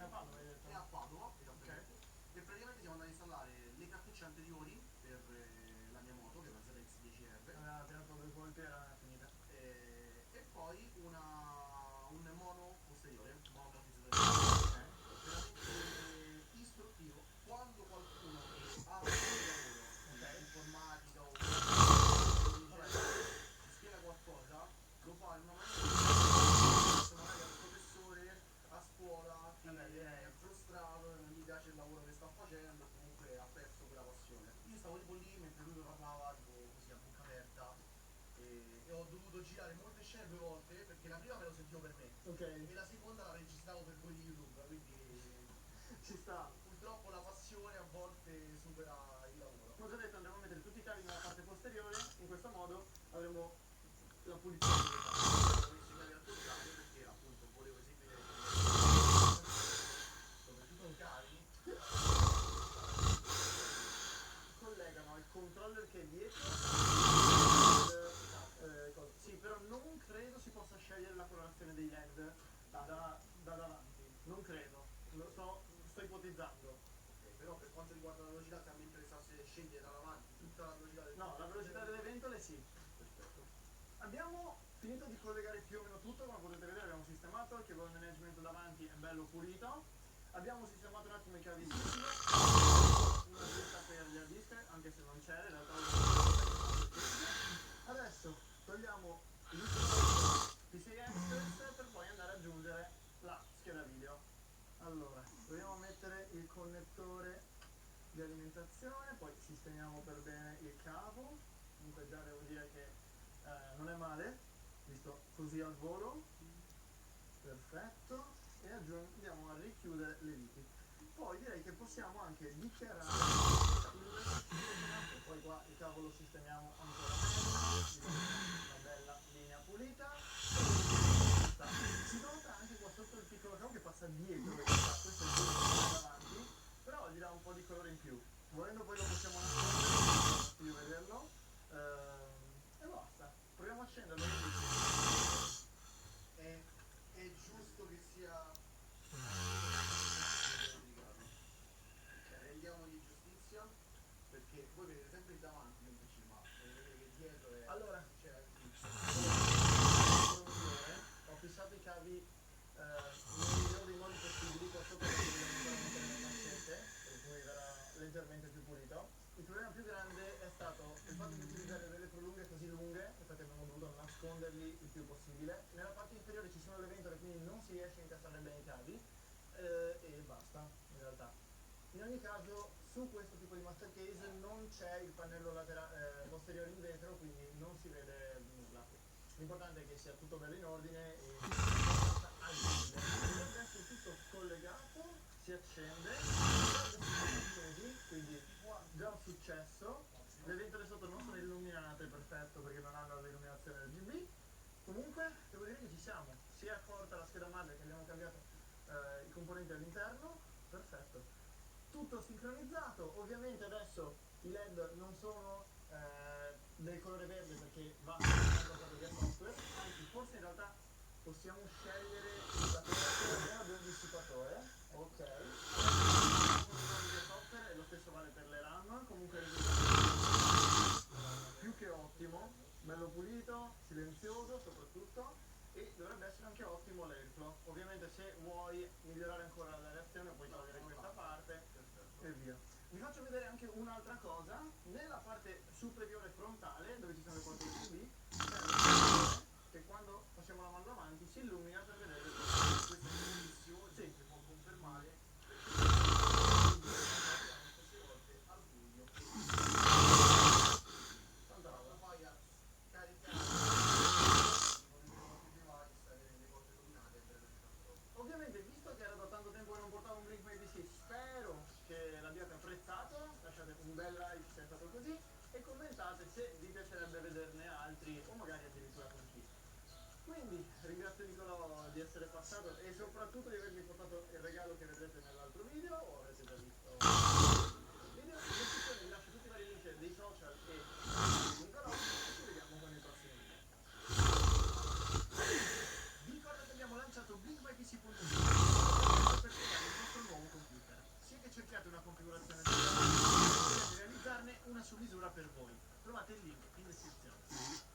A Padova, hai detto? È a Padova, esattamente. E praticamente siamo andati a installare le cartucce anteriori per la mia moto, che è una ZX10R. Aveva tirato 2 colpi e era finita. E poi un mono posteriore, mono ammortizzatore. Veramente istruttivo. Quando qualcuno che ha un lavoro informatica o spiega qualcosa, lo fa in una maniera che magari al professore a scuola che è frustrato, non gli piace il lavoro che sta facendo, comunque ha perso quella passione. Io stavo tipo lì mentre lui parlava, tipo così a bocca aperta, e ho dovuto girare molte scene 2 volte, perché la prima me lo sentivo per me, e la seconda la registravo per voi di YouTube, quindi ci sta. Purtroppo la passione a volte supera il lavoro. Come ho già detto, andremo a mettere tutti i cavi nella parte posteriore, in questo modo avremo la pulizia di Ho messo i cavi al contrario perché appunto volevo eseguire soprattutto i cavi collegano il controller che è dietro sì, però non credo si possa scegliere la colorazione dei LED da davanti, non credo, sto ipotizzando. Però per quanto riguarda la velocità, se a me interessasse scegliere da davanti tutta la velocità del no, la velocità delle ventole sì. Perfetto. Abbiamo finito di collegare più o meno tutto, come potete vedere abbiamo sistemato, il cable management davanti è bello pulito, abbiamo sistemato un attimo i cavi dietro, una vista per gli hard disk, anche se non c'era, in realtà adesso togliamo il PCI Express per poi andare ad aggiungere la scheda video. Allora, dobbiamo mettere il connettore di alimentazione, poi sistemiamo per bene il cavo, comunque già devo dire che non è male, visto così al volo, perfetto, e andiamo a richiudere le viti. Poi direi che possiamo anche dichiarare il poi qua il cavo lo sistemiamo ancora meglio, una bella linea pulita. Si nota anche qua sotto il piccolo cavo che passa dietro, questo è il piccolo davanti, però gli dà un po' di colore in più. Volendo poi lo possiamo nascondere, non vederlo, e basta. Proviamo a scenderlo. È giusto che sia rendiamogli giustizia, perché voi vedete sempre il davanti di un PC, ma vedete che dietro è allora c'è ho fissato i cavi nel migliore dei modi possibili, qua sopra dobbiamo mettere le mancette, per cui verrà leggermente più pulito. Il problema più grande è stato il fatto di utilizzare delle prolunghe così lunghe, infatti abbiamo dovuto nasconderli il più possibile. Nella parte inferiore ci sono le ventole, quindi non si riesce a incastrare bene i cavi, e basta in realtà. In ogni caso su questo tipo di master case non c'è il pannello posteriore in vetro, quindi non si vede nulla. L'importante è che sia tutto bello in ordine e adesso è tutto collegato, si accende, quindi già un successo. Le ventole sotto non sono illuminate, perfetto, perché non hanno l'illuminazione RGB. Comunque devo dire che ci siamo, si è accorta la scheda madre che abbiamo cambiato i componenti all'interno, perfetto. Tutto sincronizzato, ovviamente adesso i LED non sono del colore verde perché va qualcosa via software, anzi forse in realtà possiamo scegliere la colorazione del dissipatore, ok. Via software e lo stesso vale per le RAM, comunque il risultato più che ottimo, bello pulito, silenzioso soprattutto, e dovrebbe essere anche ottimo l'airflow. Ovviamente se vuoi migliorare ancora la reazione puoi togliere questa parte e via. Vi faccio vedere anche un'altra cosa, nella parte superiore frontale dove ci sono le porte USB che quando facciamo la mano avanti si illumina per vedere questa bellissimo, sì, che può confermare queste volte al buio tanta roba. Poi a caricare ovviamente, visto che era da tanto tempo che non portavo un Blink My PC, spero che l'abbiate apprezzato, lasciate un se vi piacerebbe vederne altri o magari addirittura con chi. Quindi ringrazio Nicolò di essere passato e soprattutto di avermi portato il regalo che vedrete nell'altro video, o avete già visto il video. In descrizione vi lascio tutti i vari link dei social e di Nicolò e ci vediamo con il prossimo video. Vi ricordo che abbiamo lanciato BigMyPC.it per creare il nostro nuovo computer. Sia che cerchiate una configurazione sia che realizzarne una su misura per voi. Trovate il link in descrizione.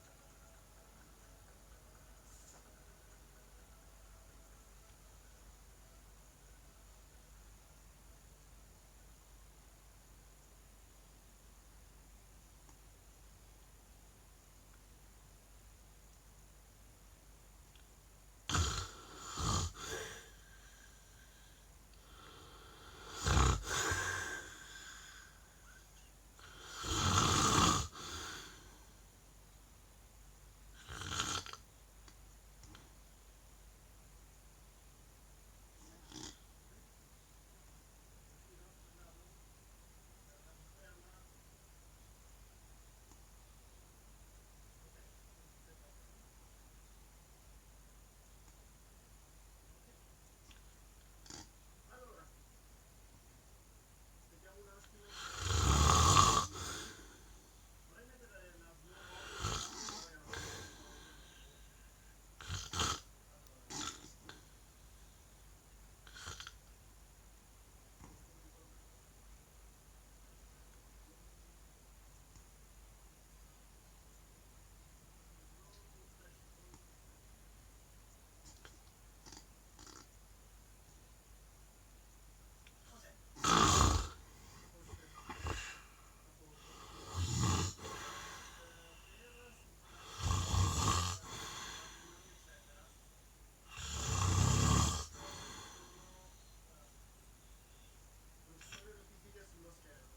Sullo schermo,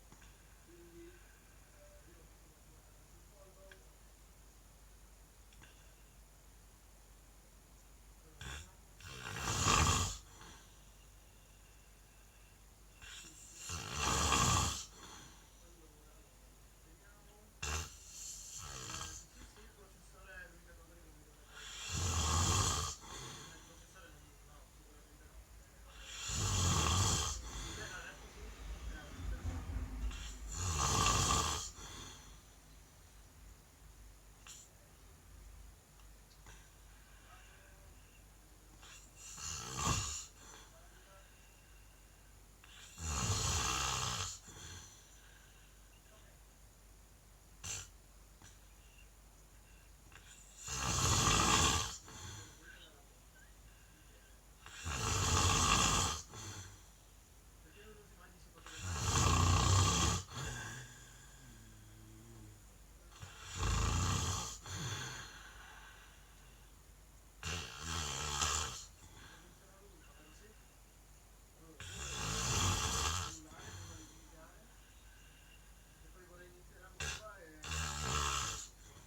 quindi io sì, il processore è l'unica cosa che non mi dovrebbe il processore non, no, sicuramente no. Bene, adesso sì, perché non usi mai si potrebbe e poi vorrei iniziare la bomba e costa 200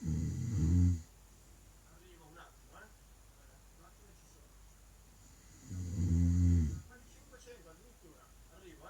e arrivo un attimo, un attimo ci sono. Quasi 500 addirittura, arrivo,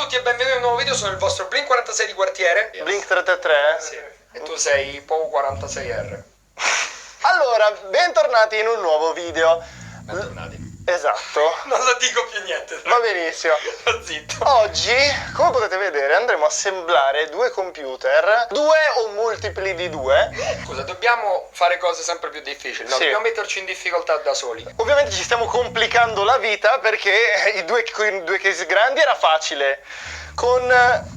tutti e benvenuti in un nuovo video, sono il vostro Blink 46 di quartiere. Blink 333? Sì. E tu sei POW 46R. Allora, bentornati in un nuovo video. Bentornati. Esatto. Non lo dico più niente. Va benissimo. Zitto. Oggi, come potete vedere, andremo a assemblare due computer, due o multipli di due. Scusa, dobbiamo fare cose sempre più difficili, no? Sì. Dobbiamo metterci in difficoltà da soli. Ovviamente ci stiamo complicando la vita perché con i due case grandi era facile. Con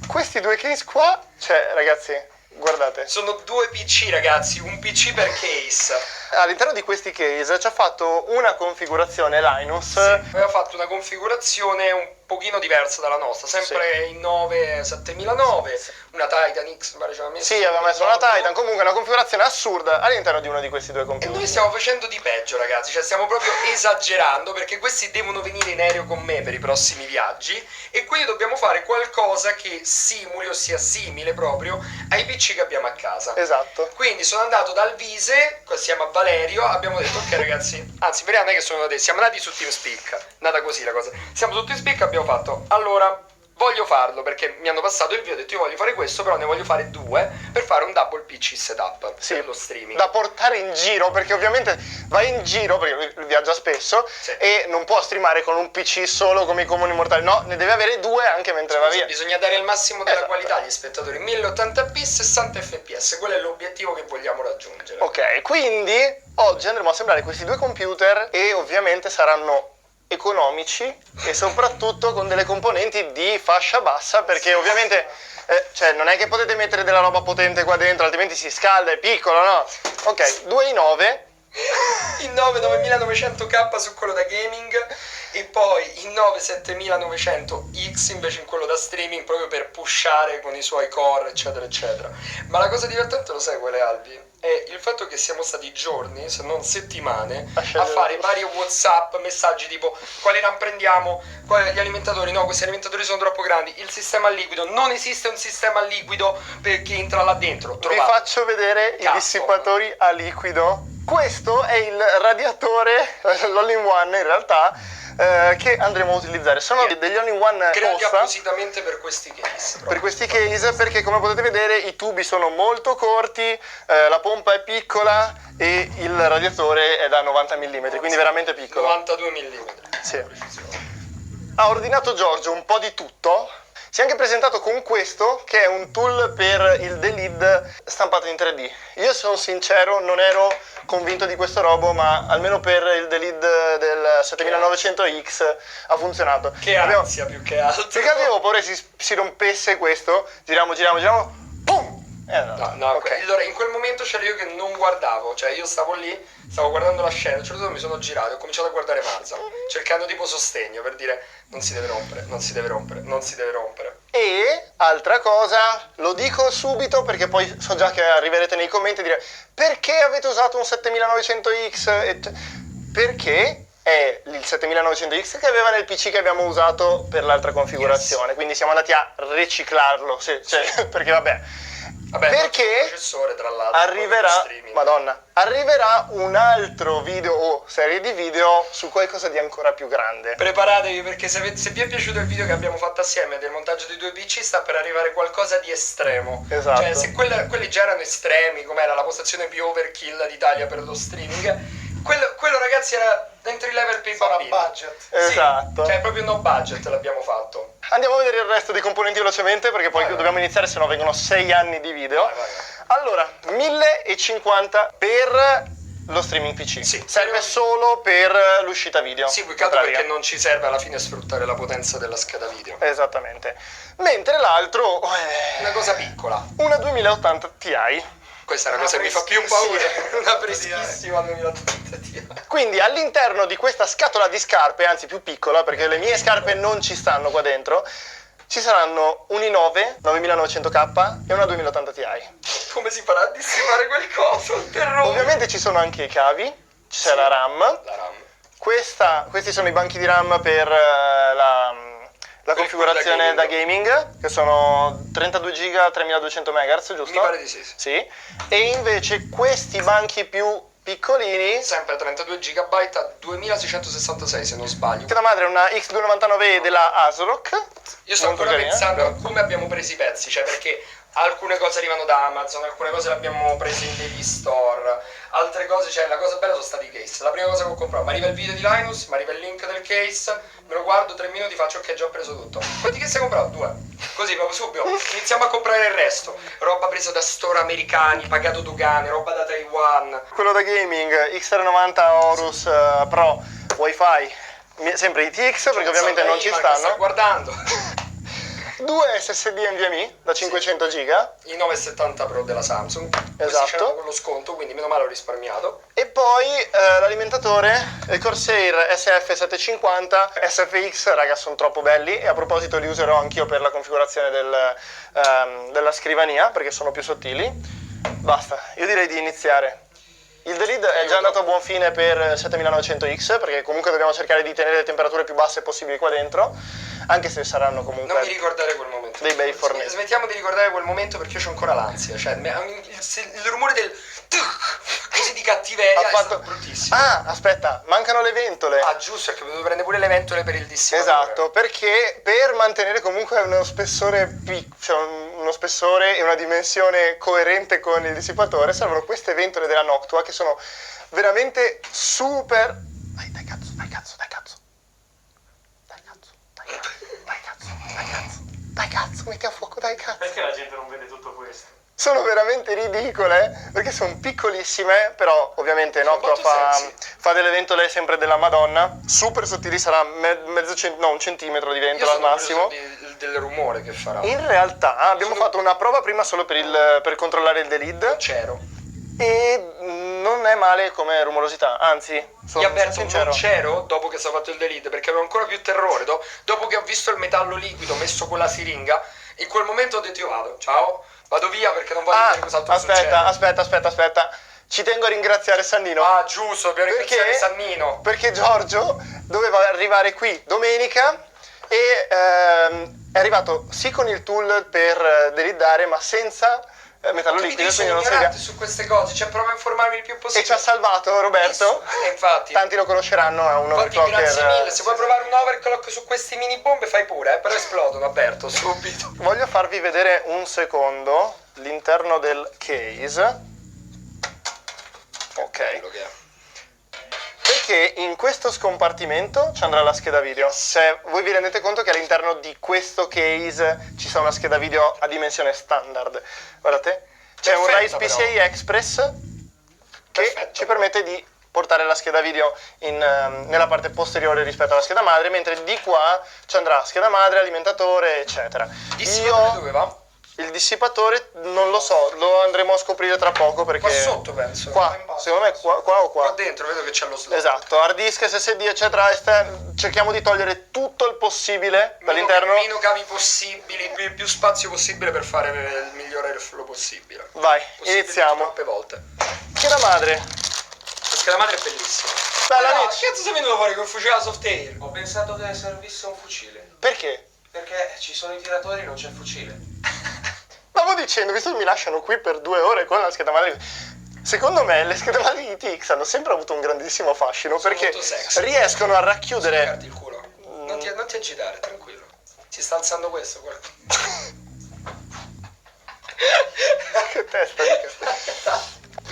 questi due case qua, cioè ragazzi, guardate. Sono due PC ragazzi, un PC per case. All'interno di questi case ci ha fatto una configurazione Linus. Sì, aveva fatto una configurazione un pochino diversa dalla nostra, sempre in 9 7009, una Titan X, pare ci aveva messo. Sì, aveva messo una Titan, comunque una configurazione assurda all'interno di uno di questi due computer. E noi stiamo facendo di peggio ragazzi, cioè stiamo proprio esagerando perché questi devono venire in aereo con me per i prossimi viaggi e quindi dobbiamo fare qualcosa che simuli o sia simile proprio ai PC che abbiamo a casa. Esatto. Quindi sono andato dal Vise, si chiama Valerio, abbiamo detto ok ragazzi, anzi in verità non è che sono andati, siamo andati su TeamSpeak, è andata così la cosa, siamo su TeamSpeak e abbiamo fatto, allora voglio farlo perché mi hanno passato il video, ho detto io voglio fare questo, però ne voglio fare due per fare un double PC setup per lo streaming. Da portare in giro, perché ovviamente va in giro, perché lui viaggia spesso, e non può streamare con un PC solo come i comuni mortali, no, ne deve avere due anche mentre va via. Bisogna dare il massimo della qualità agli spettatori, 1080p, 60 fps, quello è l'obiettivo che vogliamo raggiungere. Ok, quindi oggi andremo a assemblare questi due computer e ovviamente saranno economici e soprattutto con delle componenti di fascia bassa perché ovviamente cioè non è che potete mettere della roba potente qua dentro altrimenti si scalda, è piccolo, no? Ok, 2 i9 in 9 9900K su quello da gaming e poi in 9 7900X invece in quello da streaming proprio per pushare con i suoi core eccetera eccetera. Ma la cosa divertente lo sai qual è, Albi? È il fatto che siamo stati giorni, se non settimane, a fare vari WhatsApp, messaggi tipo quali RAM prendiamo, gli alimentatori, no, questi alimentatori sono troppo grandi, il sistema a liquido, non esiste un sistema a liquido perché entra là dentro. Vi faccio vedere i dissipatori a liquido. Questo è il radiatore, l'all-in-one in realtà, che andremo a utilizzare. Sono degli all-in-one creati appositamente per questi case. Per questi case perché come potete vedere i tubi sono molto corti, la pompa è piccola e il radiatore è da 90 mm, quindi veramente piccolo. 92 mm. Sì. Ha ordinato Giorgio un po' di tutto. Si è anche presentato con questo, che è un tool per il delete stampato in 3D. Io sono sincero, non ero convinto di questo robo, ma almeno per il delete del 7900X ha funzionato. Che ansia più che altro. Perché avevo paura che si rompesse questo, giriamo, pum! No, okay. Allora in quel momento c'ero io che non guardavo, cioè io stavo lì, stavo guardando la scena, a un certo punto mi sono girato e ho cominciato a guardare Marza, cercando tipo sostegno per dire non si deve rompere, non si deve rompere, non si deve rompere. E altra cosa, lo dico subito perché poi so già che arriverete nei commenti a dire perché avete usato un 7900X? Perché è il 7900X che aveva nel PC che abbiamo usato per l'altra configurazione, quindi siamo andati a riciclarlo, perché vabbè perché il processore tra l'altro arriverà un altro video o serie di video su qualcosa di ancora più grande. Preparatevi perché se vi è piaciuto il video che abbiamo fatto assieme del montaggio dei due PC sta per arrivare qualcosa di estremo. Esatto. Cioè se quelli già erano estremi, come era la postazione più overkill d'Italia per lo streaming, quello ragazzi era entry level per i bambini. Budget. Esatto. Cioè proprio no budget l'abbiamo fatto. Andiamo a vedere il resto dei componenti velocemente perché poi dobbiamo iniziare, se no vengono 6 anni di video. Vai. Allora, 1050 per lo streaming PC. Serve solo per l'uscita video. Sì, più che altro perché non ci serve alla fine sfruttare la potenza della scheda video. Esattamente. Mentre l'altro una cosa piccola. Una 2080 Ti. Questa è una cosa che mi fa più paura. Una freschissima 2080 Ti. Quindi all'interno di questa scatola di scarpe, anzi più piccola perché le mie scarpe non ci stanno qua dentro, ci saranno un i9 9900K e una 2080 Ti. Come si farà a dissimare quel coso? Ovviamente ci sono anche i cavi, c'è la RAM. Questi sono i banchi di RAM per la configurazione da gaming, che sono 32 GB, 3200 MHz, giusto? Mi pare di sì. Sì. E invece questi banchi più piccolini. Sempre 32 GB a 2666 se non sbaglio. La madre è una X299 della ASRock. Io sto ancora pensando a come abbiamo preso i pezzi, cioè perché alcune cose arrivano da Amazon, alcune cose le abbiamo prese in degli store, altre cose, cioè la cosa bella sono stati i case. La prima cosa che ho comprato, mi arriva il video di Linus, mi arriva il link del case, me lo guardo 3 minuti, faccio ok, già ho preso tutto. Quanti case hai comprato? 2. Così proprio subito iniziamo a comprare il resto. Roba presa da store americani, pagato dogane, roba da Taiwan. Quello da gaming, X390 Horus Pro Wi-Fi, sempre ITX perché ovviamente non ci stanno. Sta guardando. 2 SSD NVMe da 500 GB. I 970 Pro della Samsung. Esatto. C'erano con lo sconto, quindi meno male ho risparmiato. E poi l'alimentatore, il Corsair SF750 SFX, raga, sono troppo belli e a proposito li userò anch'io per la configurazione della scrivania perché sono più sottili. Basta, io direi di iniziare. Il delete è già andato a buon fine per 7900X perché comunque dobbiamo cercare di tenere le temperature più basse possibili qua dentro, anche se saranno comunque non mi ricordare quel momento. Dei bei fornelli. Smettiamo di ricordare quel momento perché io ho ancora l'ansia, cioè il rumore del così di cattiveria è stato bruttissimo. Ah, aspetta, mancano le ventole. Ah, giusto, perché dovevo prendere pure le ventole per il dissipatore. Esatto, perché per mantenere comunque uno spessore cioè uno spessore e una dimensione coerente con il dissipatore servono queste ventole della Noctua che sono veramente super... Dai cazzo. Dai cazzo, metti a fuoco, dai cazzo. Perché la gente non vede tutto questo? Sono veramente ridicole perché sono piccolissime, però ovviamente Noctua fa delle ventole sempre della Madonna, super sottili, sarà un centimetro di ventola al massimo. Del rumore che farà. In realtà abbiamo fatto una prova prima solo per controllare il delete. C'ero. E non è male come rumorosità, anzi, sono sincero. Non c'ero dopo che sono fatto il delete perché avevo ancora più terrore. Dopo che ho visto il metallo liquido messo con la siringa, in quel momento ho detto io vado, ciao, vado via perché non voglio vedere cos'altro succede. Aspetta. Ci tengo a ringraziare Sannino. Ah, giusto, dobbiamo ringraziare Sannino. Perché Giorgio doveva arrivare qui domenica e è arrivato sì con il tool per delidare, ma senza metallo liquido, quindi non si su queste cose, cioè prova a informarmi il più possibile. E ci ha salvato Roberto. Infatti. Tanti lo conosceranno, è un overclocker. Grazie mille, se vuoi provare un overclock su questi mini bombe fai pure, però esplodono, aperto subito. Voglio farvi vedere un secondo l'interno del case. Ok. Perché in questo scompartimento ci andrà la scheda video. Se voi vi rendete conto che all'interno di questo case ci sta una scheda video a dimensione standard. Guardate, c'è un Rise PCI Express che ci permette di portare la scheda video nella parte posteriore rispetto alla scheda madre, mentre di qua ci andrà scheda madre, alimentatore, eccetera. Dove va? Il dissipatore non lo so, lo andremo a scoprire tra poco perché... Qua sotto penso. Qua, secondo me qua o qua. Qua dentro vedo che c'è lo slot. Esatto, hard disk, SSD eccetera, cerchiamo di togliere tutto il possibile dall'interno. Meno cavi possibili, più spazio possibile per fare il migliore flow possibile. Vai, iniziamo. Troppe volte. Scheda madre. La scheda madre è bellissima. Bella no, che cazzo sei venuto fuori con il fucile da Softair? Ho pensato che servisse un fucile. Perché? Perché ci sono i tiratori e non c'è il fucile. Stavo dicendo, visto che mi lasciano qui per 2 ore con la scheda madre, secondo me le schede madre di TX hanno sempre avuto un grandissimo fascino perché riescono a racchiudere... Guardi il culo. Non ti agitare, tranquillo. Si sta alzando questo, guarda. Che testa di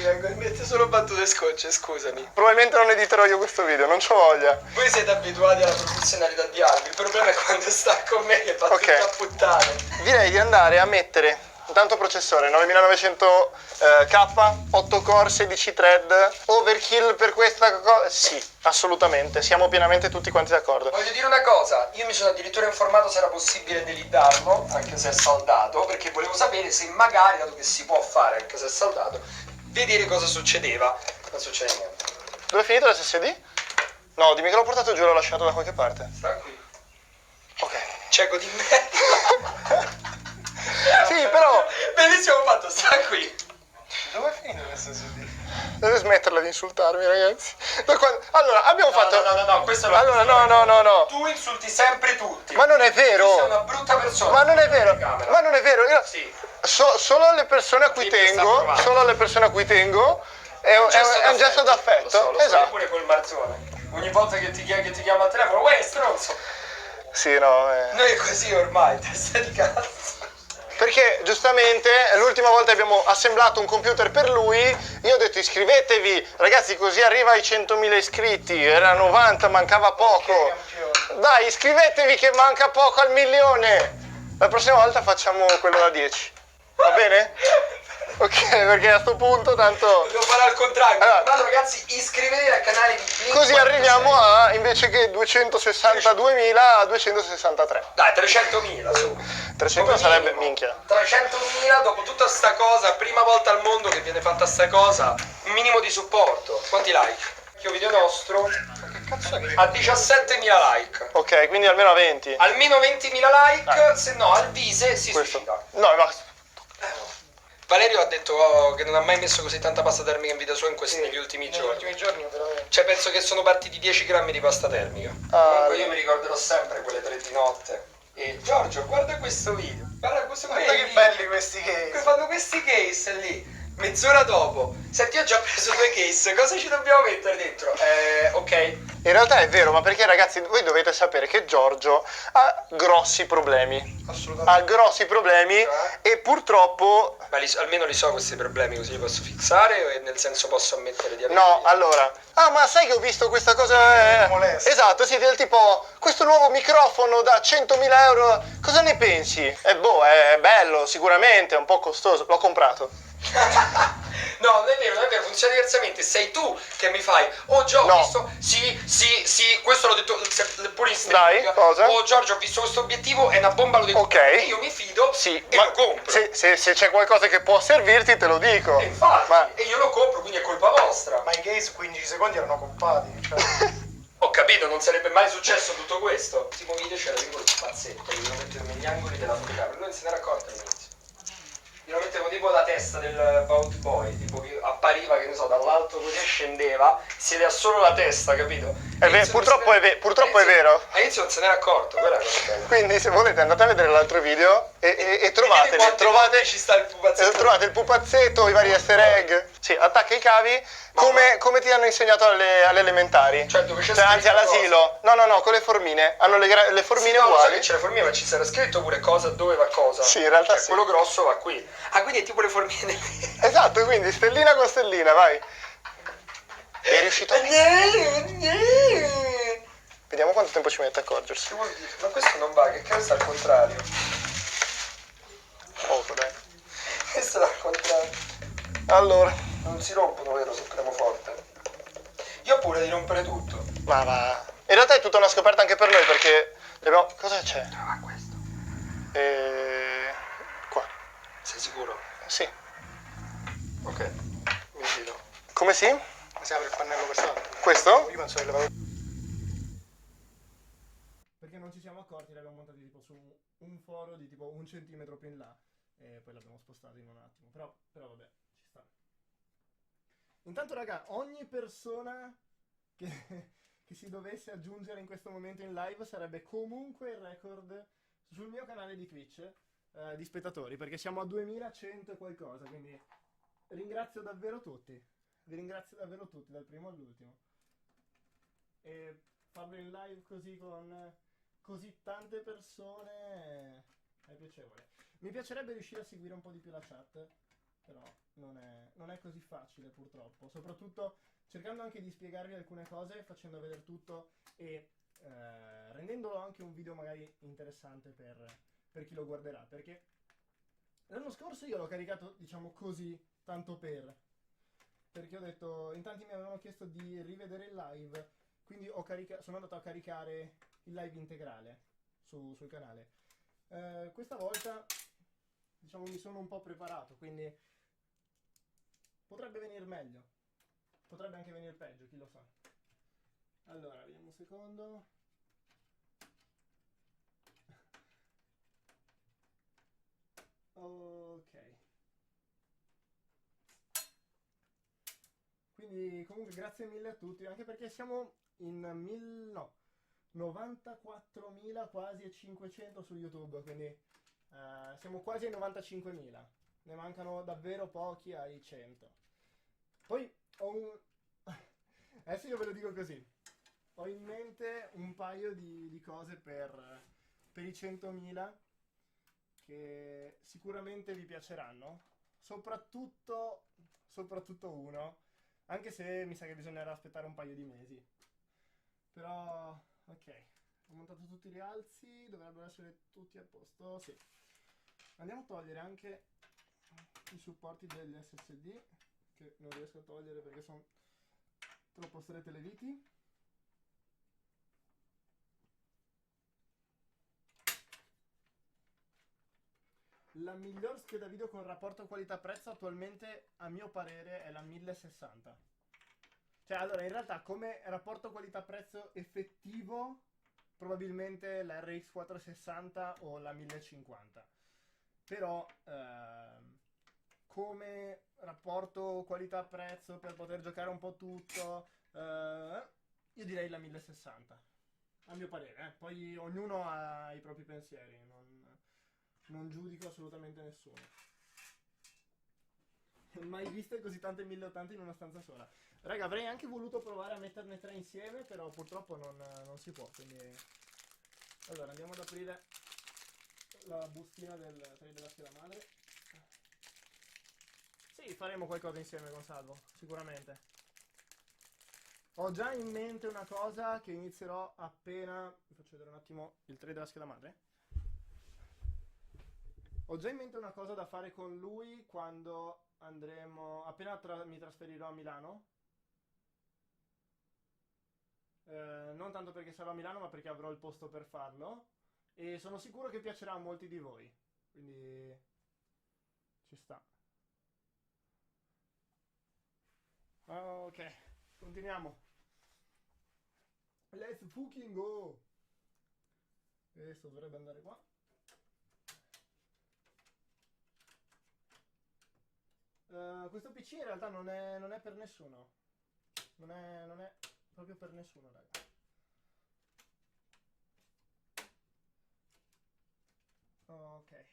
Mi vengono in mente solo battute scocce, scusami. Probabilmente non editerò io questo video, non c'ho voglia. Voi siete abituati alla professionalità di altri, il problema è quando sta con me che fa tutto a puttane. Direi di andare a mettere intanto processore 9900K, 8 core, 16 thread, overkill per questa cosa? Sì, assolutamente, siamo pienamente tutti quanti d'accordo. Voglio dire una cosa, io mi sono addirittura informato se era possibile delidarlo, anche se è saldato, perché volevo sapere se magari, dato che si può fare anche se è saldato, vedere cosa succedeva. Non succede niente. Dove è finito l'SSD? No, dimmi che l'ho portato giù e l'ho lasciato da qualche parte. Sta qui. Ok. Cieco di merda. Sì, però... Benissimo fatto, sta qui. Dove è finito l'SSD? Deve smetterla di insultarmi, ragazzi. Allora, abbiamo fatto... No, questo lo... Allora, no. Tu insulti sempre tutti. Ma non è vero. Tu sei una brutta persona. Ma non è vero. Ma non è vero. Io... Sì. Solo alle persone a cui tengo, È un gesto d'affetto, lo so, esatto. pure col Marzone. Ogni volta che ti chiama al telefono, uè, stronzo. Sì, no. Noi è così ormai, testa di cazzo. Perché giustamente l'ultima volta abbiamo assemblato un computer per lui, io ho detto iscrivetevi, ragazzi, così arriva ai 100.000 iscritti, era 90, mancava poco. Dai, iscrivetevi che manca poco al 1.000.000. La prossima volta facciamo quello da 10. Va bene? Ok, perché a sto punto tanto... Devo fare al contrario. Allora, Vado ragazzi, iscrivetevi al canale di Blink. Così arriviamo a, invece che 262.000, a 263. Dai, 300.000 su. 300 sarebbe minchia. 300.000 dopo tutta sta cosa, prima volta al mondo che viene fatta sta cosa, un minimo di supporto. Quanti like? Il video nostro a 17.000 like. Ok, quindi almeno a 20. Almeno 20.000 like, se no al Vise si suicida. No, basta. Valerio ha detto che non ha mai messo così tanta pasta termica in vita sua negli ultimi giorni. Negli ultimi giorni, veramente. Cioè penso che sono partiti 10 grammi di pasta termica. Comunque io mi ricorderò sempre quelle 3 di notte. E Giorgio, guarda questo video. Guarda che belli questi case. Fanno questi case lì. Mezz'ora dopo. Senti, io ho già preso 2 case. Cosa ci dobbiamo mettere dentro? Ok. In realtà è vero, ma perché ragazzi voi dovete sapere che Giorgio ha grossi problemi. Assolutamente. Ha grossi problemi e purtroppo... Ma almeno li so questi problemi, così li posso fissare, e nel senso posso ammettere di averli. No, allora... Ah, ma sai che ho visto questa cosa... Esatto, sì, del tipo... Questo nuovo microfono da 100.000 euro, cosa ne pensi? Boh, è bello, sicuramente, è un po' costoso. L'ho comprato. No, non è vero, funziona diversamente. Sei tu che mi fai, oh Giorgio, ho visto, sì, questo l'ho detto pure in streaming. Dai, cosa? Oh Giorgio, ho visto questo obiettivo, è una bomba, lo devo comprare. E io mi fido e lo compro. Se c'è qualcosa che può servirti te lo dico. E infatti, e io lo compro, quindi è colpa vostra. Ma i case 15 secondi erano coppati, cioè... Ho capito, non sarebbe mai successo tutto questo. L'ultimo video c'era tipo il pazzetto, che lo mettevo negli angoli della fotocamera, lui non se n'era accorto all'inizio. Io lo mettevo tipo la testa del Bout Boy, tipo che appariva, che ne so, dall'alto così scendeva, si vedeva solo la testa, capito? Purtroppo è vero. All'inizio non se n'era accorto, quella è la cosa bella. Quindi se volete andate a vedere l'altro video e trovate ci sta il pupazzetto. Trovate il pupazzetto, i vari easter egg. Sì, attacca i cavi come ti hanno insegnato alle elementari. Cioè dove c'è anzi all'asilo. No, con le formine. Hanno le formine uguali. Non so che c'è le formine, ma ci sarà scritto pure cosa, dove va cosa. Sì, in realtà sì. Quello grosso va qui. Ah, quindi è tipo le formine. Esatto, quindi stellina con stellina, vai. È riuscito a... Vediamo quanto tempo ci mette a accorgersi. Che vuol dire? Ma questo non va, che questo è al contrario. Poco, dai. Questo è al contrario. Allora. Non si rompono, vero, se premo forte. Io ho paura di rompere tutto. Ma va. In realtà è tutta una scoperta anche per noi, perché abbiamo... Cosa c'è? Ah, questo. Qua. Sei sicuro? Sì. Ok, mi fido. Come sì? Si apre il pannello per sotto. Questo? Io penso che le vado... Perché non ci siamo accorti, l'abbiamo montati tipo su un foro di tipo 1 centimetro più in là e poi l'abbiamo spostato in un attimo, però vabbè, ci sta. Intanto raga, ogni persona che si dovesse aggiungere in questo momento in live sarebbe comunque il record sul mio canale di Twitch di spettatori, perché siamo a 2100 e qualcosa, quindi ringrazio davvero tutti, vi ringrazio davvero tutti dal primo all'ultimo. E farlo in live così con così tante persone è piacevole. Mi piacerebbe riuscire a seguire un po' di più la chat, però non è così facile purtroppo, soprattutto cercando anche di spiegarvi alcune cose, facendo vedere tutto e rendendolo anche un video magari interessante per chi lo guarderà, perché l'anno scorso io l'ho caricato diciamo così, tanto perché ho detto, in tanti mi avevano chiesto di rivedere il live, quindi sono andato a caricare il live integrale sul canale. Questa volta diciamo mi sono un po' preparato, quindi potrebbe venire meglio, potrebbe anche venire peggio, chi lo sa. Allora, vediamo un secondo. Ok. Quindi comunque grazie mille a tutti, anche perché siamo in 94.000 quasi e 500 su YouTube, quindi siamo quasi ai 95.000, ne mancano davvero pochi ai 100. Poi Adesso io ve lo dico così. Ho in mente un paio di cose per i 100.000 che sicuramente vi piaceranno. Soprattutto uno, anche se mi sa che bisognerà aspettare un paio di mesi. Però, ok, ho montato tutti i rialzi, dovrebbero essere tutti a posto, sì. Andiamo a togliere anche i supporti degli SSD, che non riesco a togliere perché sono troppo strette le viti. La miglior scheda video con rapporto qualità-prezzo attualmente, a mio parere, è la 1060. Cioè, allora, in realtà, come rapporto qualità-prezzo effettivo, probabilmente la RX 460 o la 1050. Però, come rapporto qualità-prezzo per poter giocare un po' tutto, io direi la 1060. A mio parere, Poi ognuno ha i propri pensieri, non giudico assolutamente nessuno. Mai viste così tante 1080 in una stanza sola. Raga, avrei anche voluto provare a metterne 3 insieme, però purtroppo non si può, quindi... Allora, andiamo ad aprire la bustina del tray della scheda madre. Sì, faremo qualcosa insieme con Salvo, sicuramente. Ho già in mente una cosa che inizierò appena... Vi faccio vedere un attimo il tray della scheda madre. Ho già in mente una cosa da fare con lui quando andremo... appena mi trasferirò a Milano. Non tanto perché sarò a Milano, ma perché avrò il posto per farlo. E sono sicuro che piacerà a molti di voi. Quindi... ci sta. Ok, continuiamo. Let's fucking go! Questo dovrebbe andare qua. Questo PC in realtà non è per nessuno. Non è proprio per nessuno, raga. Ok.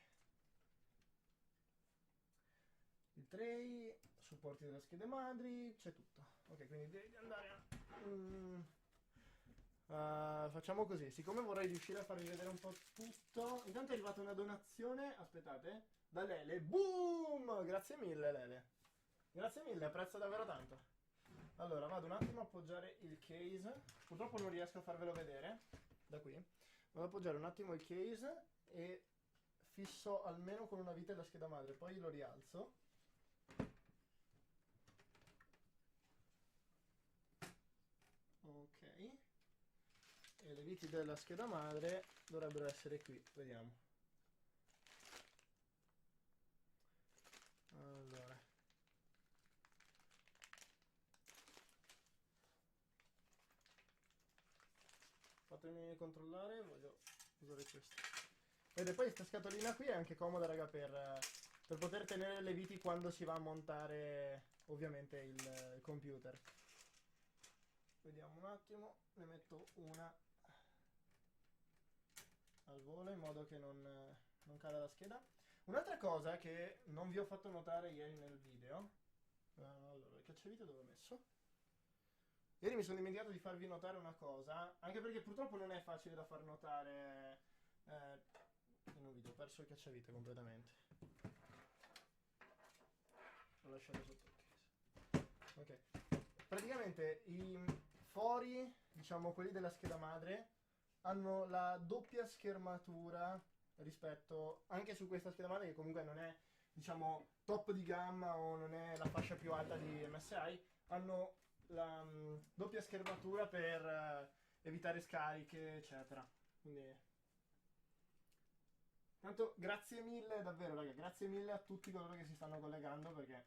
Il tray, supporti delle schede madri, c'è tutto. Ok, quindi direi di andare a... facciamo così, siccome vorrei riuscire a farvi vedere un po' tutto. Intanto è arrivata una donazione, aspettate, da Lele. Boom! Grazie mille, Lele. Grazie mille, apprezzo davvero tanto. Allora, vado un attimo a appoggiare il case. Purtroppo non riesco a farvelo vedere da qui. Vado ad appoggiare un attimo il case e fisso almeno con una vite la scheda madre, poi lo rialzo. Ok. E le viti della scheda madre dovrebbero essere qui, vediamo. Allora. Fatemi controllare, voglio usare questo. Vedete, poi questa scatolina qui è anche comoda, raga, per poter tenere le viti quando si va a montare, ovviamente, il computer. Vediamo un attimo, ne metto una al volo in modo che non cada la scheda. Un'altra cosa che non vi ho fatto notare ieri nel video, allora, il cacciavite dove ho messo? Ieri mi sono dimenticato di farvi notare una cosa, anche perché purtroppo non è facile da far notare in un video. Ho perso il cacciavite completamente. L'ho lasciato sotto il case. Ok. Praticamente i fori, diciamo quelli della scheda madre, hanno la doppia schermatura rispetto, anche su questa scheda madre che comunque non è, diciamo, top di gamma o non è la fascia più alta di MSI, hanno la doppia schermatura per evitare scariche, eccetera. Quindi, tanto grazie mille, davvero, raga, grazie mille a tutti coloro che si stanno collegando, perché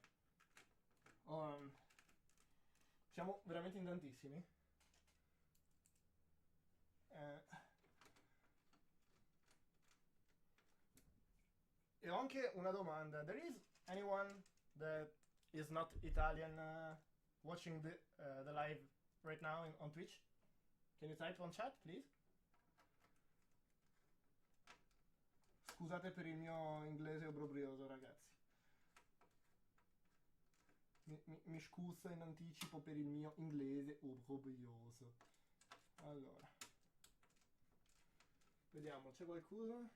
siamo veramente in tantissimi. E ho anche una domanda. There is anyone that is not Italian watching the live right now on Twitch? Can you type on chat, please? Scusate per il mio inglese obbrobrioso, ragazzi. mi scusa in anticipo per il mio inglese orgoglioso. Allora, vediamo, c'è qualcuno?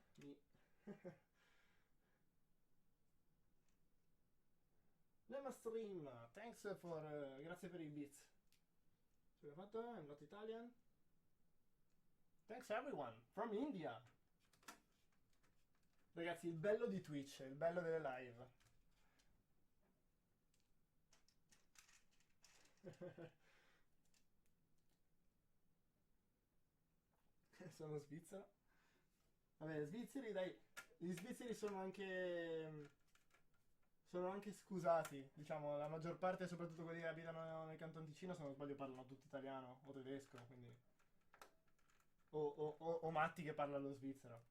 Lemma Stream, thanks for, grazie per i bits. Ce l'ho fatto? I'm not Italian. Thanks everyone, from India. Ragazzi, il bello di Twitch, il bello delle live. Sono svizzero. Vabbè, svizzeri, dai. Gli svizzeri sono anche scusati, diciamo, la maggior parte, soprattutto quelli che abitano nel Canton Ticino, se non sbaglio parlano tutto italiano o tedesco, quindi o matti che parlano lo svizzero.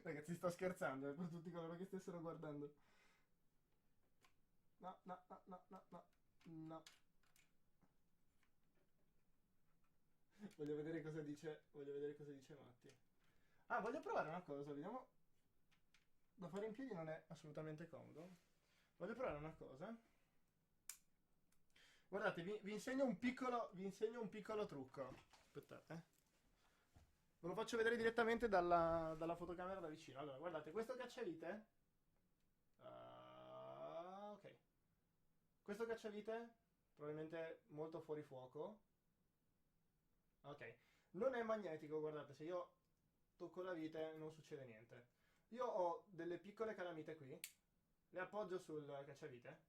Ragazzi, sto scherzando, per tutti coloro che stessero guardando. No. Voglio vedere cosa dice Matti. Ah, voglio provare una cosa, vediamo. Da fare in piedi non è assolutamente comodo. Voglio provare una cosa. Guardate, vi insegno un piccolo trucco. Aspettate. Ve lo faccio vedere direttamente dalla fotocamera da vicino. Allora, guardate, questo cacciavite. Ok. Questo cacciavite, probabilmente molto fuori fuoco. Ok. Non è magnetico, guardate, se io tocco la vite non succede niente. Io ho delle piccole calamite qui, le appoggio sul cacciavite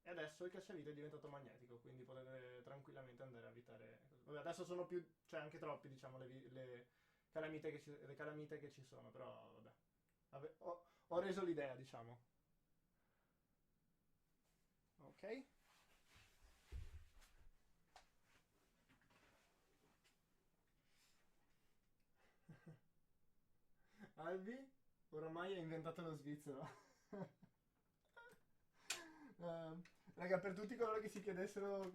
e adesso il cacciavite è diventato magnetico, quindi potete tranquillamente andare a evitare. Vabbè, adesso sono più, cioè anche troppi, diciamo, le calamite che ci sono, però vabbè. Ho reso l'idea, diciamo. Ok. Albi? Oramai hai inventato lo svizzero. Raga, per tutti coloro che si chiedessero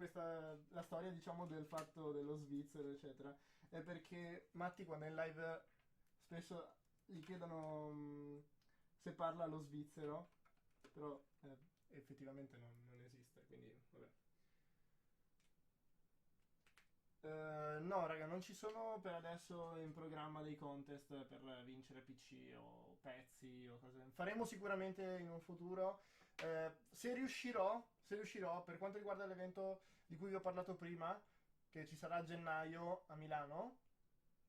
la storia, diciamo, del fatto dello svizzero, eccetera, è perché Matti, quando è in live, spesso gli chiedono se parla lo svizzero, però effettivamente non esiste, quindi vabbè. No, raga, non ci sono per adesso in programma dei contest per vincere PC o pezzi o cose. Faremo sicuramente in un futuro. Se riuscirò, per quanto riguarda l'evento di cui vi ho parlato prima, che ci sarà a gennaio a Milano,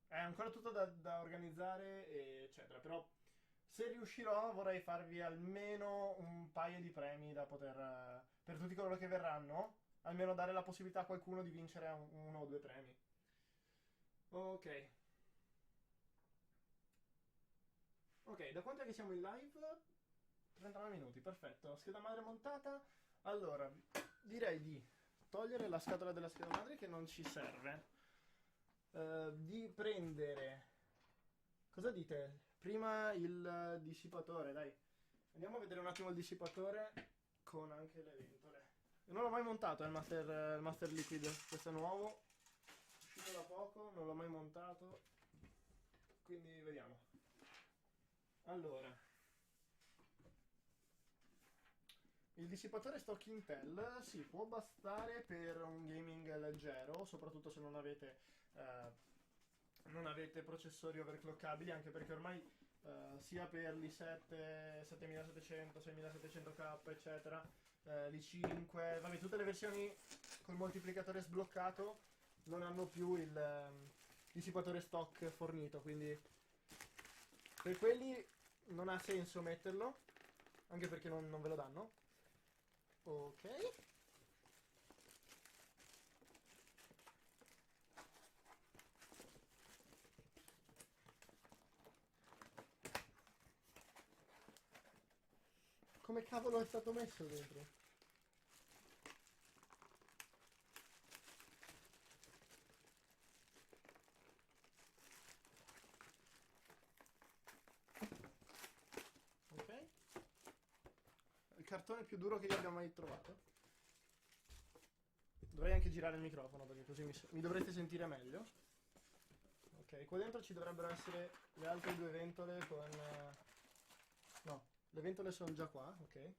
è ancora tutto da organizzare, eccetera. Però se riuscirò vorrei farvi almeno un paio di premi da poter, per tutti coloro che verranno, almeno dare la possibilità a qualcuno di vincere uno o due premi. Ok. Ok, da quanto è che siamo in live? 39 minuti, perfetto. Scheda madre montata. Allora, direi di togliere la scatola della scheda madre che non ci serve. Di prendere... Cosa dite? Prima il dissipatore, dai. Andiamo a vedere un attimo il dissipatore con anche le ventole. Io non l'ho mai montato, il Master Liquid, questo è nuovo, uscito da poco, non l'ho mai montato, quindi vediamo. Allora, il dissipatore stock Intel si può bastare per un gaming leggero, soprattutto se non avete processori overclockabili, anche perché ormai sia per l'i7, 7700, 6700K, eccetera, l'i5, vabbè, tutte le versioni col moltiplicatore sbloccato non hanno più il dissipatore stock fornito, quindi per quelli non ha senso metterlo, anche perché non ve lo danno. Ok. Come cavolo è stato messo dentro? Ok. Il cartone più duro che io abbia mai trovato. Dovrei anche girare il microfono perché così mi dovrete sentire meglio. Ok, qua dentro ci dovrebbero essere le altre due ventole con... No, le ventole sono già qua, ok.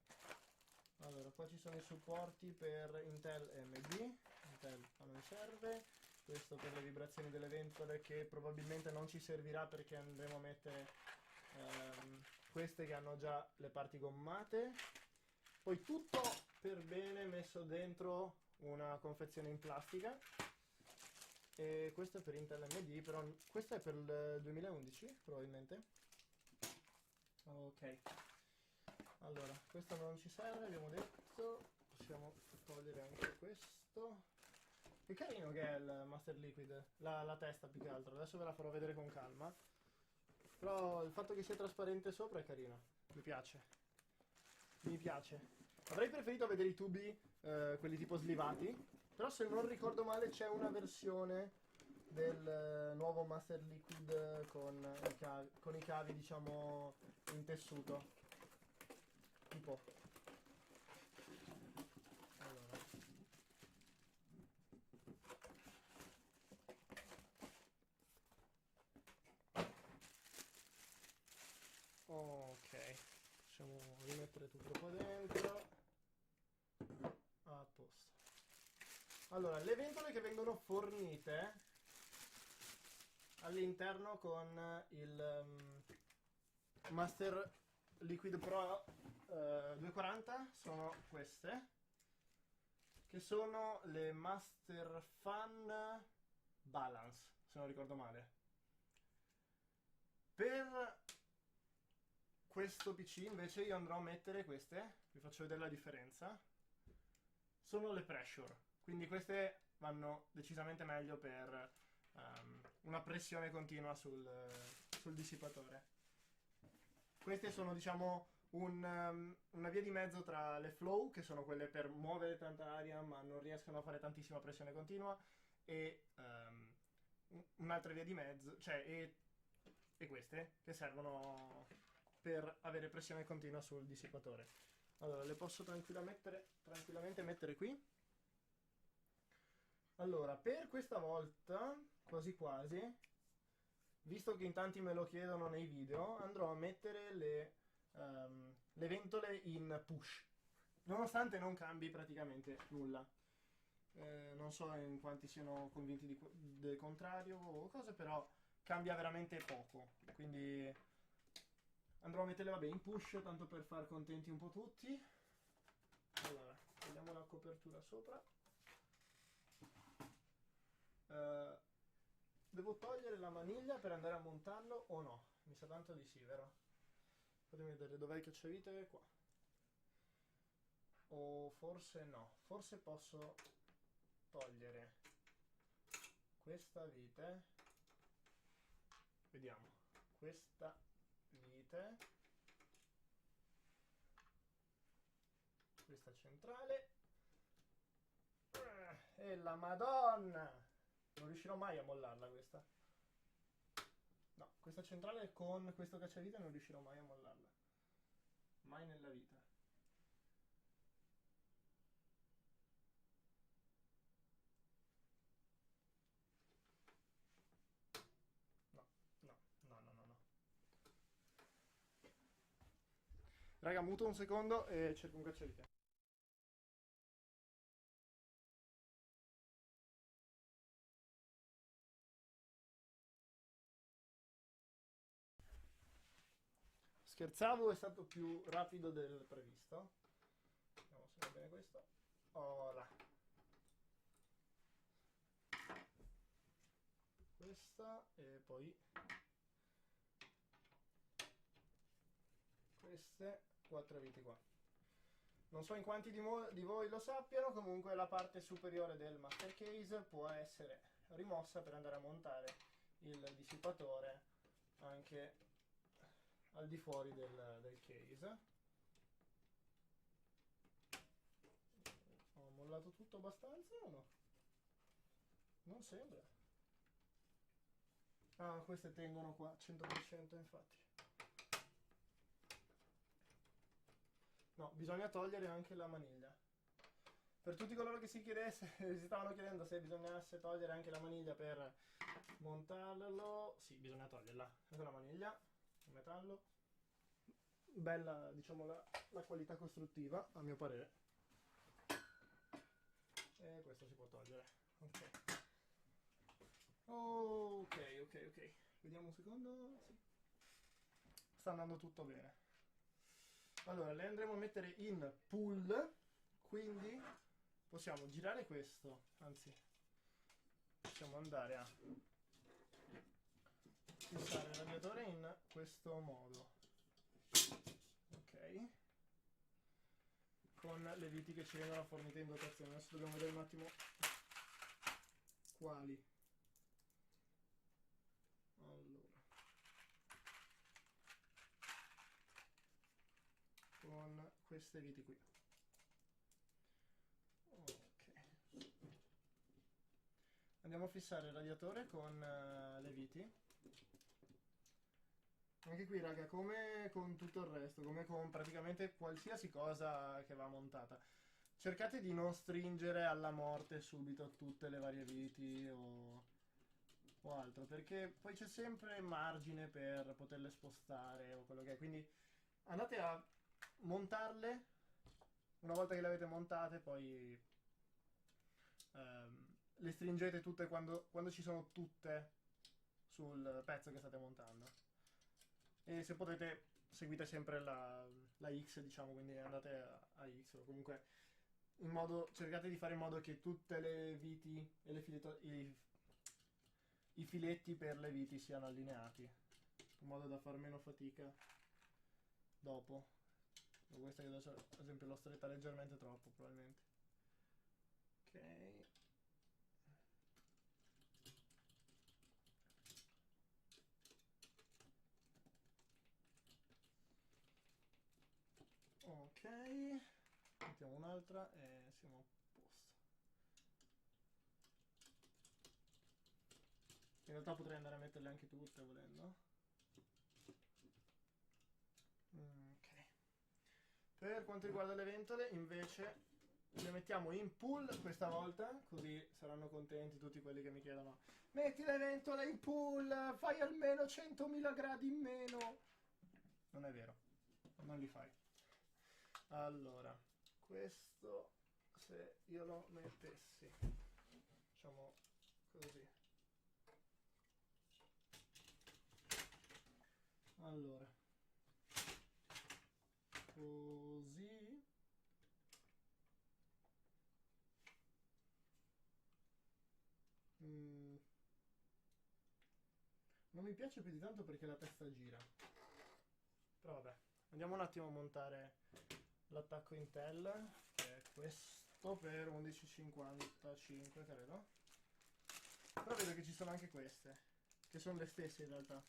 Allora, qua ci sono i supporti per Intel e AMD. Intel a noi serve. Questo per le vibrazioni delle ventole, che probabilmente non ci servirà perché andremo a mettere queste che hanno già le parti gommate. Poi tutto per bene messo dentro una confezione in plastica. E questo è per Intel AMD, però questo è per il 2011 probabilmente. Ok. Allora, questo non ci serve, abbiamo detto. Possiamo togliere anche questo. Che carino che è il Master Liquid, la testa più che altro. Adesso ve la farò vedere con calma. Però il fatto che sia trasparente sopra è carino. Mi piace. Mi piace. Avrei preferito vedere i tubi, quelli tipo slivati. Però se non ricordo male c'è una versione del nuovo Master Liquid con i cavi, diciamo, in tessuto. Tipo. Allora. Ok, possiamo rimettere tutto qua dentro. A posto. Allora, le ventole che vengono fornite all'interno con il Master Liquid Pro 240 sono queste, che sono le Master Fan Balance, se non ricordo male. Per questo PC invece io andrò a mettere queste, vi faccio vedere la differenza. Sono le Pressure, quindi queste vanno decisamente meglio per una pressione continua sul dissipatore. Queste sono, diciamo, una via di mezzo tra le Flow, che sono quelle per muovere tanta aria ma non riescono a fare tantissima pressione continua, e un'altra via di mezzo, cioè e queste che servono per avere pressione continua sul dissipatore. Allora, le posso tranquillamente mettere qui. Allora, per questa volta, quasi quasi, visto che in tanti me lo chiedono nei video, andrò a mettere le ventole in push, nonostante non cambi praticamente nulla. Non so in quanti siano convinti del contrario o cose, però cambia veramente poco, quindi andrò a metterle, vabbè, in push, tanto per far contenti un po' tutti. Allora, togliamo la copertura sopra. Devo togliere la maniglia per andare a montarlo o no? Mi sa tanto di sì, vero? Fatemi vedere, dov'è il cacciavite? Qua. O forse no. Forse posso togliere questa vite. Vediamo. Questa vite. Questa centrale. E la Madonna! Non riuscirò mai a mollarla questa. No, questa centrale con questo cacciavite non riuscirò mai a mollarla. Mai nella vita. No. Raga, muto un secondo e cerco un cacciavite. Scherzavo, è stato più rapido del previsto. Vediamo se va bene questo. Ora. Questa e poi queste 4 viti qua. Non so in quanti di voi lo sappiano, comunque la parte superiore del master case può essere rimossa per andare a montare il dissipatore anche al di fuori del case. Ho mollato tutto abbastanza o no? Non sembra. Ah, queste tengono qua, 100% infatti. No, bisogna togliere anche la maniglia. Per tutti coloro che si stavano chiedendo se bisognasse togliere anche la maniglia per montarlo, sì, bisogna toglierla. Ecco la maniglia, in metallo. bella, diciamo, la qualità costruttiva, a mio parere. E questo si può togliere. Ok. Vediamo un secondo. Sì. Sta andando tutto bene. Allora, le andremo a mettere in pull, quindi possiamo girare questo, anzi, possiamo andare a fissare il radiatore in questo modo. Ok. Con le viti che ci vengono fornite in dotazione. Adesso dobbiamo vedere un attimo quali. Allora, con queste viti qui. Ok. Andiamo a fissare il radiatore con le viti. Anche qui, raga, come con tutto il resto, come con praticamente qualsiasi cosa che va montata, cercate di non stringere alla morte subito tutte le varie viti o altro, perché poi c'è sempre margine per poterle spostare o quello che è. Quindi andate a montarle, una volta che le avete montate, poi le stringete tutte quando ci sono tutte sul pezzo che state montando. E se potete seguite sempre la X, diciamo, quindi andate a X, o comunque cercate di fare in modo che tutte le viti e i filetti per le viti siano allineati, in modo da far meno fatica dopo. Questa io adesso, ad esempio, l'ho stretta leggermente troppo, probabilmente. Ok, mettiamo un'altra e siamo a posto. In realtà potrei andare a metterle anche tutte volendo. Ok. Per quanto riguarda le ventole, invece, le mettiamo in pull questa volta, così saranno contenti tutti quelli che mi chiedono: metti le ventole in pull, fai almeno 100.000 gradi in meno. Non è vero, non li fai. Allora, questo, se io lo mettessi, diciamo così. Allora, così. Non mi piace più di tanto perché la testa gira. Però vabbè, andiamo un attimo a montare l'attacco Intel, che è questo per 1155, credo. Però vedo che ci sono anche queste, che sono le stesse in realtà.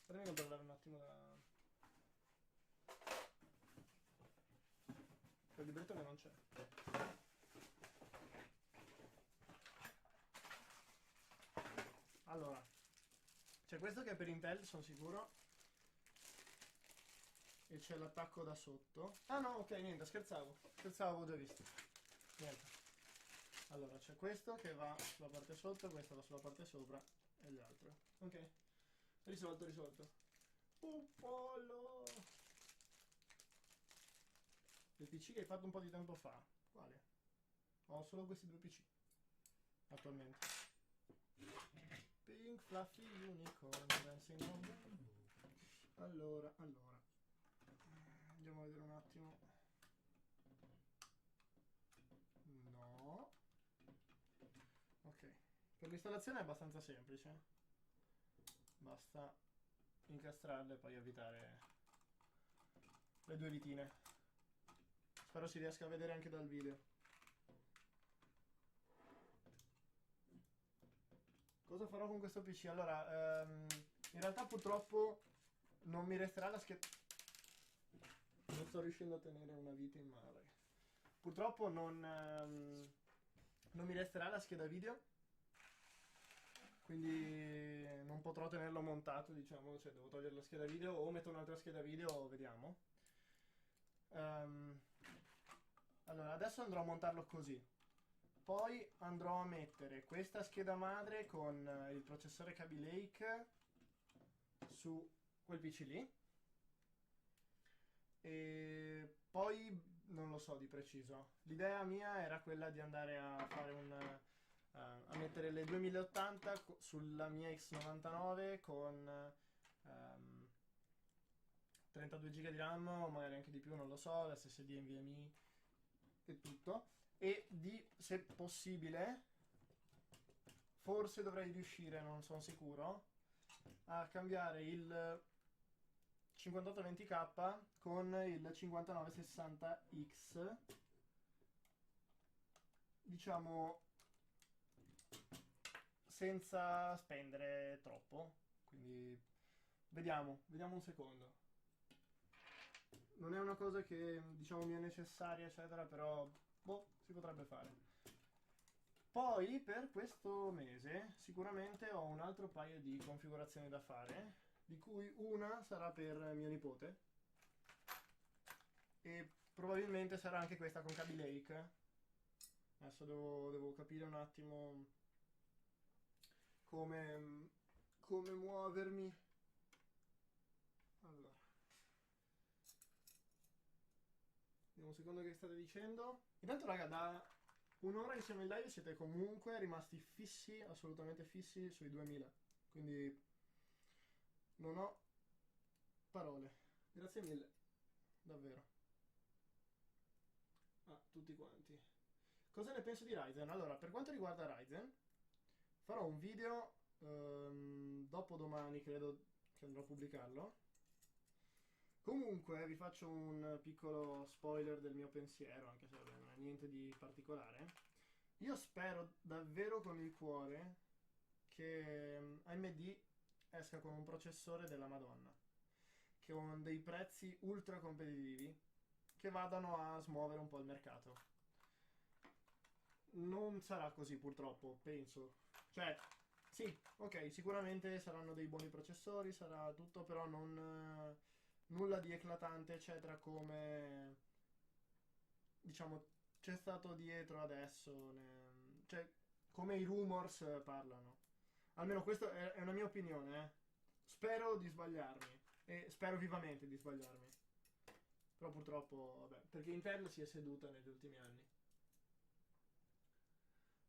Fatemi controllare un attimo quel libretto che non c'è. Allora, c'è questo che è per Intel, sono sicuro. E c'è l'attacco da sotto. Ah no, ok, niente, scherzavo, avevo già visto. Niente. Allora, c'è questo che va sulla parte sotto, questo va sulla parte sopra e gli altri. Ok, risolto. Pollo! Il PC che hai fatto un po' di tempo fa. Quale? Ho solo questi due PC attualmente. Pink Fluffy Unicorn Dancing on Bamboo. Allora, andiamo a vedere un attimo. No. Ok, per l'installazione è abbastanza semplice, basta incastrarle e poi avvitare le due vitine. Spero si riesca a vedere anche dal video. Cosa farò con questo PC? Allora, in realtà purtroppo non mi resterà la scheda. Non sto riuscendo a tenere una vite in mano, ragazzi. Purtroppo non mi resterà la scheda video, quindi non potrò tenerlo montato, diciamo, cioè devo togliere la scheda video o metto un'altra scheda video, vediamo. Allora, adesso andrò a montarlo così. Poi andrò a mettere questa scheda madre con il processore Kaby Lake su quel PC lì. e poi non lo so di preciso. L'idea mia era quella di andare a fare a mettere le 2080 sulla mia X99 con 32 GB di RAM o magari anche di più, non lo so, l'SSD NVMe e tutto, e se possibile, forse dovrei riuscire, non sono sicuro, a cambiare il 5820K con il 5960X, diciamo, senza spendere troppo. Quindi vediamo un secondo. Non è una cosa che, diciamo, mi è necessaria, eccetera, però boh, si potrebbe fare. Poi per questo mese sicuramente ho un altro paio di configurazioni da fare, di cui una sarà per mio nipote e probabilmente sarà anche questa con Kaby Lake. Adesso devo capire un attimo come muovermi. Allora, vediamo un secondo che state dicendo. Intanto raga, da un'ora che siamo in live siete comunque rimasti fissi, assolutamente fissi sui 2000, quindi non ho parole. Grazie mille, davvero, a tutti quanti. Cosa ne penso di Ryzen? Allora, per quanto riguarda Ryzen, farò un video dopodomani, credo che andrò a pubblicarlo. Comunque vi faccio un piccolo spoiler del mio pensiero, anche se non è niente di particolare. Io spero davvero con il cuore che AMD esca con un processore della Madonna, con dei prezzi ultra competitivi che vadano a smuovere un po' il mercato. Non sarà così purtroppo, penso. Cioè, sì, ok, sicuramente saranno dei buoni processori, sarà tutto, però non nulla di eclatante, eccetera, come, diciamo, c'è stato dietro adesso, cioè, come i rumors parlano. Almeno questa è una mia opinione, eh. Spero di sbagliarmi, e spero vivamente di sbagliarmi. Però purtroppo, vabbè, perché Intel si è seduta negli ultimi anni.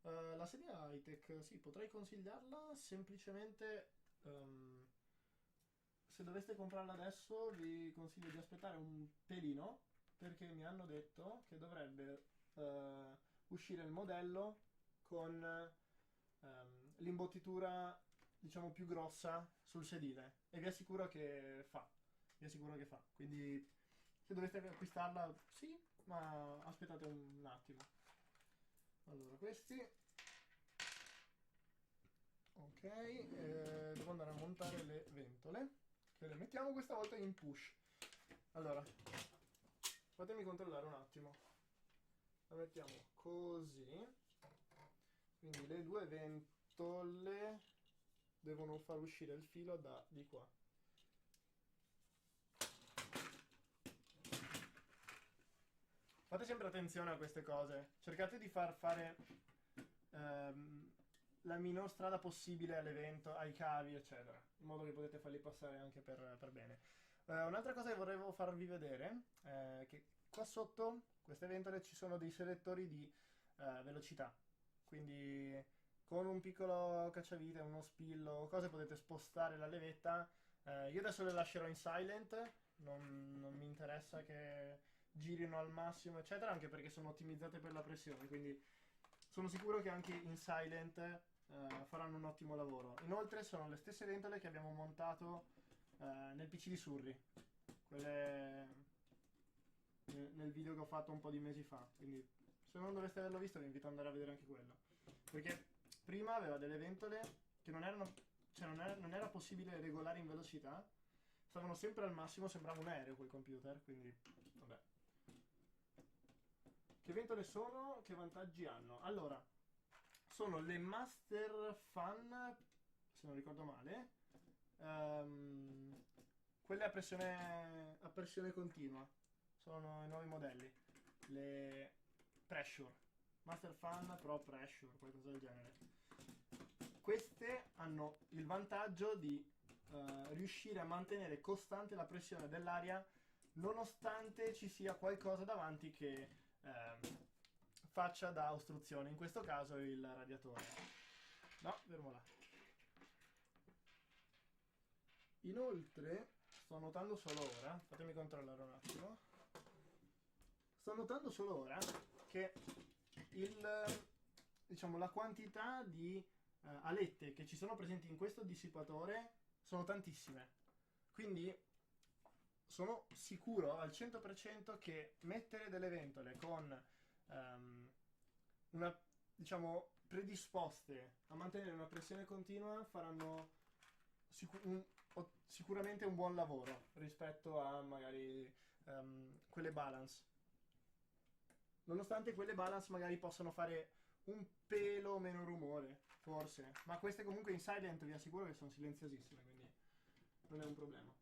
La sedia high-tech, sì, potrei consigliarla, semplicemente se doveste comprarla adesso vi consiglio di aspettare un pelino, perché mi hanno detto che dovrebbe uscire il modello con l'imbottitura, diciamo, più grossa sul sedile, e vi assicuro che fa, quindi se doveste acquistarla, sì, ma aspettate un attimo. Allora, questi, ok, devo andare a montare le ventole, che le mettiamo questa volta in push. Allora, fatemi controllare un attimo. La mettiamo così, quindi le due ventole devono far uscire il filo da di qua. Fate sempre attenzione a queste cose, cercate di far fare la minor strada possibile all'evento, ai cavi, eccetera, in modo che potete farli passare anche per bene. Un'altra cosa che volevo farvi vedere è che qua sotto queste ventole ci sono dei selettori di velocità, quindi con un piccolo cacciavite, uno spillo, cose potete spostare la levetta. Io adesso le lascerò in silent, non mi interessa che girino al massimo, eccetera, anche perché sono ottimizzate per la pressione, quindi sono sicuro che anche in silent faranno un ottimo lavoro. Inoltre sono le stesse ventole che abbiamo montato nel PC di Surri, quelle nel video che ho fatto un po' di mesi fa, quindi se non doveste averlo visto vi invito ad andare a vedere anche quello, perché prima aveva delle ventole che non era possibile regolare in velocità, stavano sempre al massimo, sembrava un aereo quel computer, quindi vabbè. Che ventole sono? Che vantaggi hanno? Allora, sono le Master Fan, se non ricordo male, quelle a pressione continua, sono i nuovi modelli, le Pressure, Master Fan Pro Pressure, qualcosa del genere. Queste hanno il vantaggio di riuscire a mantenere costante la pressione dell'aria nonostante ci sia qualcosa davanti che faccia da ostruzione, in questo caso il radiatore. No, fermo là. Inoltre, sto notando solo ora, fatemi controllare un attimo, sto notando solo ora che diciamo, la quantità di alette che ci sono presenti in questo dissipatore sono tantissime. Quindi sono sicuro al 100% che mettere delle ventole con diciamo, predisposte a mantenere una pressione continua faranno sicuramente un buon lavoro rispetto a magari quelle balance. Nonostante quelle balance magari possano fare un pelo meno rumore, forse. Ma queste comunque in silent vi assicuro che sono silenziosissime, quindi non è un problema.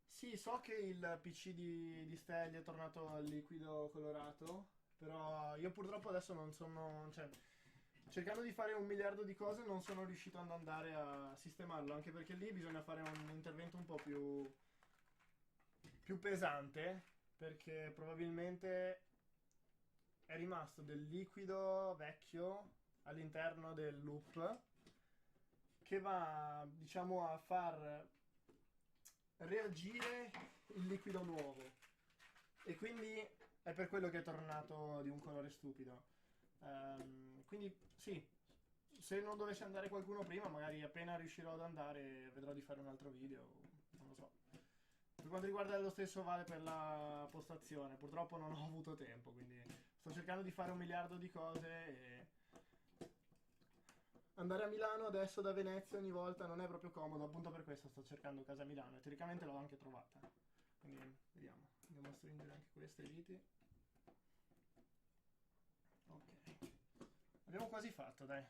Sì, so che il PC di Stelli è tornato al liquido colorato, però io purtroppo adesso non sono... cioè, cercando di fare 1 miliardo di cose non sono riuscito ad andare a sistemarlo, anche perché lì bisogna fare un intervento un po' più pesante, perché probabilmente è rimasto del liquido vecchio all'interno del loop che va, diciamo, a far reagire il liquido nuovo, e quindi è per quello che è tornato di un colore stupido. Quindi sì, se non dovesse andare qualcuno prima, magari appena riuscirò ad andare vedrò di fare un altro video, non lo so. Per quanto riguarda lo stesso vale per la postazione, purtroppo non ho avuto tempo, quindi sto cercando di fare 1 miliardo di cose e andare a Milano adesso da Venezia ogni volta non è proprio comodo, appunto per questo sto cercando casa a Milano e teoricamente l'ho anche trovata. Quindi vediamo, andiamo a stringere anche queste viti. Ok, abbiamo quasi fatto, dai.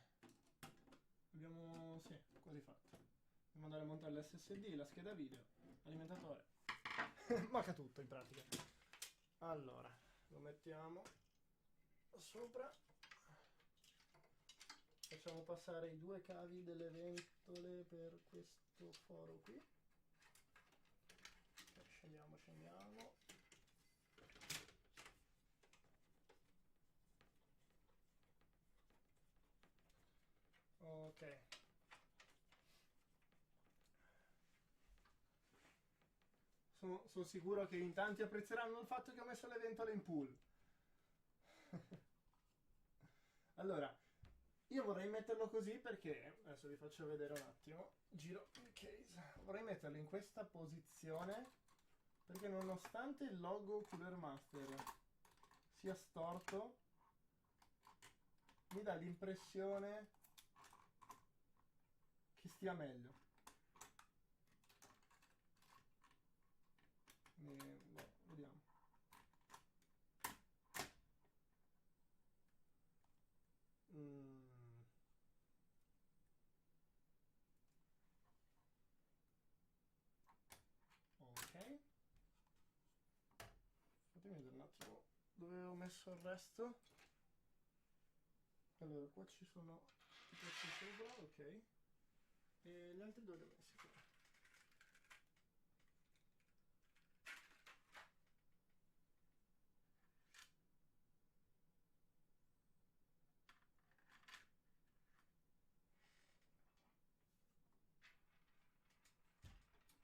Abbiamo, sì, quasi fatto. Dobbiamo andare a montare l'SSD, la scheda video, alimentatore. Manca tutto in pratica. Allora, lo mettiamo sopra. Facciamo passare i 2 cavi delle ventole per questo foro qui. Okay, scendiamo. Ok. Sono sicuro che in tanti apprezzeranno il fatto che ho messo le ventole in pool. Allora, io vorrei metterlo così perché, adesso vi faccio vedere un attimo, giro il case, vorrei metterlo in questa posizione perché nonostante il logo Cooler Master sia storto, mi dà l'impressione che stia meglio. Vediamo. Ok. Fatemi vedere un attimo dove ho messo il resto. Allora, qua ci sono i pezzi sopra, ok. E gli altri dove li ho messi qua?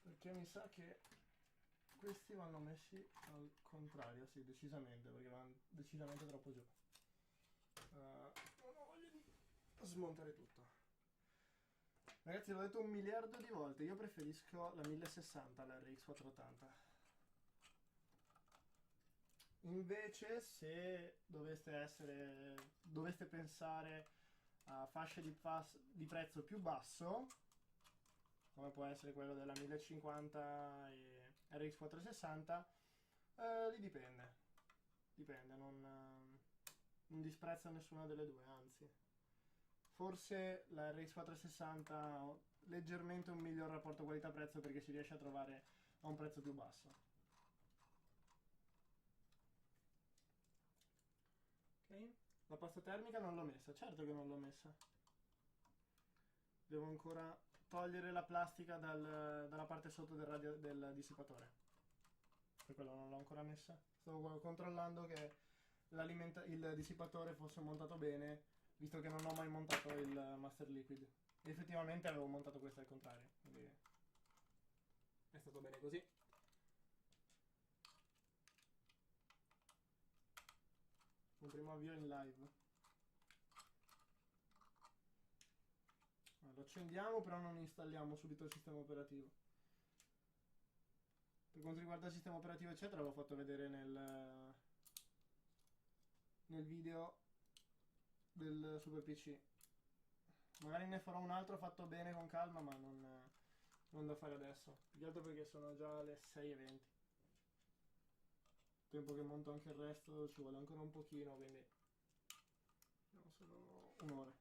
Perché mi sa che questi vanno messi al contrario, sì, decisamente, perché vanno decisamente troppo giù. Non ho voglia di smontare tutto. Ragazzi, l'ho detto 1 miliardo di volte, io preferisco la 1060 alla RX 480. Invece, se doveste pensare a fasce di prezzo più basso, come può essere quello della 1050 e RX 460, lì dipende, non disprezzo nessuna delle due, anzi forse la RX 460 ha leggermente un miglior rapporto qualità-prezzo perché si riesce a trovare a un prezzo più basso. Ok, La pasta termica non l'ho messa, certo che non l'ho messa. Devo ancora togliere la plastica dalla parte sotto del dissipatore. Per quello non l'ho ancora messa. Stavo controllando che il dissipatore fosse montato bene, visto che non ho mai montato il Master Liquid. E effettivamente avevo montato questo al contrario, quindi è stato bene così. Un primo avvio in live. Lo accendiamo, però non installiamo subito il sistema operativo. Per quanto riguarda il sistema operativo eccetera, l'avevo fatto vedere nel video del Super PC. Magari ne farò un altro fatto bene con calma, ma non da fare adesso. Più che altro perché sono già le 6:20. Tempo che monto anche il resto ci vuole ancora un pochino, quindi no, sono un'ora.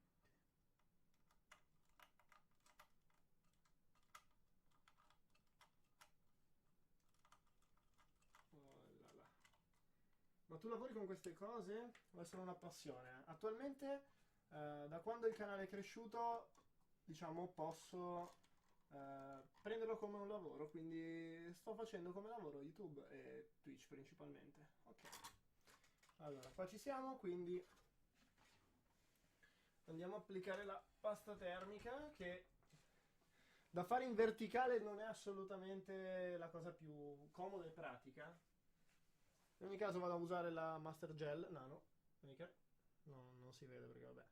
Ma tu lavori con queste cose o è solo una passione? Attualmente, da quando il canale è cresciuto, diciamo, posso prenderlo come un lavoro, quindi sto facendo come lavoro YouTube e Twitch principalmente. Ok. Allora, qua ci siamo, quindi andiamo a applicare la pasta termica, che da fare in verticale non è assolutamente la cosa più comoda e pratica. In ogni caso vado a usare la Master Gel Nano, non si vede perché vabbè.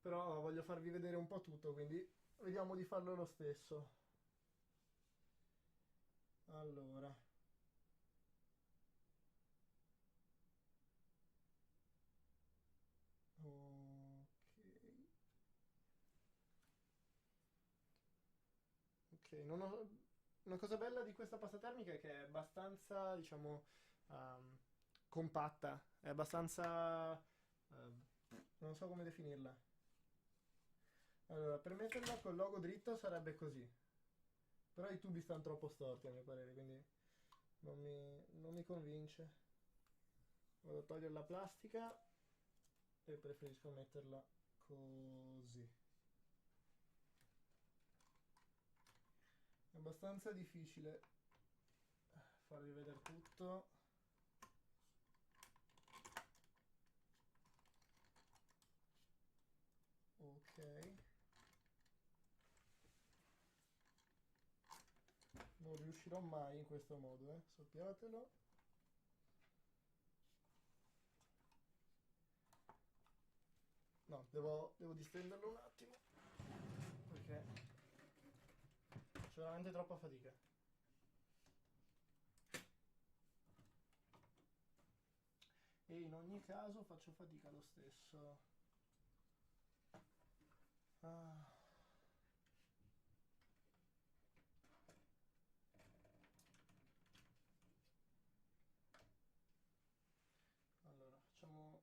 Però voglio farvi vedere un po' tutto, quindi vediamo di farlo lo stesso. Allora. Ok, una cosa bella di questa pasta termica è che è abbastanza, diciamo, compatta, è abbastanza, non so come definirla. Allora, per metterla col logo dritto sarebbe così, però i tubi stanno troppo storti a mio parere, quindi non mi convince. Vado a togliere la plastica e preferisco metterla così. È abbastanza difficile farvi vedere tutto. Ok. Non riuscirò mai in questo modo, sappiatelo. No, devo distenderlo un attimo, perché c'è veramente troppa fatica. E in ogni caso faccio fatica lo stesso. Allora, facciamo...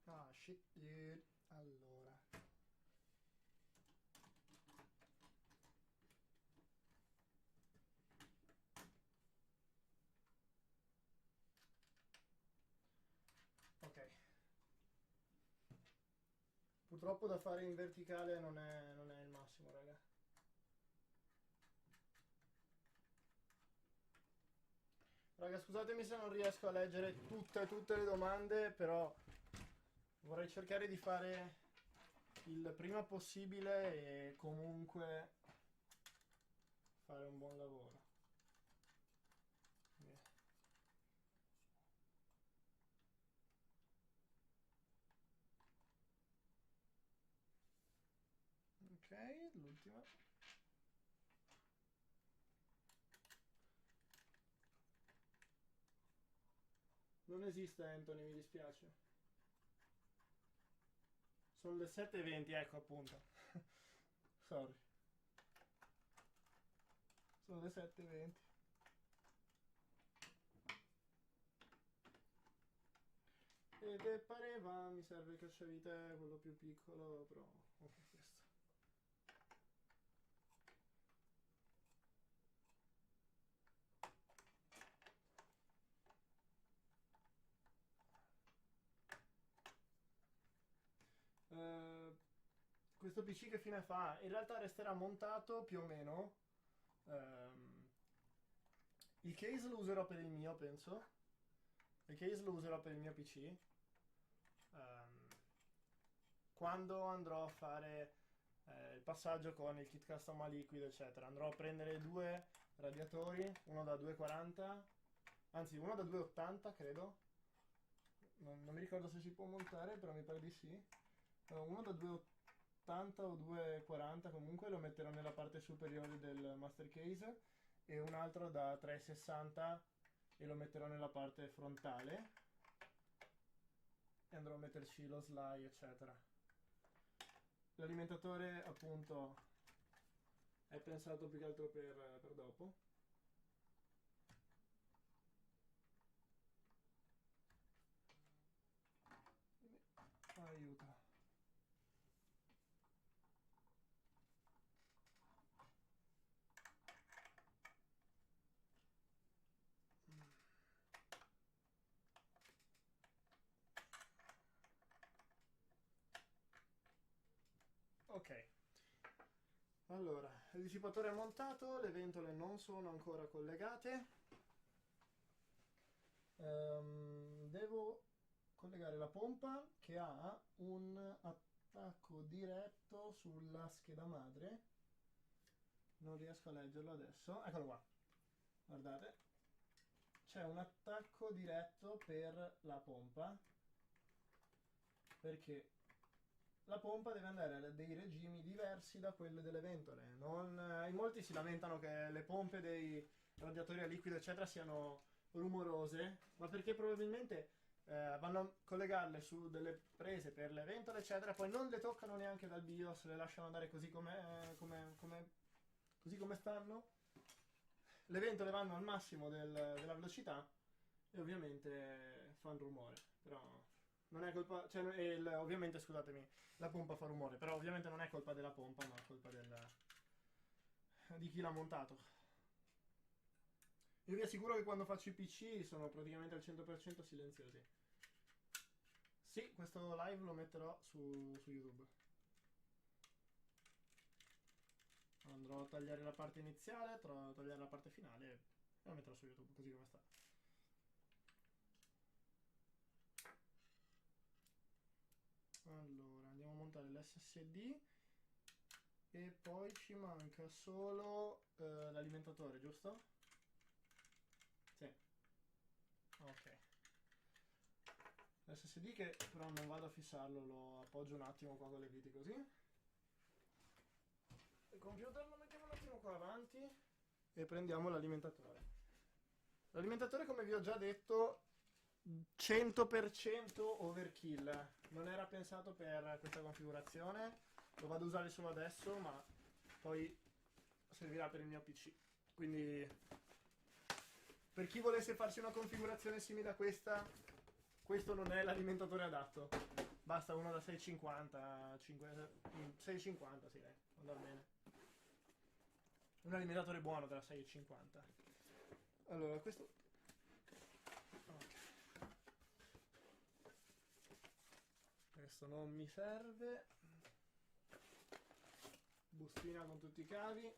Ah, shit, dude. Allora. Ok. Purtroppo da fare in verticale non è il massimo, raga. Raga, scusatemi se non riesco a leggere tutte le domande, però vorrei cercare di fare il prima possibile e comunque fare un buon lavoro. Ok, l'ultima. Non esiste Anthony, mi dispiace. Sono le 7:20, ecco appunto. Sorry. Sono le 7:20. Ed pareva, mi serve il cacciavite, quello più piccolo, però ok, questo. Questo PC che fine fa? In realtà resterà montato più o meno. Il case lo userò per il mio, penso. Il case lo userò per il mio PC. Quando andrò a fare il passaggio con il kit custom a liquido, eccetera, andrò a prendere due radiatori, uno da 240, anzi uno da 280 credo. Non mi ricordo se si può montare, però mi pare di sì. Uno da 280 o 240 comunque lo metterò nella parte superiore del master case e un altro da 360 e lo metterò nella parte frontale e andrò a metterci lo slide, eccetera. L'alimentatore appunto è pensato più che altro per dopo. Aiuto. Ok, allora il dissipatore è montato, le ventole non sono ancora collegate. Devo collegare la pompa che ha un attacco diretto sulla scheda madre. Non riesco a leggerlo adesso. Eccolo qua, guardate, c'è un attacco diretto per la pompa, perché la pompa deve andare a dei regimi diversi da quelli delle ventole. In molti si lamentano che le pompe dei radiatori a liquido eccetera siano rumorose, ma perché probabilmente vanno a collegarle su delle prese per le ventole eccetera, poi non le toccano neanche dal BIOS, le lasciano andare così così come stanno. Le ventole vanno al massimo della velocità e ovviamente fanno rumore, però non è colpa, cioè, ovviamente scusatemi, la pompa fa rumore, però ovviamente non è colpa della pompa, ma è colpa di chi l'ha montato. Io vi assicuro che quando faccio i PC sono praticamente al 100% silenziosi. Sì, questo live lo metterò su YouTube. Andrò a tagliare la parte iniziale, a tagliare la parte finale e lo metterò su YouTube, così come sta. Allora, andiamo a montare l'SSD e poi ci manca solo l'alimentatore, giusto? Sì. Ok. L'SSD che però non vado a fissarlo, lo appoggio un attimo qua con le viti così. Il computer lo mettiamo un attimo qua avanti e prendiamo l'alimentatore. L'alimentatore, come vi ho già detto, 100% overkill. Non era pensato per questa configurazione, lo vado a usare solo adesso, ma poi servirà per il mio PC. Quindi per chi volesse farsi una configurazione simile a questa, questo non è l'alimentatore adatto. Basta uno da 650, 650 sì, andrà bene. Un alimentatore buono da 650. Allora, questo... Okay. Questo non mi serve. Bustina con tutti i cavi.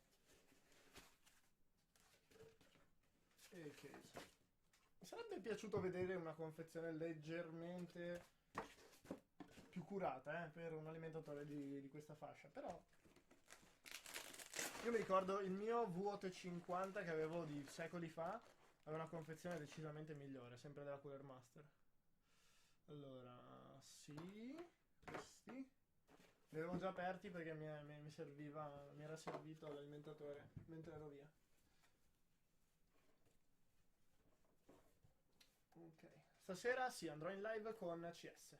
E il case. Mi sarebbe piaciuto vedere una confezione leggermente più curata per un alimentatore di questa fascia, però io mi ricordo il mio V850 che avevo di secoli fa aveva una confezione decisamente migliore, sempre della Cooler Master. Allora, sì, questi li avevo già aperti perché mi era servito l'alimentatore mentre ero via. Ok, stasera sì, andrò in live con CS.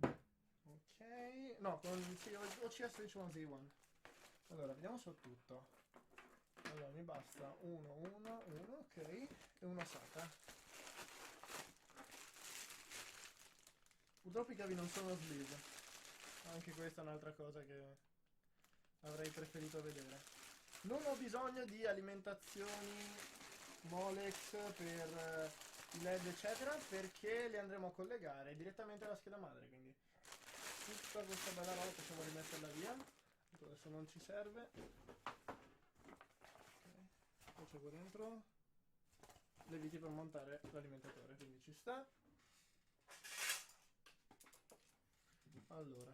Ok, no, con sì, OCS H1Z1. Allora, vediamo se ho tutto. Allora, mi basta uno, ok, e uno SATA. Purtroppo i cavi non sono sleeve. Anche questa è un'altra cosa che avrei preferito vedere. Non ho bisogno di alimentazioni Molex per i LED eccetera, perché li andremo a collegare direttamente alla scheda madre, quindi tutta questa bella roba possiamo rimetterla via. Adesso non ci serve. Poi c'è qua dentro le viti per montare l'alimentatore, quindi ci sta. Allora,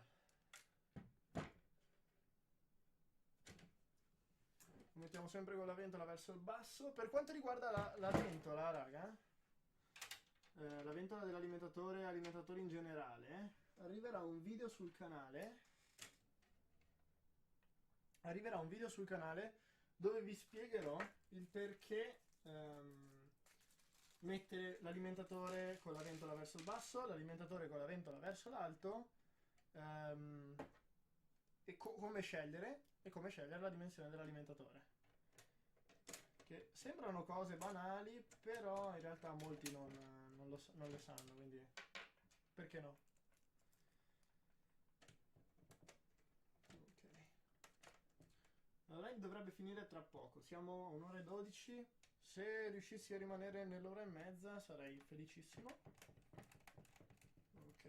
mettiamo sempre con la ventola verso il basso. Per quanto riguarda la ventola, raga, la ventola dell'alimentatore, alimentatori in generale, arriverà un video sul canale. Dove vi spiegherò il perché mettere l'alimentatore con la ventola verso il basso, l'alimentatore con la ventola verso l'alto, e come scegliere la dimensione dell'alimentatore. Che sembrano cose banali, però in realtà molti non le sanno, quindi perché no? Ok. La live dovrebbe finire tra poco, siamo a 1 ora e 12. Se riuscissi a rimanere nell'ora e mezza sarei felicissimo. Ok.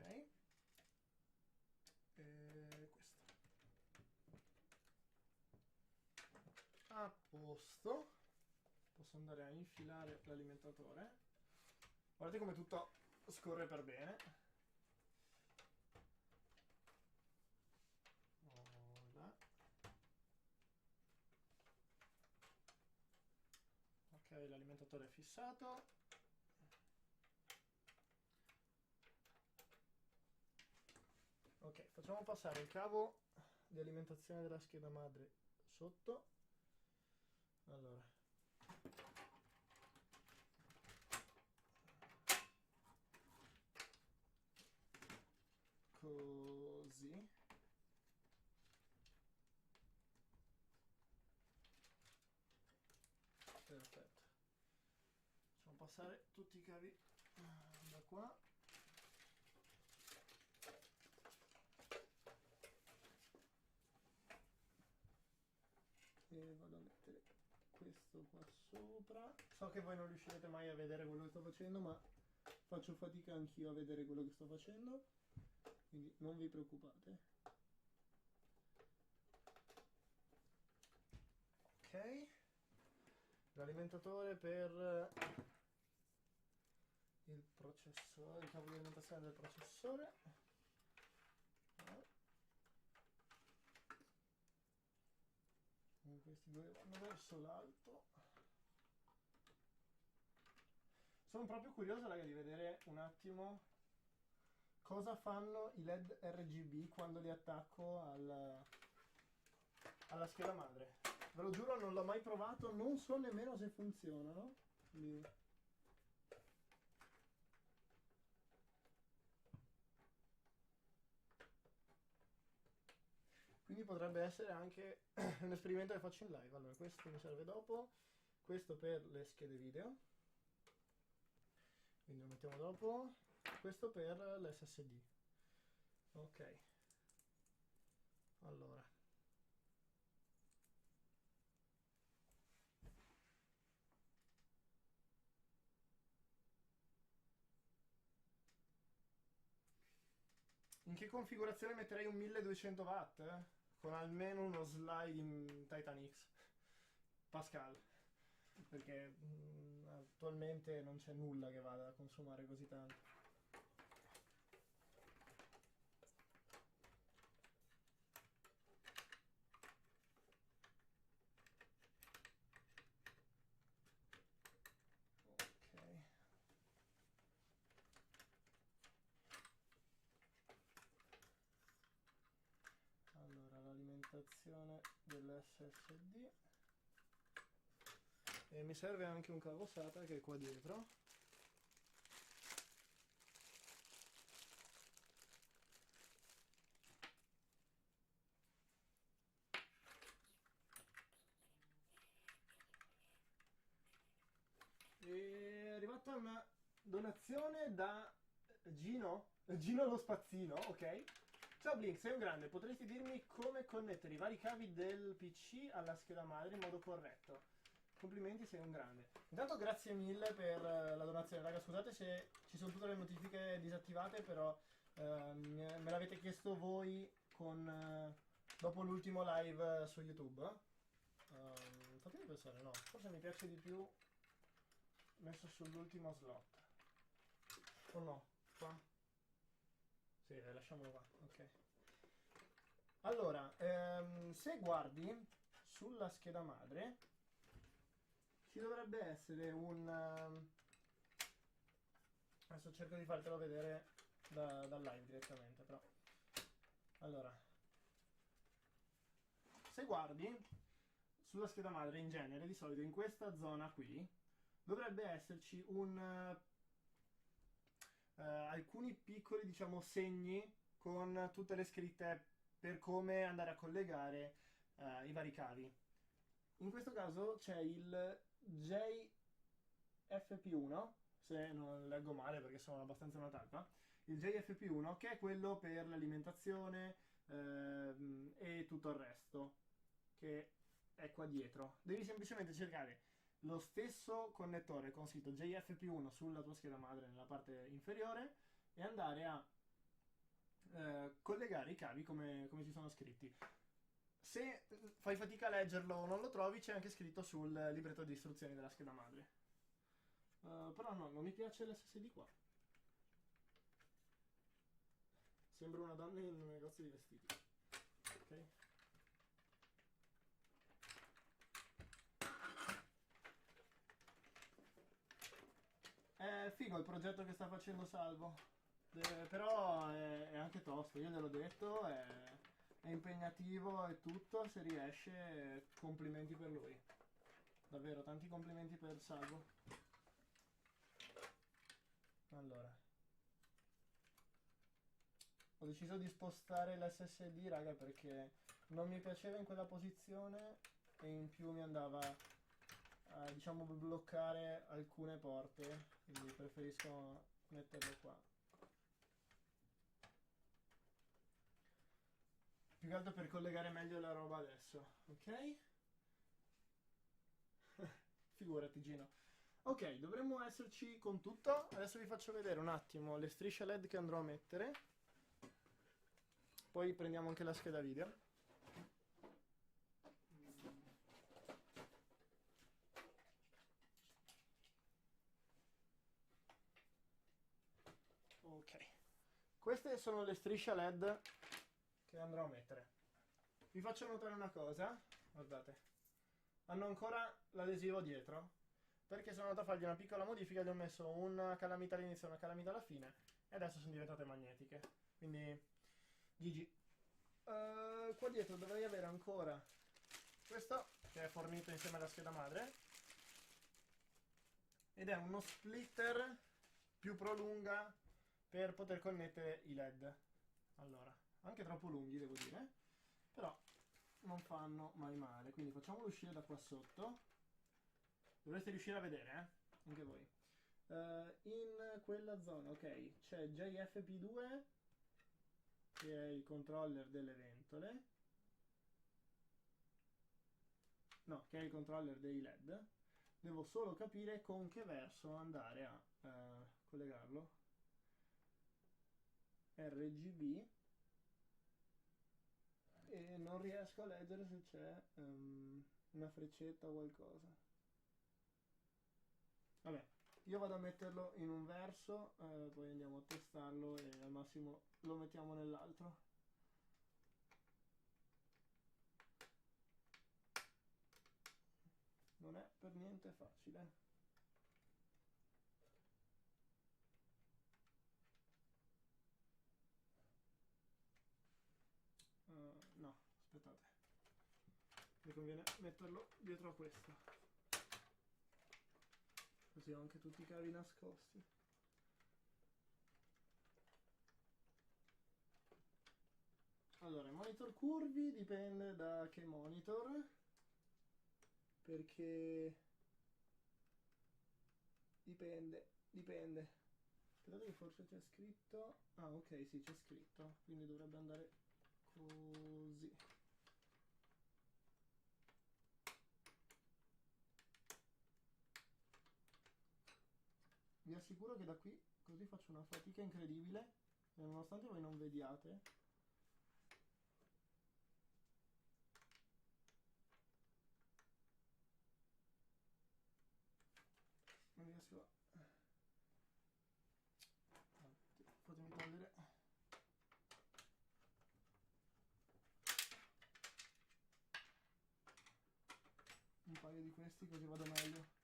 E questo. A posto. Posso andare a infilare l'alimentatore. Guardate come tutto scorre per bene. Voilà. Ok, l'alimentatore è fissato. Ok, facciamo passare il cavo di alimentazione della scheda madre sotto. Allora. Così. Perfetto. Facciamo passare tutti i cavi da qua. E vado a mettere questo qua sopra. So che voi non riuscirete mai a vedere quello che sto facendo, ma faccio fatica anch'io a vedere quello che sto facendo, quindi non vi preoccupate. Ok, l'alimentatore per il processore, il cavo di alimentazione del processore. Questi due vanno verso l'alto. Sono proprio curioso, raga, di vedere un attimo cosa fanno i LED RGB quando li attacco alla scheda madre. Ve lo giuro, non l'ho mai provato, non so nemmeno se funzionano. Quindi potrebbe essere anche un esperimento che faccio in live. Allora, questo mi serve dopo, questo per le schede video, quindi lo mettiamo dopo, questo per l'SSD. Ok, allora. In che configurazione metterei un 1200 watt? Con almeno uno slide in Titan X Pascal, perché attualmente non c'è nulla che vada a consumare così tanto. Ok. Allora, l'alimentazione dell'SSD. E mi serve anche un cavo SATA che è qua dietro. E è arrivata una donazione da Gino lo spazzino, ok? Ciao Blink, sei un grande, potresti dirmi come connettere i vari cavi del PC alla scheda madre in modo corretto? Complimenti, sei un grande. Intanto grazie mille per la donazione, raga, scusate se ci sono tutte le notifiche disattivate, però me l'avete chiesto voi dopo l'ultimo live su YouTube. Fatemi pensare, no, forse mi piace di più messo sull'ultimo slot. O no? Qua? Sì, lasciamolo qua, ok. Allora, se guardi sulla scheda madre ci dovrebbe essere adesso cerco di fartelo vedere dal live direttamente, però. Allora, se guardi sulla scheda madre in genere, di solito in questa zona qui, dovrebbe esserci alcuni piccoli, diciamo, segni con tutte le scritte per come andare a collegare i vari cavi. In questo caso c'è il JFP1, se non leggo male perché sono abbastanza una talpa, il JFP1 che è quello per l'alimentazione e tutto il resto, che è qua dietro. Devi semplicemente cercare lo stesso connettore con scritto JFP1 sulla tua scheda madre nella parte inferiore e andare a collegare i cavi come ci sono scritti. Se fai fatica a leggerlo o non lo trovi, c'è anche scritto sul libretto di istruzioni della scheda madre. Però no, non mi piace l'SSD qua. Sembra una donna in un negozio di vestiti. Ok. È figo il progetto che sta facendo Salvo, però è anche tosto, io gliel'ho detto, è impegnativo e tutto, se riesce complimenti per lui. Davvero, tanti complimenti per Salvo. Allora, ho deciso di spostare l'SSD, raga, perché non mi piaceva in quella posizione e in più mi andava a, diciamo, bloccare alcune porte, quindi preferisco metterlo qua. Più che altro per collegare meglio la roba adesso, ok? Figurati, Gino. Ok, dovremmo esserci con tutto. Adesso vi faccio vedere un attimo le strisce LED che andrò a mettere. Poi prendiamo anche la scheda video. Ok, queste sono le strisce LED che andrò a mettere. Vi faccio notare una cosa, guardate, hanno ancora l'adesivo dietro, perché sono andato a fargli una piccola modifica, gli ho messo una calamita all'inizio e una calamita alla fine, e adesso sono diventate magnetiche, quindi GG. Qua dietro dovrei avere ancora questo, che è fornito insieme alla scheda madre, ed è uno splitter più prolunga per poter connettere i LED. Allora, anche troppo lunghi devo dire, però non fanno mai male, quindi facciamolo uscire da qua sotto. Dovreste riuscire a vedere, anche voi. In quella zona, ok, c'è JFP2, che è il controller delle ventole. No, che è il controller dei LED. Devo solo capire con che verso andare a collegarlo. RGB. E non riesco a leggere se c'è una freccetta o qualcosa. Vabbè, io vado a metterlo in un verso, poi andiamo a testarlo e al massimo lo mettiamo nell'altro. Non è per niente facile. No, aspettate. Mi conviene metterlo dietro a questo. Così ho anche tutti i cavi nascosti. Allora, i monitor curvi dipende da che monitor, perché dipende. Aspettate che forse c'è scritto... Ah, ok, sì, c'è scritto. Quindi dovrebbe andare così. Vi assicuro che da qui così faccio una fatica incredibile, e nonostante voi non vediate. Non riesco a... Fatemi togliere... un paio di questi così vado meglio.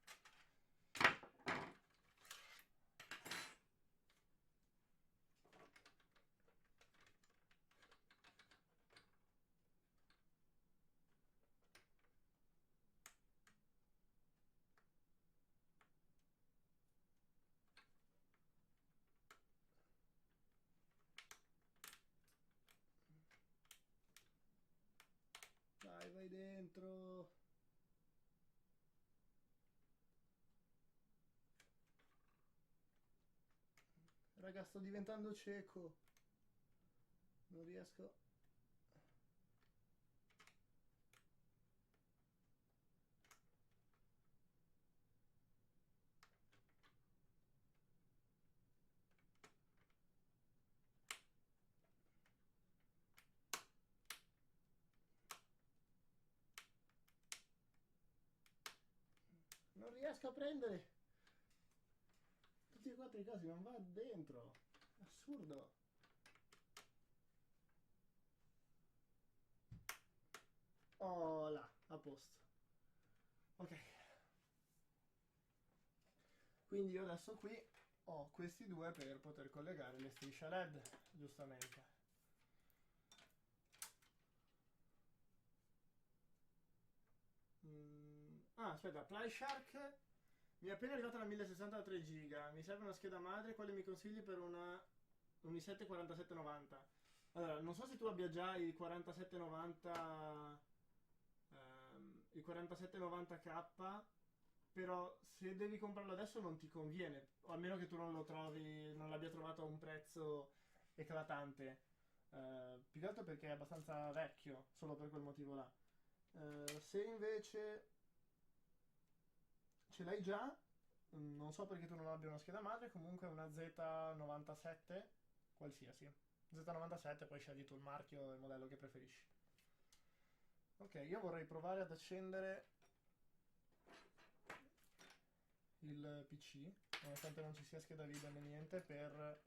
Dai, vai dentro. Raga, sto diventando cieco. Non riesco. Non riesco a prendere. Tutti e quattro i casi non va dentro. Assurdo. Oh là, a posto. Ok. Quindi io adesso qui ho questi due per poter collegare le strisce LED, giustamente. Ah, aspetta, PlayShark mi è appena arrivata la 1060 da 3 giga. Mi serve una scheda madre, quale mi consigli per un i7 4790? Allora, non so se tu abbia già i 4790 il 4790K, però se devi comprarlo adesso non ti conviene, o almeno che tu non lo trovi, non l'abbia trovato a un prezzo eclatante. Più che altro perché è abbastanza vecchio, solo per quel motivo là. Se invece ce l'hai già, non so perché tu non abbia una scheda madre, comunque una Z97, qualsiasi. Z97, poi scegli tu il marchio e il modello che preferisci. Ok, io vorrei provare ad accendere il PC, nonostante non ci sia scheda video né niente, per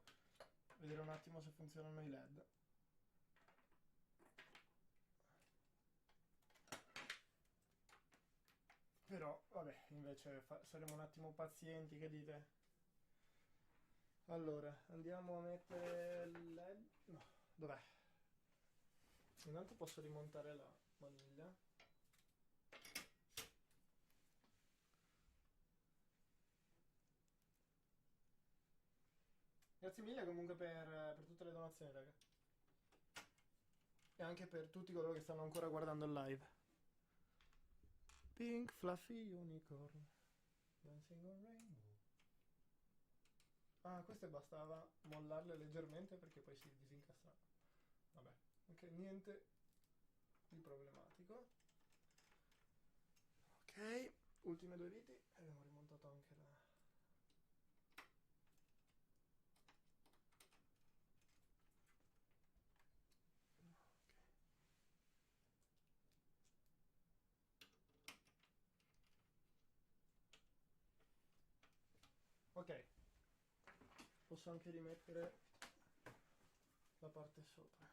vedere un attimo se funzionano i LED. Però, vabbè, invece saremo un attimo pazienti, che dite? Allora, andiamo a mettere il LED. No, dov'è? Intanto posso rimontare la maniglia. Grazie mille comunque per tutte le donazioni, raga. E anche per tutti coloro che stanno ancora guardando il live. Pink Fluffy Unicorn Dancing on Rainbow. Ah, queste bastava mollarle leggermente perché poi si disincastravano. Vabbè, ok, niente di problematico. Ok, ultime due viti e abbiamo rimontato anche la... Ok, posso anche rimettere la parte sopra.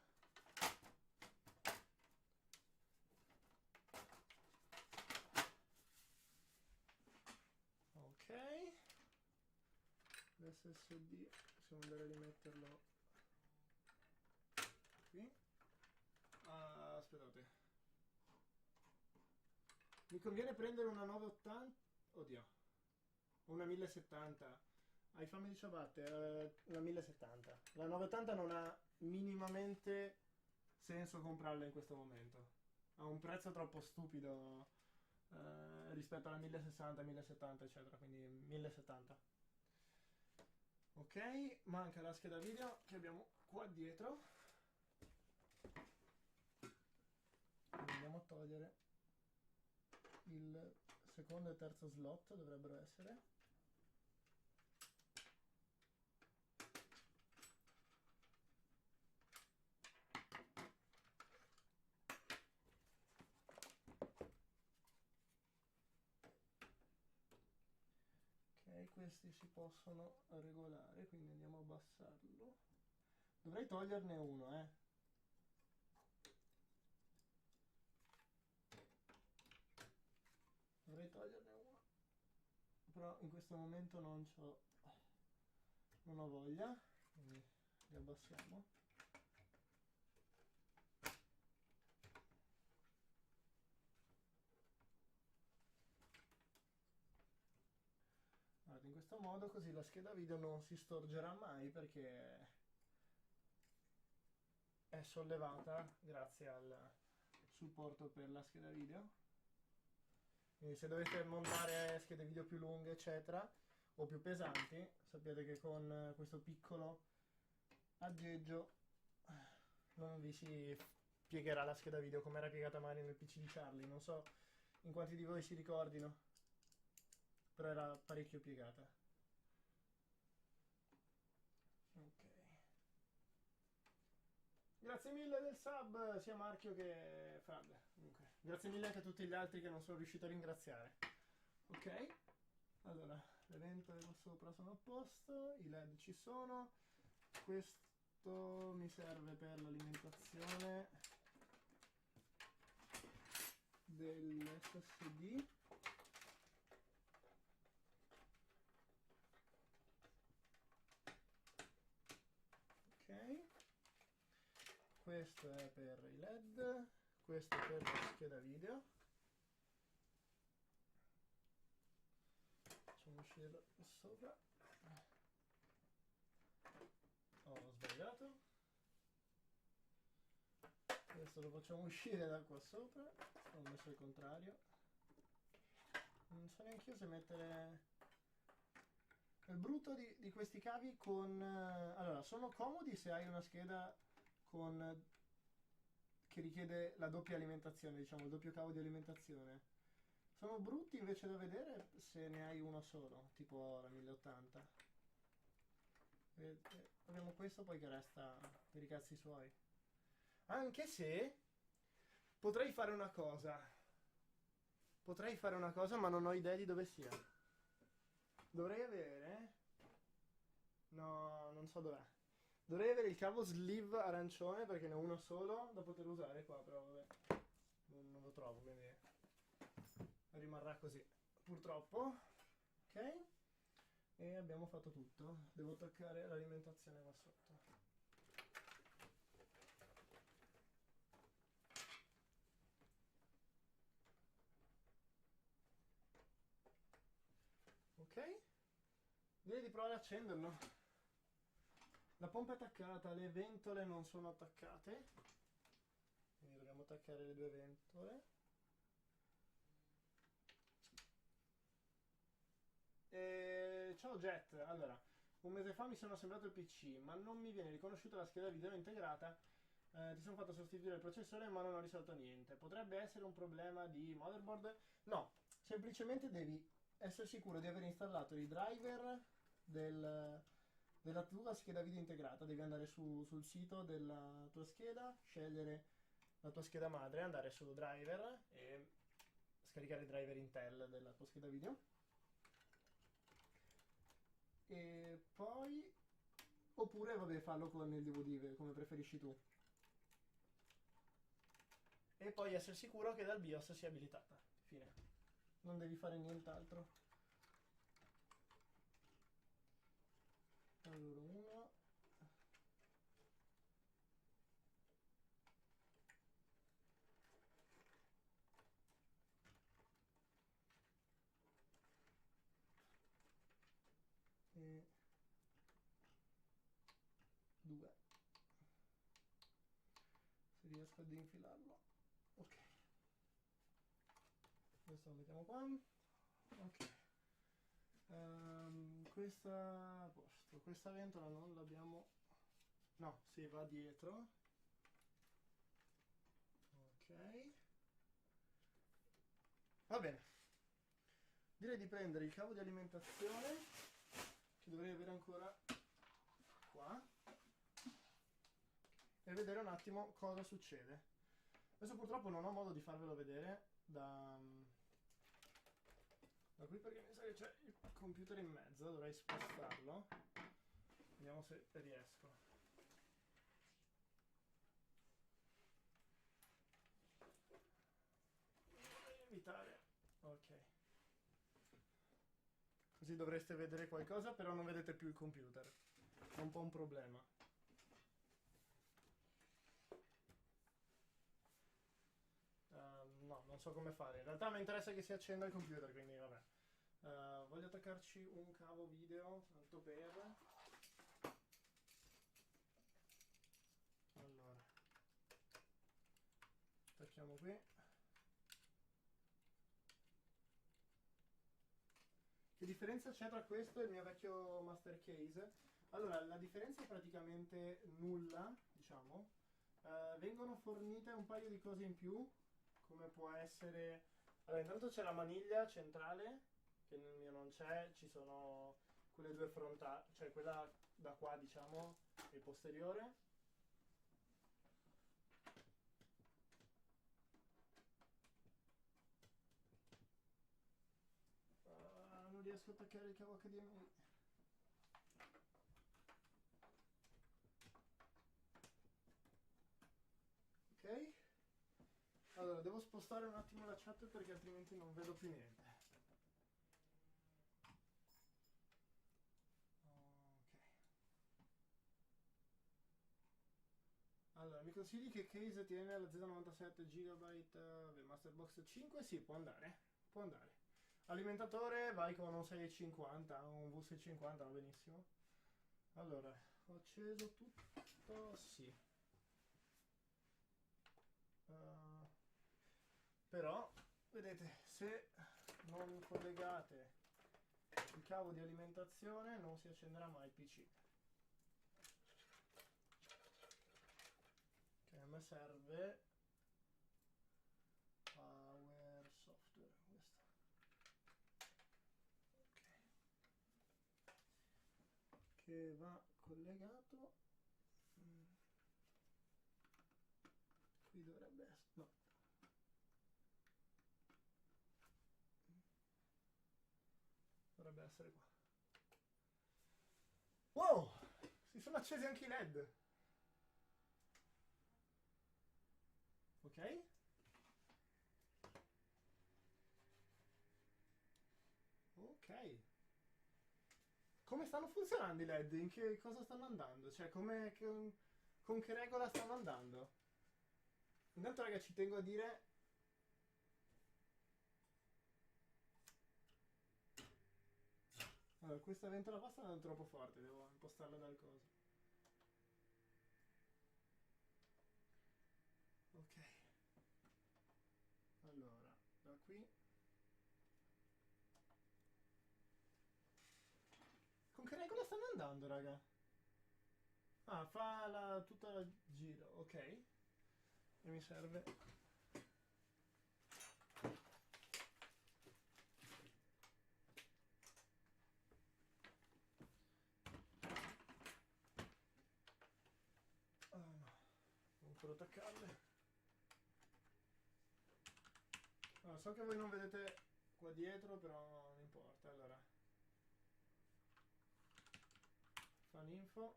Ok, l'SSD possiamo andare a rimetterlo qui. Ah, aspettate, mi conviene prendere una 980, oddio, una 1070. Hai fame di ciabatte? Una 1070. La 980 non ha minimamente senso comprarla in questo momento. Ha un prezzo troppo stupido rispetto alla 1060, 1070 eccetera, quindi 1070. Ok, manca la scheda video che abbiamo qua dietro. Quindi andiamo a togliere il secondo e terzo slot, dovrebbero essere. Ok, questi si possono regolare, quindi andiamo a abbassarlo. Dovrei toglierne uno, Dovrei toglierne uno. Però in questo momento non ho voglia, quindi li abbassiamo. Guarda, in questo modo così la scheda video non si storgerà mai perché è sollevata grazie al supporto per la scheda video. Quindi se dovete montare schede video più lunghe eccetera o più pesanti, sappiate che con questo piccolo aggeggio non vi si piegherà la scheda video come era piegata magari nel PC di Charlie. Non so in quanti di voi si ricordino, però era parecchio piegata. Ok. Grazie mille del sub, sia Marchio che Fab. Comunque, grazie mille anche a tutti gli altri che non sono riuscito a ringraziare. Ok, allora, le ventole qua sopra sono a posto, i LED ci sono, questo mi serve per l'alimentazione dell'SSD. Ok. Questo è per i LED, questo è per la scheda video. Facciamo uscire da qua sopra. Ho sbagliato. Questo lo facciamo uscire da qua sopra. Ho messo il contrario. Non so neanche io se mettere... Il brutto di questi cavi con... Allora, sono comodi se hai una scheda che richiede la doppia alimentazione, diciamo, il doppio cavo di alimentazione. Sono brutti invece da vedere se ne hai uno solo, tipo la 1080. Abbiamo questo poi che resta per i cazzi suoi. Anche se potrei fare una cosa. Ma non ho idea di dove sia. Dovrei avere... No, non so dov'è. Dovrei avere il cavo sleeve arancione perché ne ho uno solo da poter usare qua, però vabbè, non lo trovo, quindi rimarrà così, purtroppo. Ok, e abbiamo fatto tutto. Devo attaccare l'alimentazione qua sotto. Ok, direi di provare ad accenderlo. La pompa è attaccata, le ventole non sono attaccate, quindi dobbiamo attaccare le due ventole. Ciao Jet, allora, un mese fa mi sono assemblato il PC, ma non mi viene riconosciuta la scheda video integrata. Ti sono fatto sostituire il processore ma non ho risolto niente. Potrebbe essere un problema di motherboard? No, semplicemente devi essere sicuro di aver installato i driver della tua scheda video integrata. Devi andare sul sito della tua scheda, scegliere la tua scheda madre, andare su driver e scaricare il driver Intel della tua scheda video. E poi, oppure vabbè, fallo con il DVD come preferisci tu. E poi essere sicuro che dal BIOS sia abilitata. Fine. Non devi fare nient'altro. Allora, 1 e 2. Se riesco ad infilarlo. Ok. Questo lo mettiamo qua. Ok. questa a posto. Questa ventola non l'abbiamo... No, si va dietro. Ok. Va bene. Direi di prendere il cavo di alimentazione, che dovrei avere ancora qua, e vedere un attimo cosa succede. Adesso purtroppo non ho modo di farvelo vedere da qui, perché mi sa che c'è il computer in mezzo, dovrei spostarlo. Vediamo se riesco. Evitare. Ok. Così dovreste vedere qualcosa, però non vedete più il computer. È un po' un problema. No, non so come fare. In realtà mi interessa che si accenda il computer, quindi vabbè. Voglio attaccarci un cavo video, tanto per... Allora. Attacchiamo qui. Che differenza c'è tra questo e il mio vecchio master case? Allora, la differenza è praticamente nulla, diciamo. Vengono fornite un paio di cose in più, come può essere... Allora, intanto c'è la maniglia centrale, che nel mio non c'è, ci sono quelle due frontali, cioè quella da qua, diciamo, e posteriore. Non riesco a attaccare il cavo HDMI. Ok. Allora, devo spostare un attimo la chat perché altrimenti non vedo più niente. Ok. Allora, mi consigli che case tiene la Z97 GB Masterbox 5? Sì, può andare. Può andare. Alimentatore, vai con un 650, un V650, va benissimo. Allora, ho acceso tutto, sì. Però, vedete, se non collegate il cavo di alimentazione non si accenderà mai il PC. Che a me serve Power Software, questo. Che va collegato, qui dovrebbe essere, no, dovrebbe essere qua. Wow, si sono accesi anche i LED. Ok. Ok. Come stanno funzionando i LED? In che cosa stanno andando? Cioè, con che regola stanno andando? Intanto, raga, ci tengo a dire... Allora, questa ventola qua sta andando troppo forte, devo impostarla dal coso. Ok. Allora, da qui... Con che regola stanno andando, raga? Ah, fa tutta la giro, ok. E mi serve... Ah no, devo ancora attaccarle. Allora, so che voi non vedete qua dietro, però non importa, allora. Fan info.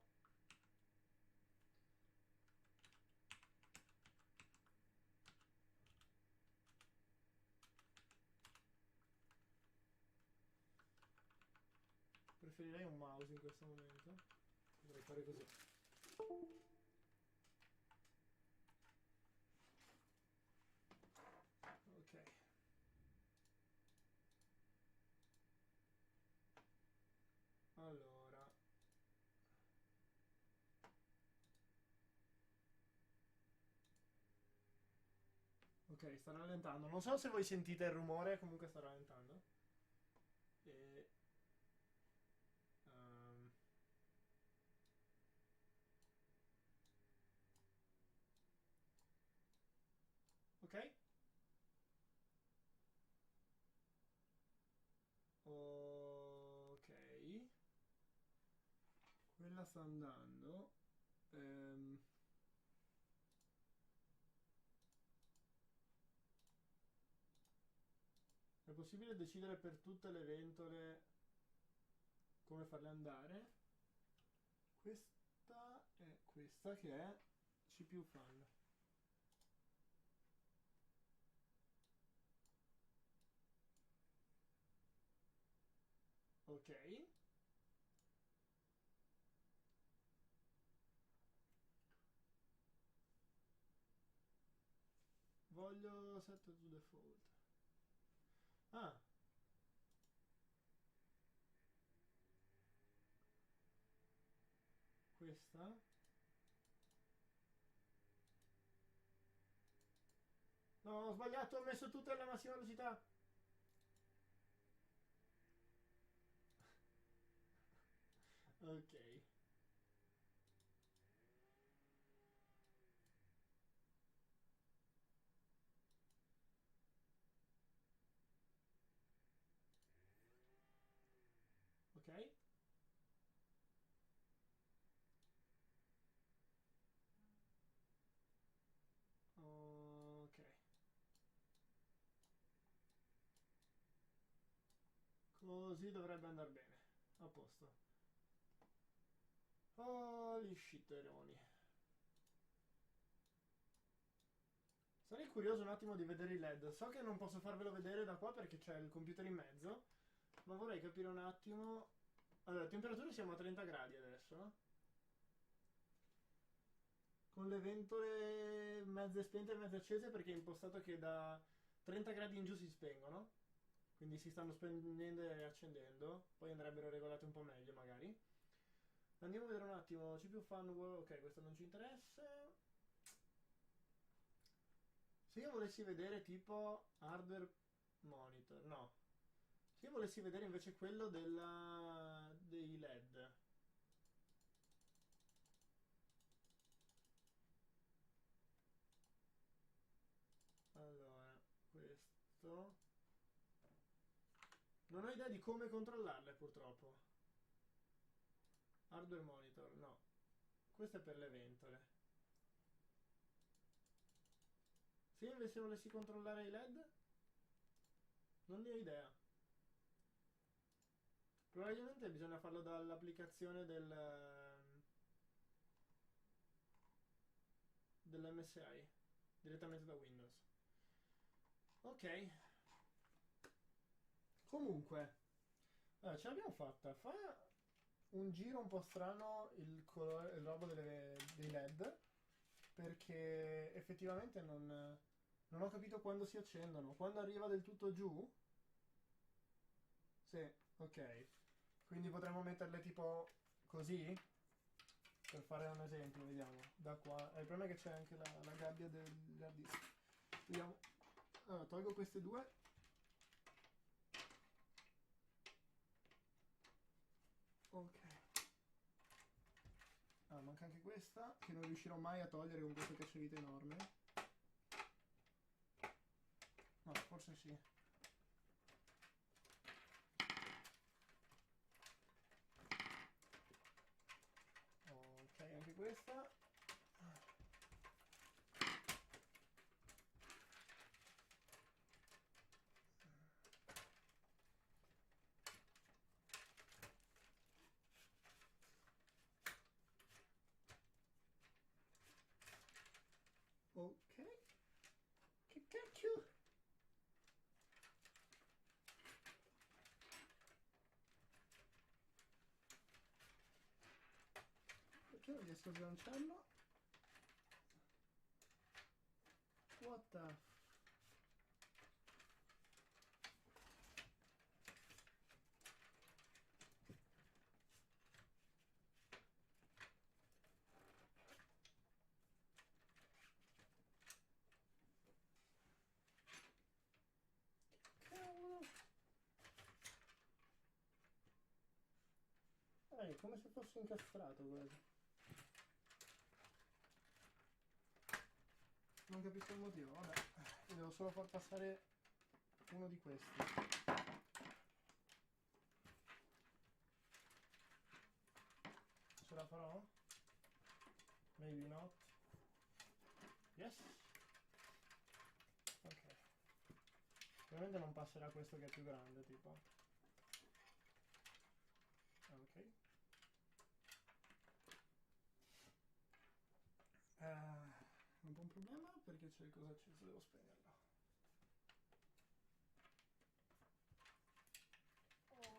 Preferirei un mouse in questo momento. Dovrei fare così. Ok. Allora. Ok, sta rallentando. Non so se voi sentite il rumore, comunque sta rallentando. Ok. Ok. Quella sta andando. È possibile decidere per tutte le ventole come farle andare. Questa è questa che è CPU fan. Ok. Voglio set to default. Ah. Questa. No, ho sbagliato, ho messo tutte alla massima velocità. Ok. Ok. Ok. Così dovrebbe andare bene. A posto. Oh, gli scitteroni. Sarei curioso un attimo di vedere i LED. So che non posso farvelo vedere da qua perché c'è il computer in mezzo, ma vorrei capire un attimo. Allora, temperature siamo a 30 gradi adesso. Con le ventole mezze spente e mezze accese perché è impostato che da 30 gradi in giù si spengono. Quindi si stanno spegnendo e accendendo. Poi andrebbero regolate un po' meglio magari. Andiamo a vedere un attimo. CPU fan. Ok, questo non ci interessa. Se io volessi vedere tipo hardware monitor, no. Se io volessi vedere invece quello dei LED. Allora, questo. Non ho idea di come controllarle purtroppo. Hardware monitor, no. Questo è per le ventole. Se io invece volessi controllare i LED, non ne ho idea. Probabilmente bisogna farlo dall'applicazione dell'MSI, direttamente da Windows. Ok. Comunque, allora, ce l'abbiamo fatta. Fa un giro un po' strano il robo dei LED, perché effettivamente non ho capito quando si accendono. Quando arriva del tutto giù? Sì, ok. Quindi potremmo metterle tipo così? Per fare un esempio, vediamo. Da qua. Il problema è che c'è anche la gabbia degli hard disk. Vediamo. Allora, tolgo queste due. Ok. Ah, manca anche questa, che non riuscirò mai a togliere con questo cacciavite enorme. No, forse sì. Ok, anche questa. Ok. Che cacchio? Perché non riesco a sganciarlo? What the... Cavolo! È come se fosse incastrato quasi. Non capisco il motivo, vabbè. Io devo solo far passare uno di questi. Ce la farò? Maybe not. Yes. Ok. Ovviamente non passerà questo che è più grande, tipo. Ok. Un po' un problema perché c'è il coso acceso, devo spegnerlo.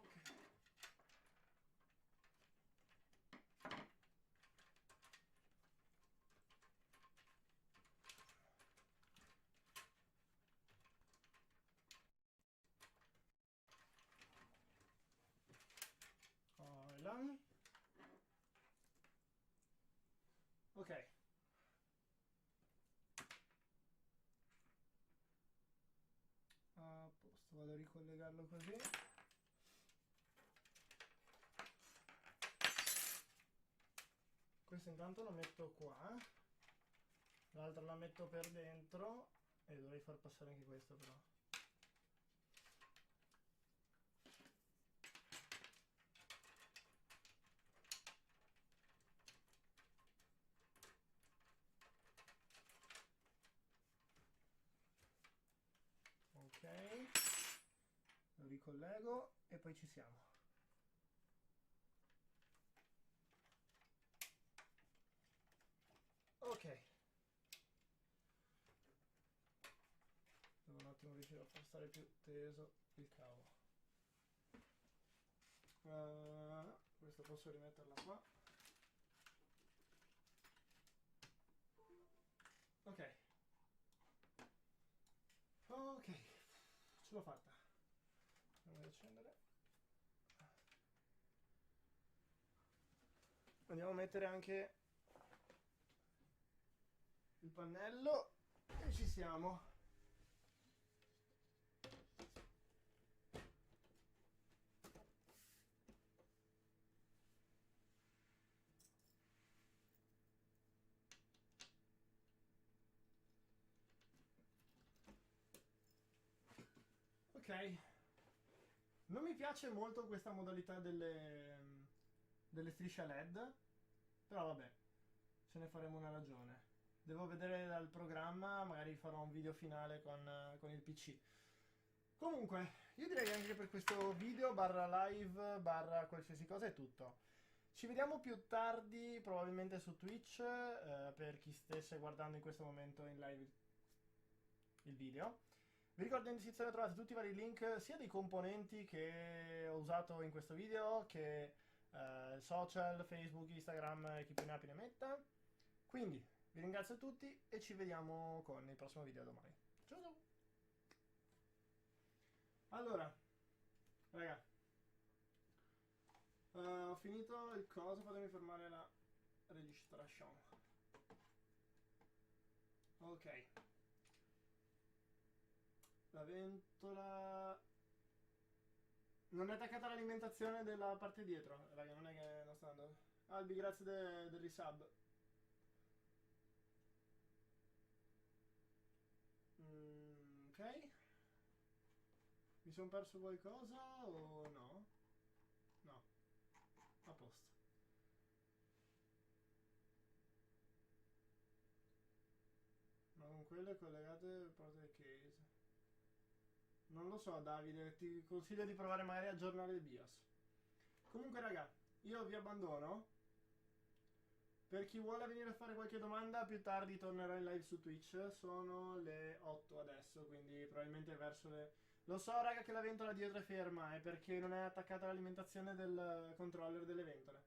Ok. Là. Ok. A posto, vado a ricollegarlo così. Questo intanto lo metto qua, l'altro la metto per dentro e dovrei far passare anche questo però. Ok, lo ricollego e poi ci siamo. Ok, devo un attimo riuscire a far stare più teso il cavo. Questo posso rimetterla qua. Ok, ok, ce l'ho fatta. Andiamo ad accendere. Andiamo a mettere anche il pannello e ci siamo. Ok, non mi piace molto questa modalità delle strisce LED, però vabbè, ce ne faremo una ragione. Devo vedere dal programma, magari farò un video finale con il PC. Comunque, io direi anche per questo video, barra live, barra qualsiasi cosa è tutto. Ci vediamo più tardi, probabilmente su Twitch, per chi stesse guardando in questo momento in live il video. Vi ricordo in descrizione trovate tutti i vari link, sia dei componenti che ho usato in questo video, che social, Facebook, Instagram e chi più ne ha più ne metta. Quindi, vi ringrazio a tutti e ci vediamo con il prossimo video domani. Ciao ciao! Allora, raga, ho finito il coso, fatemi fermare la registrazione. Ok. La ventola... Non è attaccata l'alimentazione della parte dietro, raga, non è che non sta andando. Albi, grazie del resub. Ok. Mi sono perso qualcosa o no? No. A posto. Ma con quelle collegate portate case. Non lo so, Davide, ti consiglio di provare magari a aggiornare il BIOS. Comunque, raga, io vi abbandono. Per chi vuole venire a fare qualche domanda, più tardi tornerò in live su Twitch. Sono le 8 adesso, quindi probabilmente verso le... Lo so, raga, che la ventola dietro è ferma, è perché non è attaccata all'alimentazione del controller delle ventole.